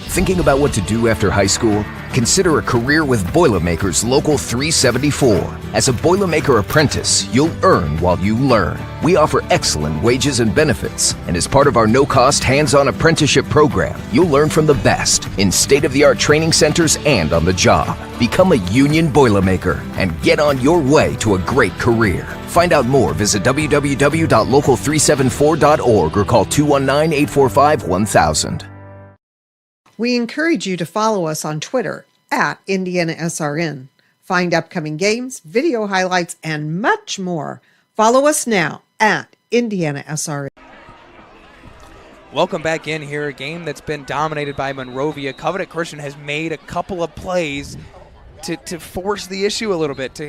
Thinking about what to do after high school? Consider a career with Boilermakers Local 374. As a Boilermaker apprentice, you'll earn while you learn. We offer excellent wages and benefits, and as part of our no-cost hands-on apprenticeship program, you'll learn from the best in state-of-the-art training centers and on the job. Become a union Boilermaker and get on your way to a great career. Find out more, visit www.local374.org or call 219-845-1000. We encourage you to follow us on Twitter at IndianaSRN. Find upcoming games, video highlights, and much more. Follow us now at IndianaSRN. Welcome back in here. A game that's been dominated by Monrovia. Covenant Christian has made a couple of plays to force the issue a little bit.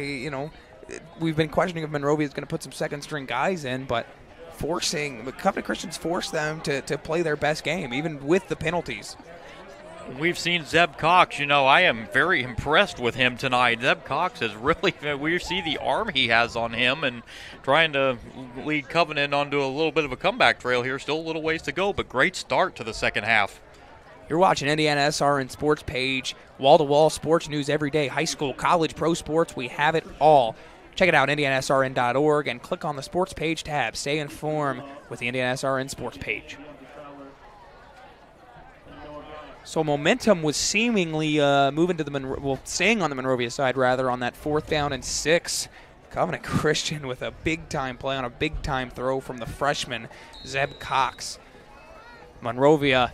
We've been questioning if Monrovia is going to put some second-string guys in, but Covenant Christian's forced them to play their best game, even with the penalties. We've seen Zeb Cox. I am very impressed with him tonight. Zeb Cox is really, we see the arm he has on him and trying to lead Covenant onto a little bit of a comeback trail here. Still a little ways to go, but great start to the second half. You're watching IndianaSRN Sports Page, wall-to-wall sports news every day, high school, college, pro sports, we have it all. Check it out, IndianaSRN.org, and click on the Sports Page tab. Stay informed with the IndianaSRN Sports Page. So momentum was seemingly moving to staying on the Monrovia side, rather, on that 4th down and 6. Covenant Christian with a big-time play on a big-time throw from the freshman, Zeb Cox. Monrovia,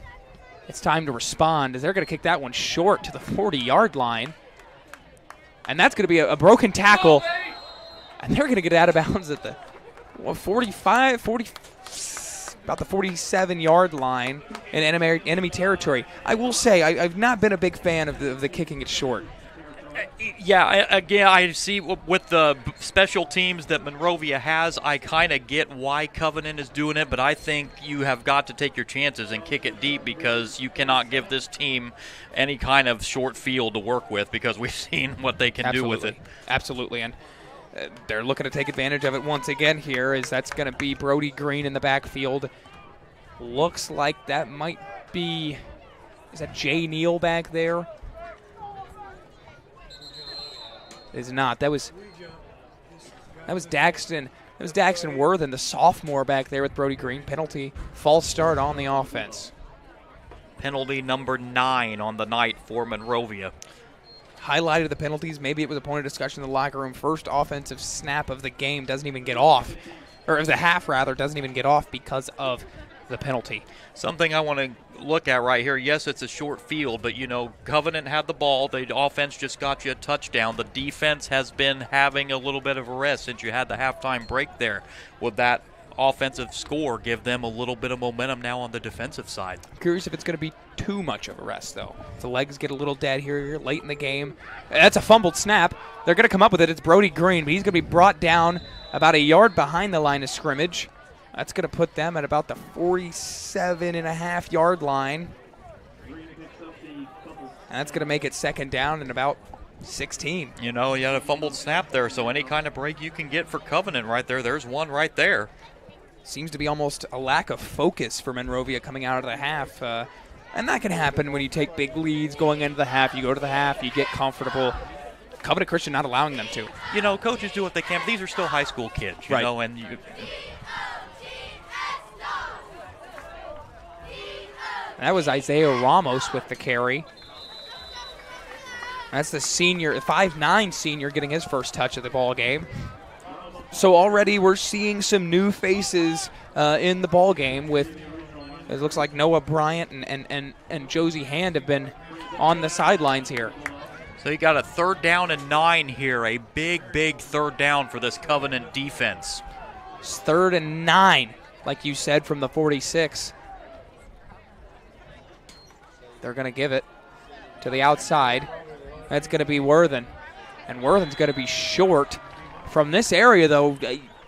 it's time to respond, as they're going to kick that one short to the 40-yard line. And that's going to be a broken tackle. And they're going to get out of bounds at the 47-yard line in enemy territory. I will say, I've not been a big fan of the kicking it short. Yeah, again, I see with the special teams that Monrovia has, I kind of get why Covenant is doing it, but I think you have got to take your chances and kick it deep because you cannot give this team any kind of short field to work with because we've seen what they can do with it. Absolutely, and they're looking to take advantage of it once again here as that's going to be Brody Green in the backfield. Looks like that might be, is that Jay Neal back there? Is not. That was Daxton. That was Daxton Worthen, the sophomore back there with Brody Green. Penalty, false start on the offense. Penalty number 9 on the night for Monrovia. Highlighted the penalties. Maybe it was a point of discussion in the locker room. First offensive snap of the game doesn't even get off, or of the half rather, doesn't even get off because of the penalty. Something I want to look at right here. Yes, it's a short field, but, you know, Covenant had the ball. The offense just got you a touchdown. The defense has been having a little bit of a rest since you had the halftime break there. Would that offensive score give them a little bit of momentum now on the defensive side? I'm curious if it's going to be too much of a rest, though. If the legs get a little dead here late in the game. That's a fumbled snap. They're going to come up with it. It's Brody Green, but he's going to be brought down about a yard behind the line of scrimmage. That's going to put them at about the 47.5-yard line. And that's going to make it second down and about 16. You know, you had a fumbled snap there, so any kind of break you can get for Covenant right there, there's one right there. Seems to be almost a lack of focus for Monrovia coming out of the half. And that can happen when you take big leads going into the half. You go to the half, you get comfortable. Covenant Christian not allowing them to. You know, coaches do what they can, but these are still high school kids, you know, and you... That was Isaiah Ramos with the carry. That's the senior, 5'9" senior, getting his first touch of the ball game. So already we're seeing some new faces in the ball game with, it looks like Noah Bryant and Josie Hand have been on the sidelines here. So you got a 3rd down and 9 here, a big 3rd down for this Covenant defense. It's 3rd and 9, like you said, from the 46. They're going to give it to the outside. That's going to be Worthen. And Worthen's going to be short. From this area, though,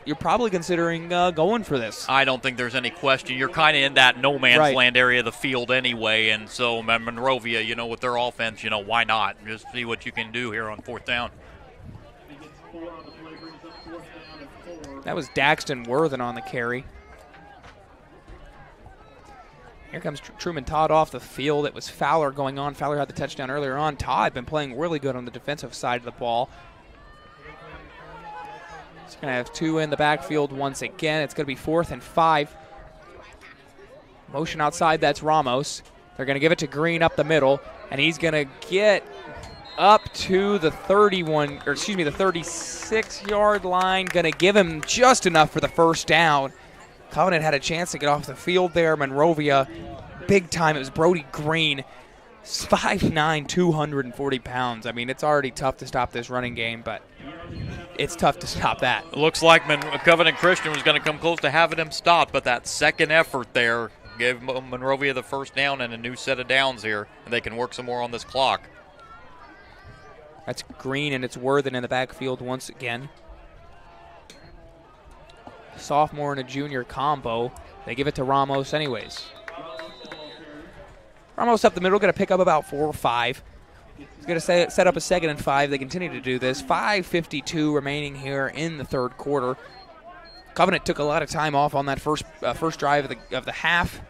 you're probably considering going for this. I don't think there's any question. You're kind of in that no man's land area of the field anyway. And so Monrovia, you know, with their offense, you know, why not? Just see what you can do here on 4th down. That was Daxton Worthen on the carry. Here comes Truman Todd off the field. It was Fowler going on. Fowler had the touchdown earlier on. Todd been playing really good on the defensive side of the ball. He's going to have 2 in the backfield once again. It's going to be 4th and 5. Motion outside, that's Ramos. They're going to give it to Green up the middle, and he's going to get up to the 36-yard line. Going to give him just enough for the first down. Covenant had a chance to get off the field there. Monrovia, big time. It was Brody Green, 5'9", 240 pounds. I mean, it's already tough to stop this running game, but it's tough to stop that. It looks like Covenant Christian was going to come close to having him stopped, but that second effort there gave Monrovia the first down and a new set of downs here, and they can work some more on this clock. That's Green, and it's Worthen in the backfield once again. Sophomore and a junior combo. They give it to Ramos anyways. Ramos up the middle, going to pick up about 4 or 5. He's going to set up a 2nd and 5. They continue to do this. 5:52 remaining here in the 3rd quarter. Covenant took a lot of time off on that first drive of the half.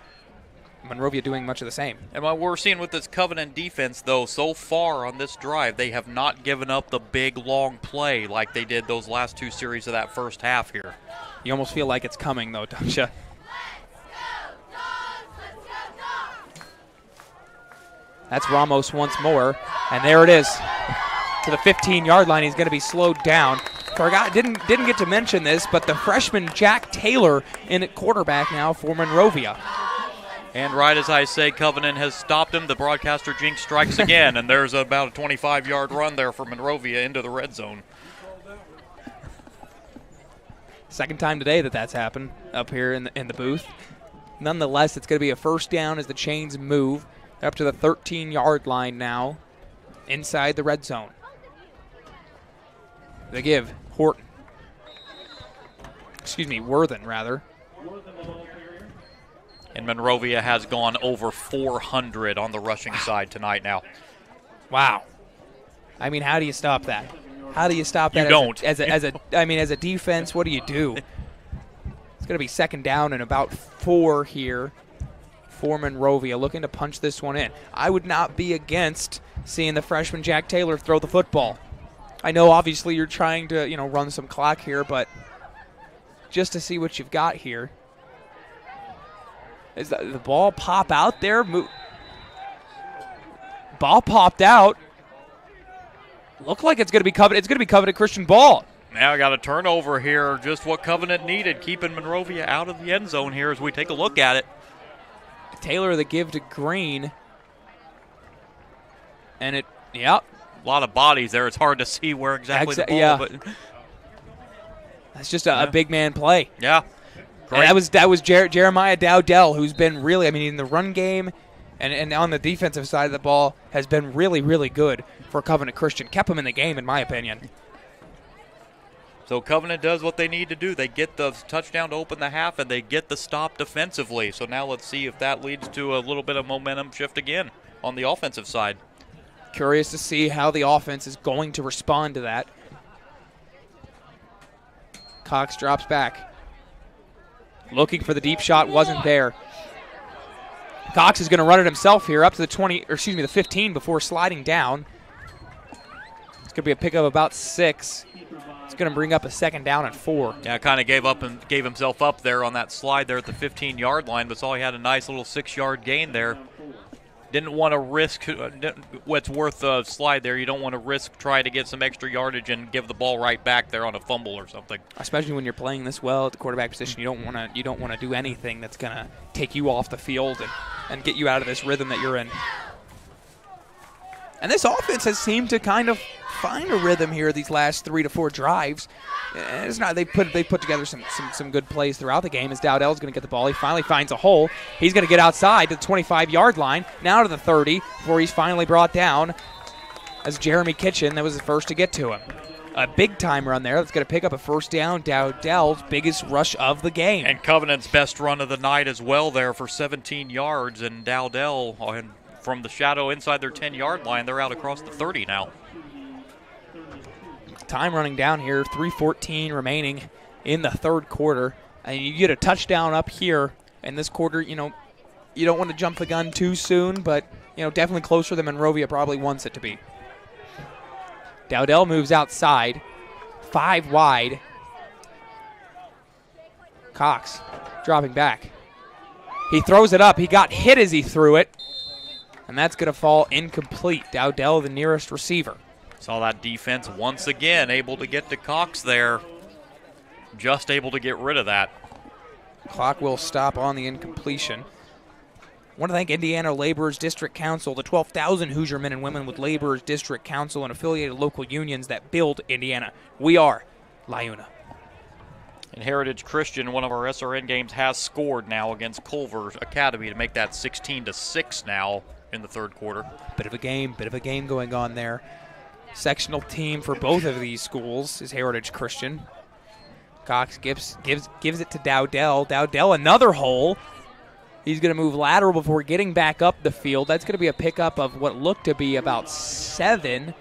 Monrovia doing much of the same. And what we're seeing with this Covenant defense, though, so far on this drive, they have not given up the big, long play like they did those last 2 series of that first half here. You almost feel like it's coming, though, don't you? That's Ramos once more, and there it is. To the 15-yard line, he's going to be slowed down. Didn't get to mention this, but the freshman Jack Taylor in at quarterback now for Monrovia. And right as I say, Covenant has stopped him. The broadcaster jinx strikes again, and there's about a 25-yard run there for Monrovia into the red zone. Second time today that's happened up here in the booth. Nonetheless, it's going to be a first down as the chains move. They're up to the 13-yard line now inside the red zone. The give. Horton. Excuse me, Worthen, rather. And Monrovia has gone over 400 on the rushing side tonight now. Wow. I mean, how do you stop that? How do you stop that? You don't. As a defense, what do you do? It's going to be second down and about 4 here for Monrovia, looking to punch this one in. I would not be against seeing the freshman Jack Taylor throw the football. I know, obviously, you're trying to, run some clock here, but just to see what you've got here. Is the ball pop out there? Ball popped out. Looked like it's going to be Covenant. It's going to be Covenant Christian ball. Now I got a turnover here, just what Covenant needed, keeping Monrovia out of the end zone here as we take a look at it. Taylor the give to Green. And a lot of bodies there. It's hard to see where exactly the ball, but that's just a big man play. Yeah. Great. That was Jeremiah Dowdell, who's been really, in the run game and on the defensive side of the ball, has been really, really good for Covenant Christian. Kept him in the game, in my opinion. So Covenant does what they need to do. They get the touchdown to open the half, and they get the stop defensively. So now let's see if that leads to a little bit of momentum shift again on the offensive side. Curious to see how the offense is going to respond to that. Cox drops back. Looking for the deep shot, wasn't there. Cox is going to run it himself here up to the 15 before sliding down. It's going to be a pickup of about 6. It's going to bring up a second down and 4. Yeah, kind of gave himself up there on that slide there at the 15-yard line, but saw he had a nice little 6-yard gain there. Didn't want to risk what's worth a slide there. You don't want to risk trying to get some extra yardage and give the ball right back there on a fumble or something. Especially when you're playing this well at the quarterback position, you don't want to do anything that's going to take you off the field and get you out of this rhythm that you're in. And this offense has seemed to kind of find a rhythm here these last 3 to 4 drives. It's not they put together some good plays throughout the game as Dowdell's going to get the ball. He finally finds a hole. He's going to get outside to the 25-yard line, now to the 30, before he's finally brought down as Jeremy Kitchen that was the first to get to him. A big-time run there that's going to pick up a first down. Dowdell's biggest rush of the game. And Covenant's best run of the night as well there for 17 yards. And Dowdell, from the shadow inside their 10-yard line, they're out across the 30 now. Time running down here, 3:14 remaining in the third quarter. And you get a touchdown up here in this quarter. You don't want to jump the gun too soon, but definitely closer than Monrovia probably wants it to be. Dowdell moves outside, 5 wide. Cox dropping back. He throws it up. He got hit as he threw it, and that's going to fall incomplete. Dowdell, the nearest receiver. Saw that defense once again able to get to Cox there. Just able to get rid of that. Clock will stop on the incompletion. I want to thank Indiana Laborers District Council, the 12,000 Hoosier men and women with Laborers District Council and affiliated local unions that build Indiana. We are LIUNA. And Heritage Christian, one of our SRN games, has scored now against Culver Academy to make that 16-6 now in the third quarter. Bit of a game going on there. Sectional team for both of these schools is Heritage Christian. Cox gives it to Dowdell. Dowdell, another hole. He's going to move lateral before getting back up the field. That's going to be a pickup of what looked to be about 7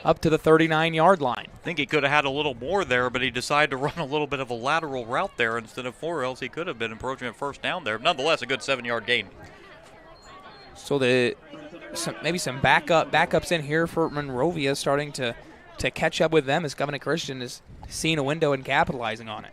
up to the 39-yard line. I think he could have had a little more there, but he decided to run a little bit of a lateral route there instead of 4, else he could have been approaching a first down there. Nonetheless, a good 7-yard gain. So maybe some backups in here for Monrovia, starting to catch up with them as Covenant Christian is seeing a window and capitalizing on it.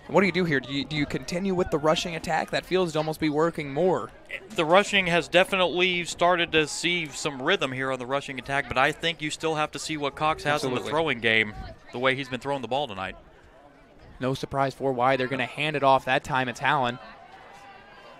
What do you do here? Do you continue with the rushing attack? That feels to almost be working more. The rushing has definitely started to see some rhythm here on the rushing attack, but I think you still have to see what Cox has in the throwing game, the way he's been throwing the ball tonight. No surprise 4 wide. They're going to hand it off. That time it's Hallen.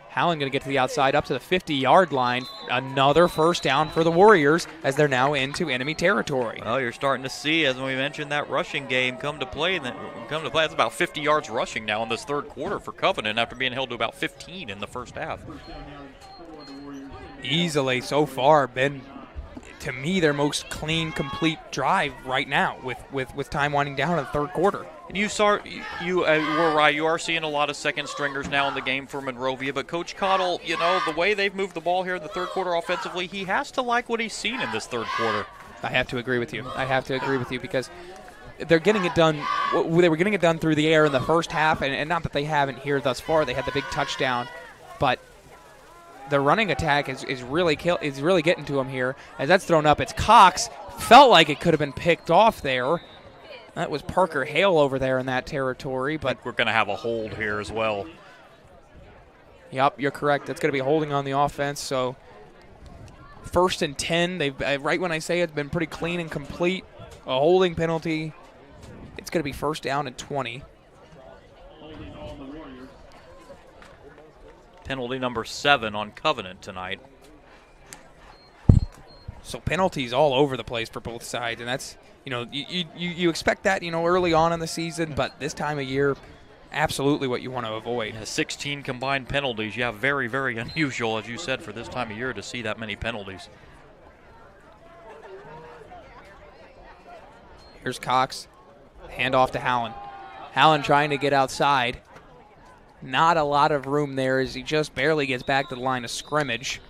Hallen going to get to the outside up to the 50-yard line. Another first down for the Warriors as they're now into enemy territory. Well, you're starting to see, as we mentioned, that rushing game come to play. That's about 50 yards rushing now in this third quarter for Covenant after being held to about 15 in the first half. Easily so far been to me, their most clean, complete drive right now with time winding down in the third quarter. And you were right. You are seeing a lot of second stringers now in the game for Monrovia. But Coach Cottle, the way they've moved the ball here in the third quarter offensively, he has to like what he's seen in this third quarter. I have to agree with you. Because they're getting it done. They were getting it done through the air in the first half, and not that they haven't here thus far. They had the big touchdown, but the running attack is really getting to them here. As that's thrown up, it's Cox. Felt like it could have been picked off there. That was Parker Hale over there in that territory, but we're going to have a hold here as well. Yep, you're correct. That's going to be holding on the offense. So 1st and 10. They've right when I say it's been pretty clean and complete. A holding penalty. It's going to be 1st down and 20. Penalty number 7 on Covenant tonight. So penalties all over the place for both sides, and that's you expect that early on in the season, but this time of year, absolutely what you want to avoid. 16 combined penalties. Yeah, very, very unusual, as you said, for this time of year to see that many penalties. Here's Cox. Hand off to Hallen. Hallen trying to get outside. Not a lot of room there as he just barely gets back to the line of scrimmage.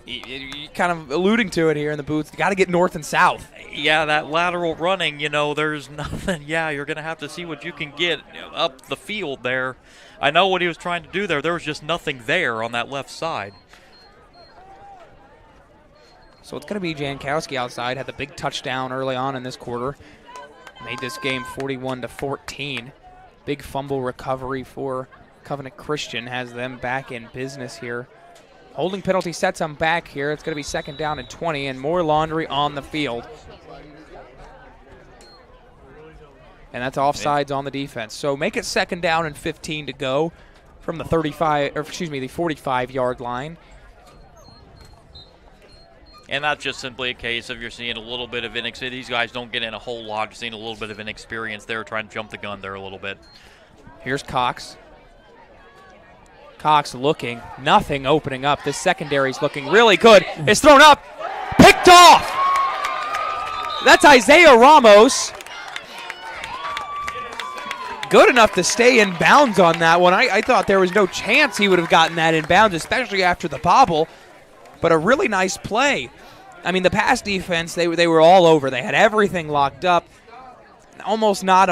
You kind of alluding to it here in the booth. Got to get north and south. Yeah, that lateral running, there's nothing. Yeah, you're going to have to see what you can get up the field there. I know what he was trying to do there. There was just nothing there on that left side. So it's going to be Jankowski outside. Had the big touchdown early on in this quarter. Made this game 41-14. Big fumble recovery for Covenant Christian. Has them back in business here. Holding penalty sets them back here. It's going to be 2nd down and 20, and more laundry on the field. And that's offsides on the defense. So make it 2nd down and 15 to go from the the 45-yard line. And that's just simply a case of you're seeing a little bit of inexperience. These guys don't get in a whole lot. You're seeing a little bit of inexperience there, trying to jump the gun there a little bit. Here's Cox. Cox looking, nothing opening up. This secondary's looking really good. It's thrown up, picked off. That's Isaiah Ramos. Good enough to stay in bounds on that one. I thought there was no chance he would have gotten that in bounds, especially after the bobble. But a really nice play. I mean, the pass defense, they were all over. They had everything locked up. Almost not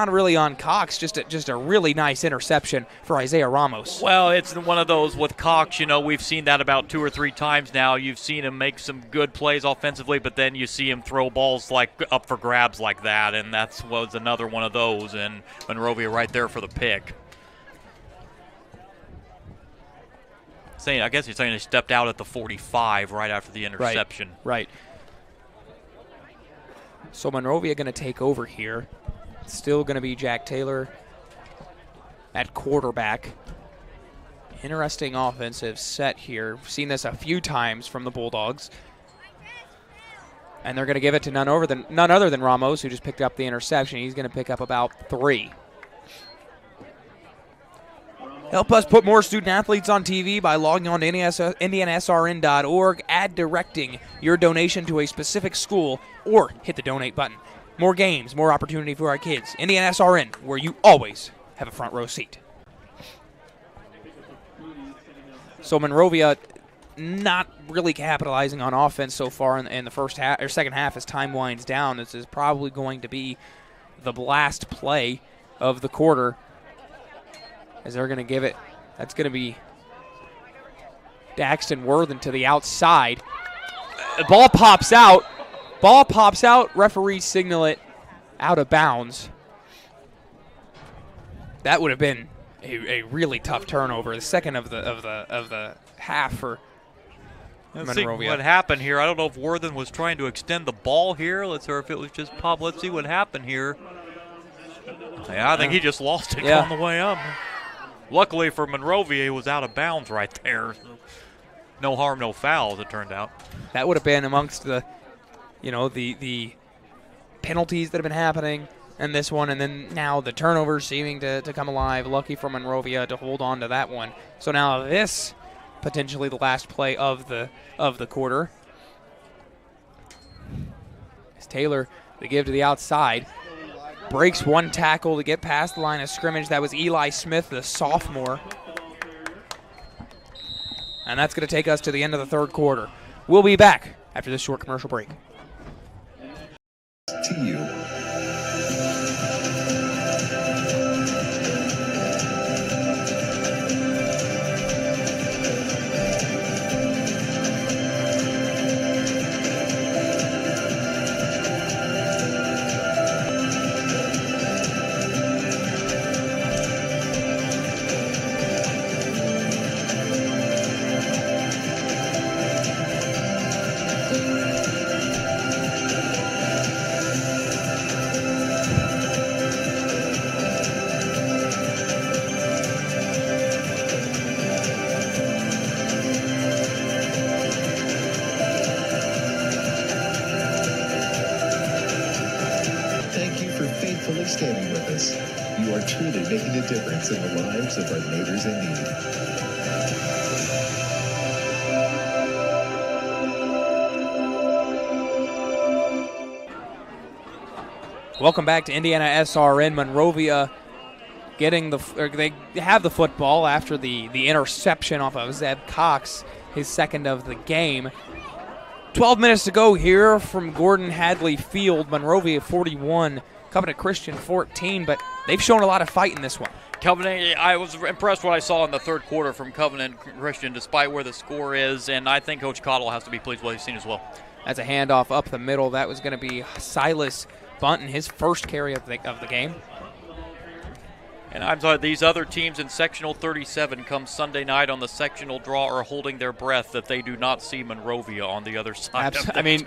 really on Cox, just a really nice interception for Isaiah Ramos. Well, it's one of those with Cox, we've seen that about 2 or 3 times now. You've seen him make some good plays offensively, but then you see him throw balls like up for grabs like that, and that was another one of those, and Monrovia right there for the pick. I guess he's saying he stepped out at the 45 right after the interception. Right. So Monrovia going to take over here. Still going to be Jack Taylor at quarterback. Interesting offensive set here. We've seen this a few times from the Bulldogs. And they're going to give it to none other than Ramos, who just picked up the interception. He's going to pick up about 3. Help us put more student athletes on TV by logging on to IndianaSRN.org, add directing your donation to a specific school, or hit the donate button. More games, more opportunity for our kids. IndianaSRN, where you always have a front row seat. So Monrovia not really capitalizing on offense so far in the first half or second half as time winds down. This is probably going to be the last play of the quarter, as they're going to give it. That's going to be Daxton Worthen to the outside. The ball pops out. Referees signal it out of bounds. That would have been a really tough turnover. The second of the half for Monrovia. See what happened here. I don't know if Worthen was trying to extend the ball here. Or if it was just pop. Let's see what happened here. Yeah, I think he just lost it on the way up. Luckily for Monrovia, he was out of bounds right there. No harm, no foul, as it turned out. That would have been amongst the penalties that have been happening in this one, and then now the turnovers seeming to come alive. Lucky for Monrovia to hold on to that one. So now this potentially the last play of the quarter. Taylor, the give to the outside. Breaks one tackle to get past the line of scrimmage. That was Eli Smith, the sophomore. And that's going to take us to the end of the third quarter. We'll be back after this short commercial break. To you. Standing with us. You are truly making a difference in the lives of our neighbors in need. Welcome back to IndianaSRN. Monrovia getting they have the football after the interception off of Zeb Cox, his second of the game. 12 minutes to go here from Gordon Hadley Field. Monrovia 41. Covenant Christian 14, but they've shown a lot of fight in this one. Covenant, I was impressed what I saw in the third quarter from Covenant Christian, despite where the score is, and I think Coach Cottle has to be pleased with what he's seen as well. That's a handoff up the middle. That was going to be Silas Bunton, his first carry of the game. And I'm sorry, these other teams in Sectional 37 come Sunday night on the sectional draw are holding their breath that they do not see Monrovia on the other side. I mean,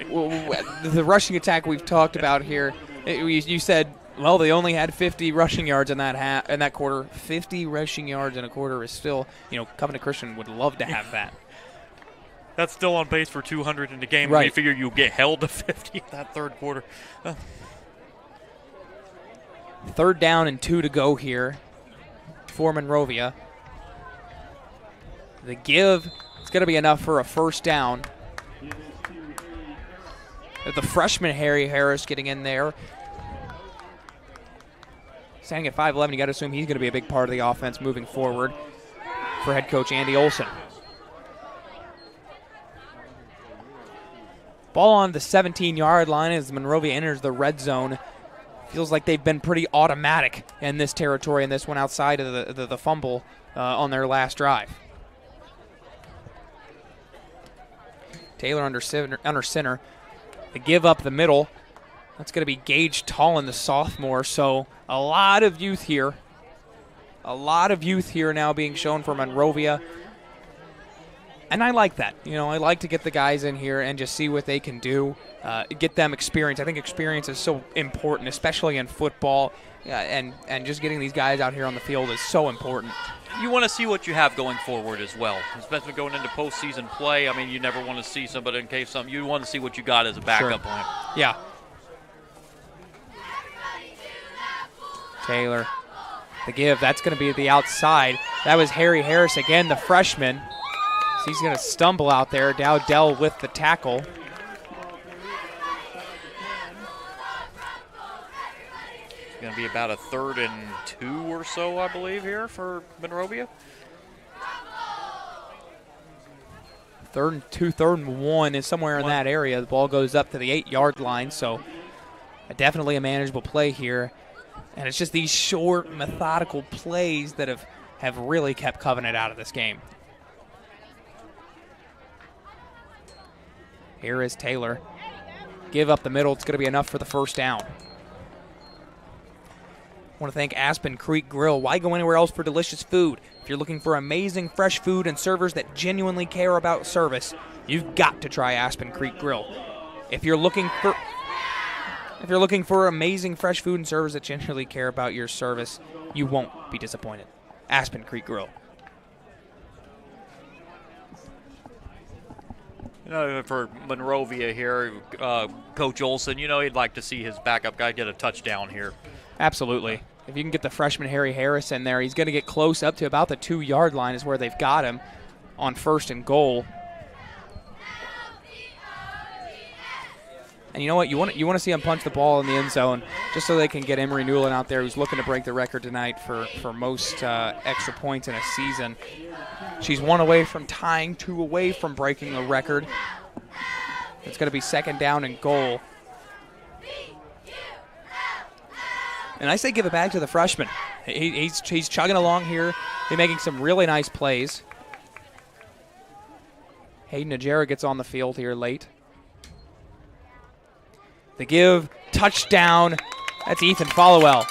the rushing attack we've talked about here, you said, well, they only had 50 rushing yards in that quarter. 50 rushing yards in a quarter is still, Covenant Christian would love to have that. That's still on pace for 200 in the game. Right. You figure you'll get held to 50 in that third quarter. Third down and 2 to go here for Monrovia. The give is going to be enough for a first down. The freshman Harry Harris getting in there. Standing at 5'11", you got to assume he's going to be a big part of the offense moving forward for head coach Andy Olson. Ball on the 17-yard line as Monrovia enters the red zone. Feels like they've been pretty automatic in this territory, in this one outside of the fumble on their last drive. Taylor under center. The give up the middle. That's going to be Gage Tollin, the sophomore. So a lot of youth here. A lot of youth here now being shown for Monrovia. And I like that. I like to get the guys in here and just see what they can do, get them experience. I think experience is so important, especially in football, and just getting these guys out here on the field is so important. You want to see what you have going forward as well, especially going into postseason play. I mean, you never want to see somebody in case something. You want to see what you got as a backup plan. Yeah. Taylor, the give, that's going to be the outside. That was Harry Harris again, the freshman. So he's going to stumble out there. Dowdell with the tackle. It's going to be about a 3rd and 2 or so, I believe, here for Monrovia. 3rd and 2, 3rd and 1 is somewhere in that area. The ball goes up to the 8-yard line, so definitely a manageable play here. And it's just these short, methodical plays that have really kept Covenant out of this game. Here is Taylor. Give up the middle. It's going to be enough for the first down. I want to thank Aspen Creek Grill. Why go anywhere else for delicious food? If you're looking for amazing fresh food and servers that genuinely care about service, you've got to try Aspen Creek Grill. If you're looking for amazing fresh food and servers that genuinely care about your service, you won't be disappointed. Aspen Creek Grill. For Monrovia here, Coach Olson, he'd like to see his backup guy get a touchdown here. Absolutely. If you can get the freshman Harry Harris in there, he's going to get close up to about the 2-yard line is where they've got him on 1st and goal. And you know what? You want to see them punch the ball in the end zone just so they can get Emery Newland out there, who's looking to break the record tonight for most extra points in a season. She's 1 away from tying, 2 away from breaking the record. It's going to be 2nd down and goal. And I say give it back to the freshman. He's chugging along here. He's making some really nice plays. Hayden Najera gets on the field here late. The give, touchdown. That's Ethan Followell.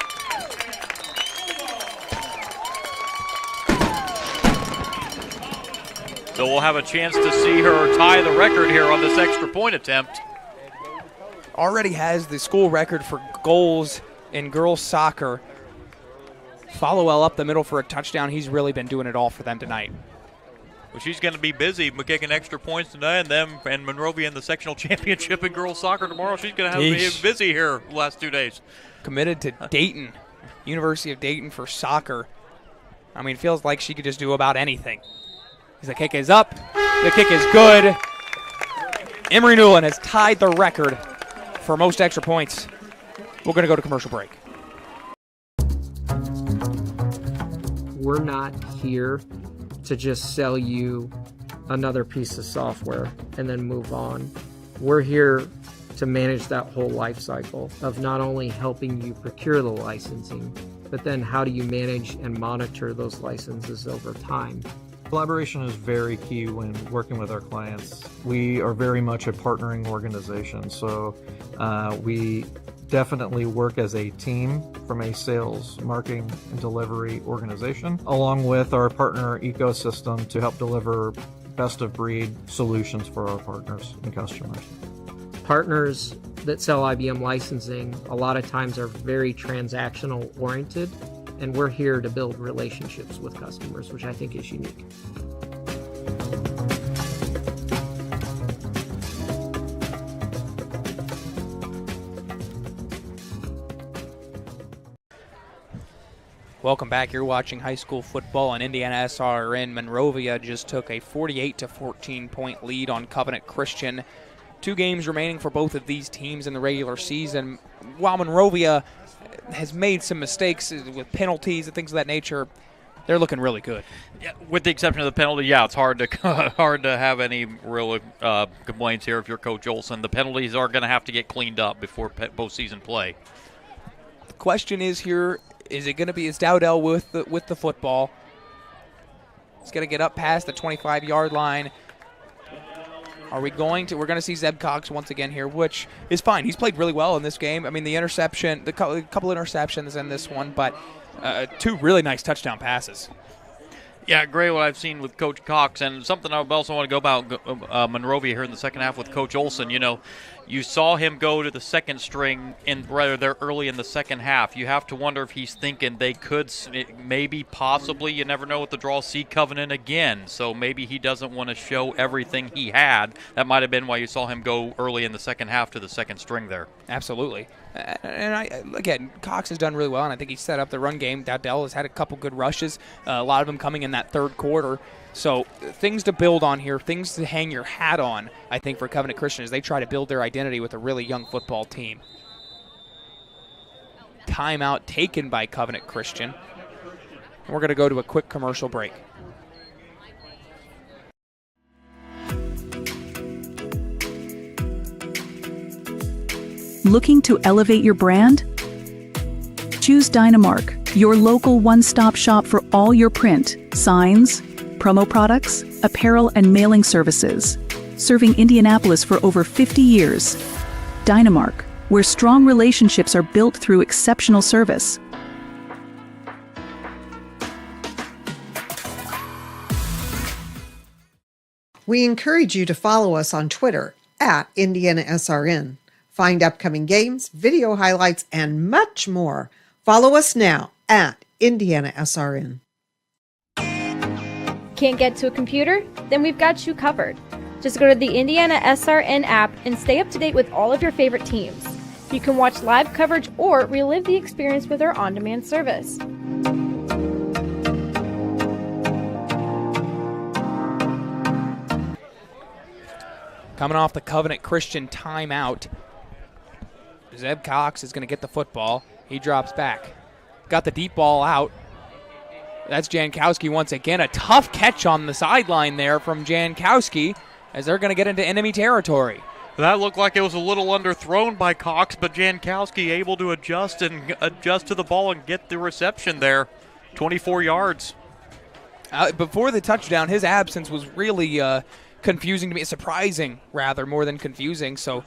So we'll have a chance to see her tie the record here on this extra point attempt. Already has the school record for goals in girls soccer. Followell up the middle for a touchdown. He's really been doing it all for them tonight. Well, she's going to be busy kicking extra points tonight, and Monrovia in the sectional championship in girls soccer tomorrow. She's going to have to be busy here the last 2 days. Committed to Dayton, University of Dayton for soccer. I mean, it feels like she could just do about anything. The kick is up. The kick is good. Emery Newland has tied the record for most extra points. We're going to go to commercial break. We're not here to just sell you another piece of software and then move on. We're here to manage that whole life cycle of not only helping you procure the licensing, but then how do you manage and monitor those licenses over time. Collaboration is very key when working with our clients. We are very much a partnering organization, so we definitely work as a team from a sales, marketing, and delivery organization, along with our partner ecosystem to help deliver best-of-breed solutions for our partners and customers. Partners that sell IBM licensing a lot of times are very transactional oriented, and we're here to build relationships with customers, which I think is unique. Welcome back. You're watching high school football on IndianaSRN. Monrovia just took a 48-14 point lead on Covenant Christian. 2 games remaining for both of these teams in the regular season. While Monrovia has made some mistakes with penalties and things of that nature, they're looking really good. Yeah, with the exception of the penalty, it's hard to have any real complaints here if you're Coach Olson. The penalties are going to have to get cleaned up before postseason play. The question is here, is it going to be Dowdell with the football? He's going to get up past the 25-yard line. We're going to see Zeb Cox once again here, which is fine. He's played really well in this game. I mean, the couple interceptions in this one, but 2 really nice touchdown passes. Yeah, great what I've seen with Coach Cox, and something I also want to go about Monrovia here in the second half with Coach Olson. You know, you saw him go to the second string there early in the second half. You have to wonder if he's thinking they could maybe, possibly, you never know with the draw, see Covenant again. So maybe he doesn't want to show everything he had. That might have been why you saw him go early in the second half to the second string there. Absolutely. And again, Cox has done really well, and I think he set up the run game. Dowdell has had a couple good rushes, a lot of them coming in that third quarter. So things to build on here, things to hang your hat on, I think, for Covenant Christian as they try to build their identity with a really young football team. Timeout taken by Covenant Christian. And we're going to go to a quick commercial break. Looking to elevate your brand? Choose Dynamark, your local one-stop shop for all your print, signs, promo products, apparel, and mailing services. Serving Indianapolis for over 50 years. Dynamark, where strong relationships are built through exceptional service. We encourage you to follow us on Twitter at IndianaSRN. Find upcoming games, video highlights, and much more. Follow us now at IndianaSRN. Can't get to a computer? Then we've got you covered. Just go to the IndianaSRN app and stay up to date with all of your favorite teams. You can watch live coverage or relive the experience with our on-demand service. Coming off the Covenant Christian timeout, Zeb Cox is going to get the football. He drops back. Got the deep ball out. That's Jankowski once again. A tough catch on the sideline there from Jankowski as they're going to get into enemy territory. That looked like it was a little underthrown by Cox, but Jankowski able to adjust to the ball and get the reception there. 24 yards. Before the touchdown, his absence was really confusing to me, surprising rather, more than confusing. So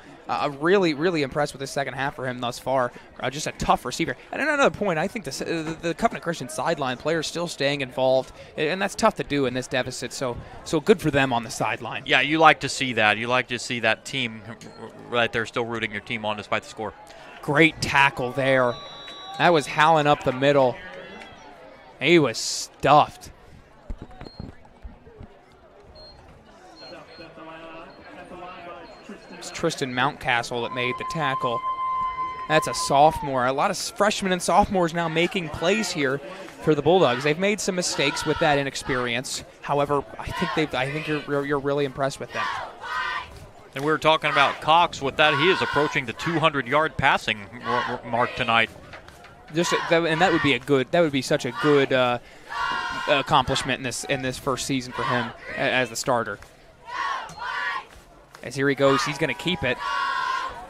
really, really impressed with the second half for him thus far. Just a tough receiver. And another point, I think the Covenant Christian sideline players still staying involved, and that's tough to do in this deficit. So good for them on the sideline. Yeah, you like to see that. You like to see that team right there still rooting your team on despite the score. Great tackle there. That was Hallen up the middle. He was stuffed. It's Tristan Mountcastle that made the tackle. That's a sophomore. A lot of freshmen and sophomores now making plays here for the Bulldogs. They've made some mistakes with that inexperience. However, I think you're really impressed with them. And we were talking about Cox with that. He is approaching the 200-yard passing mark tonight. And that would be such a good accomplishment in this first season for him as the starter. As here he goes, he's going to keep it,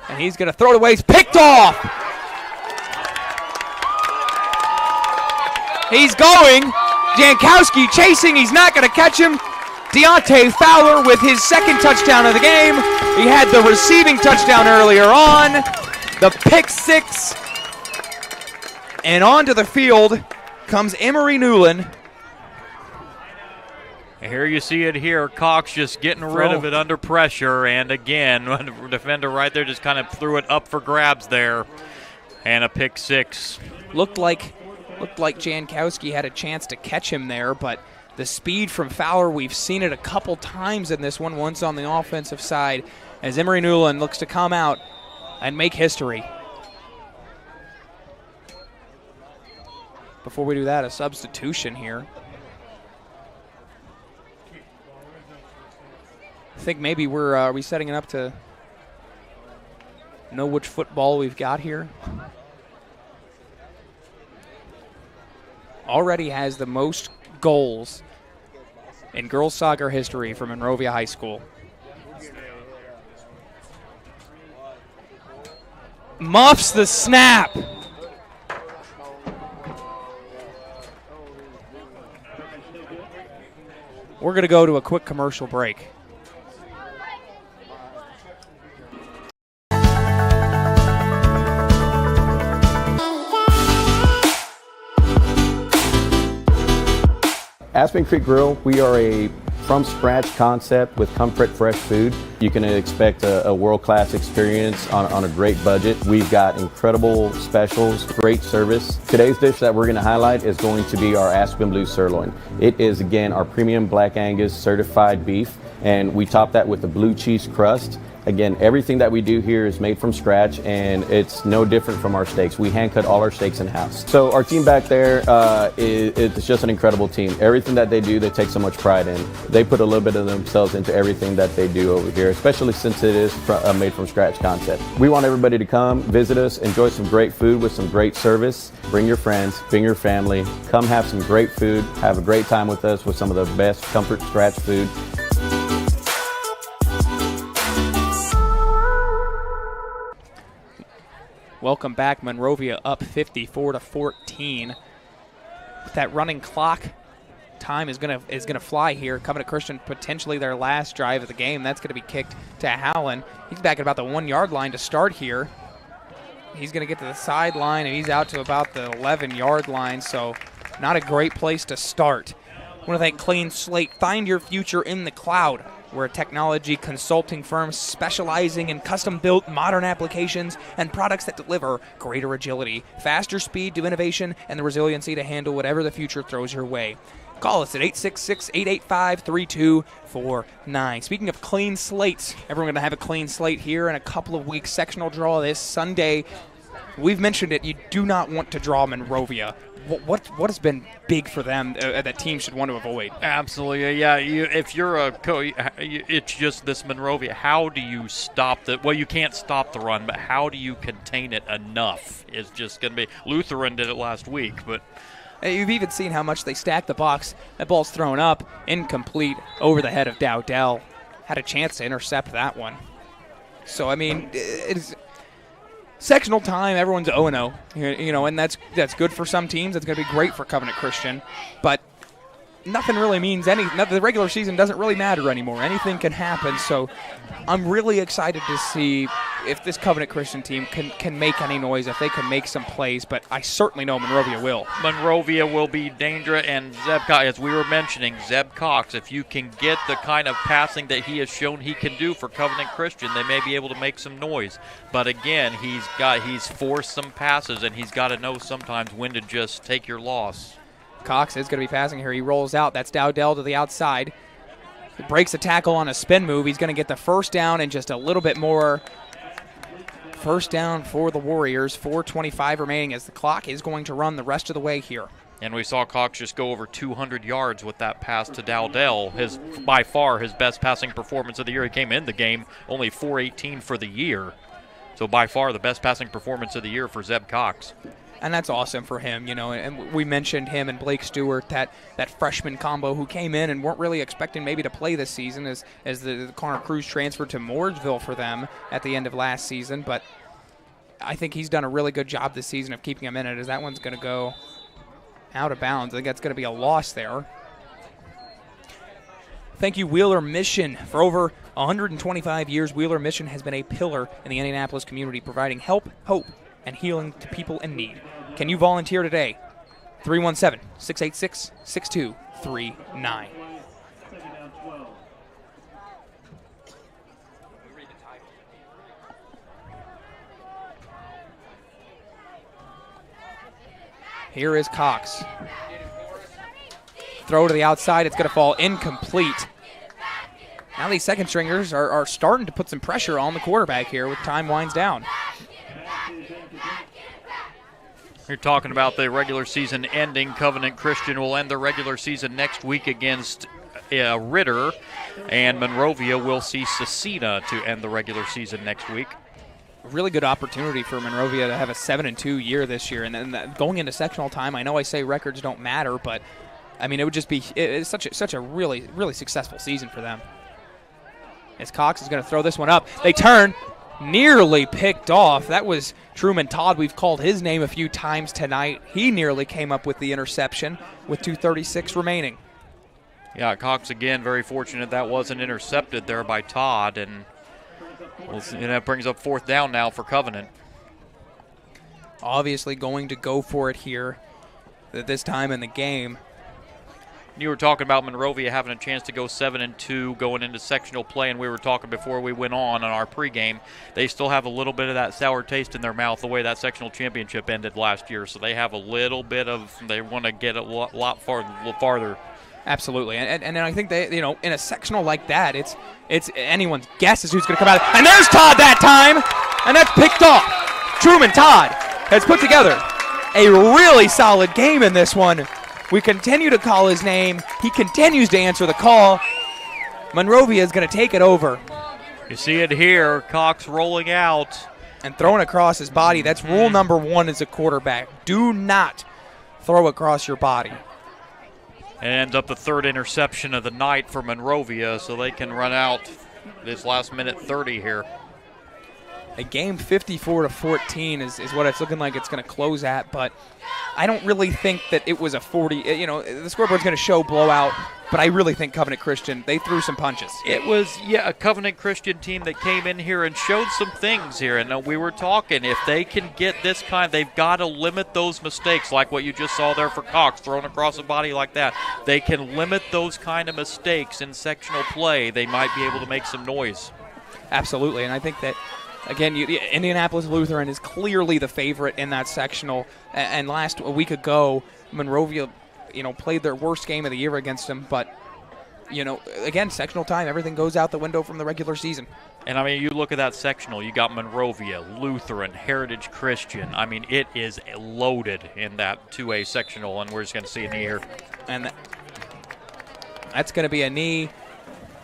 and he's going to throw it away. He's picked off. He's going. Jankowski chasing. He's not going to catch him. Deontay Fowler with his second touchdown of the game. He had the receiving touchdown earlier on. The pick six. And onto the field comes Emory Newland. And here you see it here. Cox just getting rid of it under pressure. And again, the defender right there just kind of threw it up for grabs there. And a pick six. Looked like Jankowski had a chance to catch him there, but the speed from Fowler, we've seen it a couple times in this one, once on the offensive side, as Emory Newland looks to come out and make history. Before we do that, a substitution here. I think maybe are we setting it up to know which football we've got here? Already has the most goals in girls soccer history from Monrovia High School. Muffs the snap. We're going to go to a quick commercial break. Aspen Creek Grill, we are a from-scratch concept with comfort fresh food. You can expect a world-class experience on a great budget. We've got incredible specials, great service. Today's dish that we're going to highlight is going to be our Aspen Blue Sirloin. It is, again, our premium Black Angus certified beef, and we top that with a blue cheese crust. Again, everything that we do here is made from scratch, and it's no different from our steaks. We hand cut all our steaks in-house. So our team back there it's just an incredible team. Everything that they do, they take so much pride in. They put a little bit of themselves into everything that they do over here, especially since it is a made from scratch concept. We want everybody to come, visit us, enjoy some great food with some great service. Bring your friends, bring your family, come have some great food, have a great time with us with some of the best comfort scratch food. Welcome back. Monrovia up 54-14. That running clock time is gonna fly here. Covenant Christian potentially their last drive of the game. That's gonna be kicked to Hallen. He's back at about the 1 yard line to start here. He's gonna get to the sideline and he's out to about the 11-yard line. So not a great place to start. I want to thank Clean Slate. Find your future in the cloud. We're a technology consulting firm specializing in custom-built modern applications and products that deliver greater agility, faster speed to innovation, and the resiliency to handle whatever the future throws your way. Call us at 866-885-3249. Speaking of clean slates, everyone's going to have a clean slate here in a couple of weeks. Sectional draw this Sunday we've mentioned it, you do not want to draw Monrovia. What has been big for them that teams should want to avoid? Absolutely, yeah. If you're a coach, it's just this Monrovia. How do you stop the? Well, you can't stop the run, but how do you contain it enough? Is just going to be. Lutheran did it last week, but you've even seen how much they stack the box. That ball's thrown up, incomplete, over the head of Dowdell. Had a chance to intercept that one. So I mean, it's. Sectional time, everyone's 0-0, and that's good for some teams. It's going to be great for Covenant Christian, but nothing really means the regular season doesn't really matter anymore. Anything can happen, so I'm really excited to see if this Covenant Christian team can make any noise, if they can make some plays, but I certainly know Monrovia will. Monrovia will be dangerous, and Zeb Cox, as we were mentioning, Zeb Cox, if you can get the kind of passing that he has shown he can do for Covenant Christian, they may be able to make some noise. But again, he's forced some passes, and he's got to know sometimes when to just take your loss. Cox is going to be passing here. He rolls out. That's Dowdell to the outside. He breaks a tackle on a spin move. He's going to get the first down and just a little bit more. First down for the Warriors. 4:25 remaining as the clock is going to run the rest of the way here. And we saw Cox just go over 200 yards with that pass to Dowdell. By far his best passing performance of the year. He came in the game only 418 for the year. So by far the best passing performance of the year for Zeb Cox. And that's awesome for him, and we mentioned him and Blake Stewart, that freshman combo who came in and weren't really expecting maybe to play this season as the Connor Cruz transferred to Mooresville for them at the end of last season. But I think he's done a really good job this season of keeping him in it, as that one's going to go out of bounds. I think that's going to be a loss there. Thank you, Wheeler Mission. For over 125 years, Wheeler Mission has been a pillar in the Indianapolis community, providing help, hope, and healing to people in need. Can you volunteer today? 317-686-6239. Here is Cox. Throw to the outside. It's going to fall incomplete. Now these second stringers are starting to put some pressure on the quarterback here with time winds down. You're talking about the regular season ending. Covenant Christian will end the regular season next week against Ritter, and Monrovia will see Cecina to end the regular season next week. Really good opportunity for Monrovia to have a 7-2 year this year, and then going into sectional time. I know I say records don't matter, but I mean it would just be it's such a really successful season for them. As Cox is going to throw this one up, they turn. Nearly picked off. That was Truman Todd. We've called his name a few times tonight. He nearly came up with the interception with 2:36 remaining. Yeah, Cox again very fortunate that wasn't intercepted there by Todd, and that brings up fourth down now for Covenant. Obviously going to go for it here at this time in the game. You were talking about Monrovia having a chance to go 7-2 going into sectional play, and we were talking before we went on our pregame. They still have a little bit of that sour taste in their mouth the way that sectional championship ended last year. So they have a little bit of, they want to get a lot farther. Absolutely, and I think they, in a sectional like that, it's anyone's guess is who's going to come out. And there's Todd that time, and that's picked off. Truman Todd has put together a really solid game in this one. We continue to call his name. He continues to answer the call. Monrovia is going to take it over. You see it here. Cox rolling out. And throwing across his body. That's rule number one as a quarterback. Do not throw across your body. It ends up the third interception of the night for Monrovia, so they can run out this last minute 30 here. A game 54-14 is what it's looking like it's going to close at, but I don't really think that it was a 40. The scoreboard's going to show blowout, but I really think Covenant Christian, they threw some punches. It was, a Covenant Christian team that came in here and showed some things here, and we were talking, if they can get this kind, they've got to limit those mistakes, like what you just saw there for Cox, thrown across the body like that. They can limit those kind of mistakes in sectional play. They might be able to make some noise. Absolutely, and I think that, again, Indianapolis Lutheran is clearly the favorite in that sectional. And a week ago, Monrovia, played their worst game of the year against them. But, again, sectional time, everything goes out the window from the regular season. And, I mean, you look at that sectional, you got Monrovia, Lutheran, Heritage Christian. I mean, it is loaded in that 2A sectional, and we're just going to see a knee here. And that's going to be a knee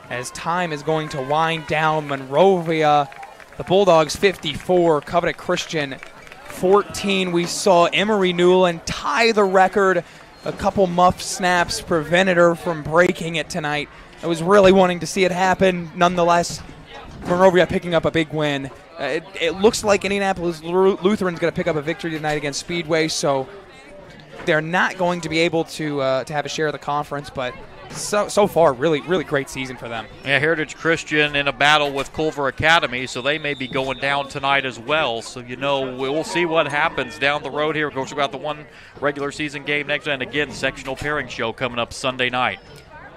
as time is going to wind down. Monrovia, the Bulldogs 54, Covenant Christian 14. We saw Emery Newland tie the record. A couple muff snaps prevented her from breaking it tonight. I was really wanting to see it happen. Nonetheless, Monrovia picking up a big win. It looks like Indianapolis Lutheran's going to pick up a victory tonight against Speedway, so they're not going to be able to have a share of the conference, but so far, really great season for them. Yeah, Heritage Christian in a battle with Culver Academy, so they may be going down tonight as well. So, we'll see what happens down the road here. Of course, we've got the one regular season game next, and again, sectional pairing show coming up Sunday night.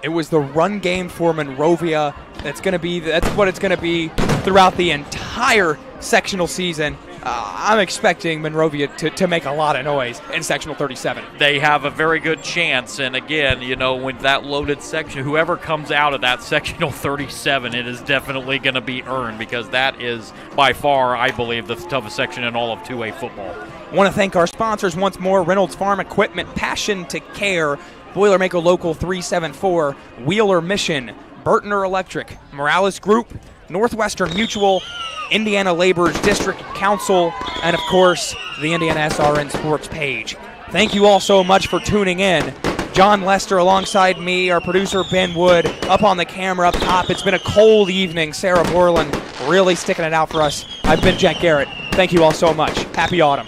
It was the run game for Monrovia. That's what it's going to be throughout the entire sectional season. I'm expecting Monrovia to make a lot of noise in sectional 37. They have a very good chance, and again, when that loaded section, whoever comes out of that sectional 37, it is definitely going to be earned, because that is by far, I believe, the toughest section in all of 2A football. I want to thank our sponsors once more: Reynolds Farm Equipment, Passion to Care, Boilermaker Local 374, Wheeler Mission, Burtner Electric, Morales Group, Northwestern Mutual, Indiana Laborers District Council, and of course, the IndianaSRN Sports page. Thank you all so much for tuning in. John Lester alongside me, our producer Ben Wood, up on the camera up top. It's been a cold evening. Sarah Borland really sticking it out for us. I've been Jack Garrett. Thank you all so much. Happy autumn.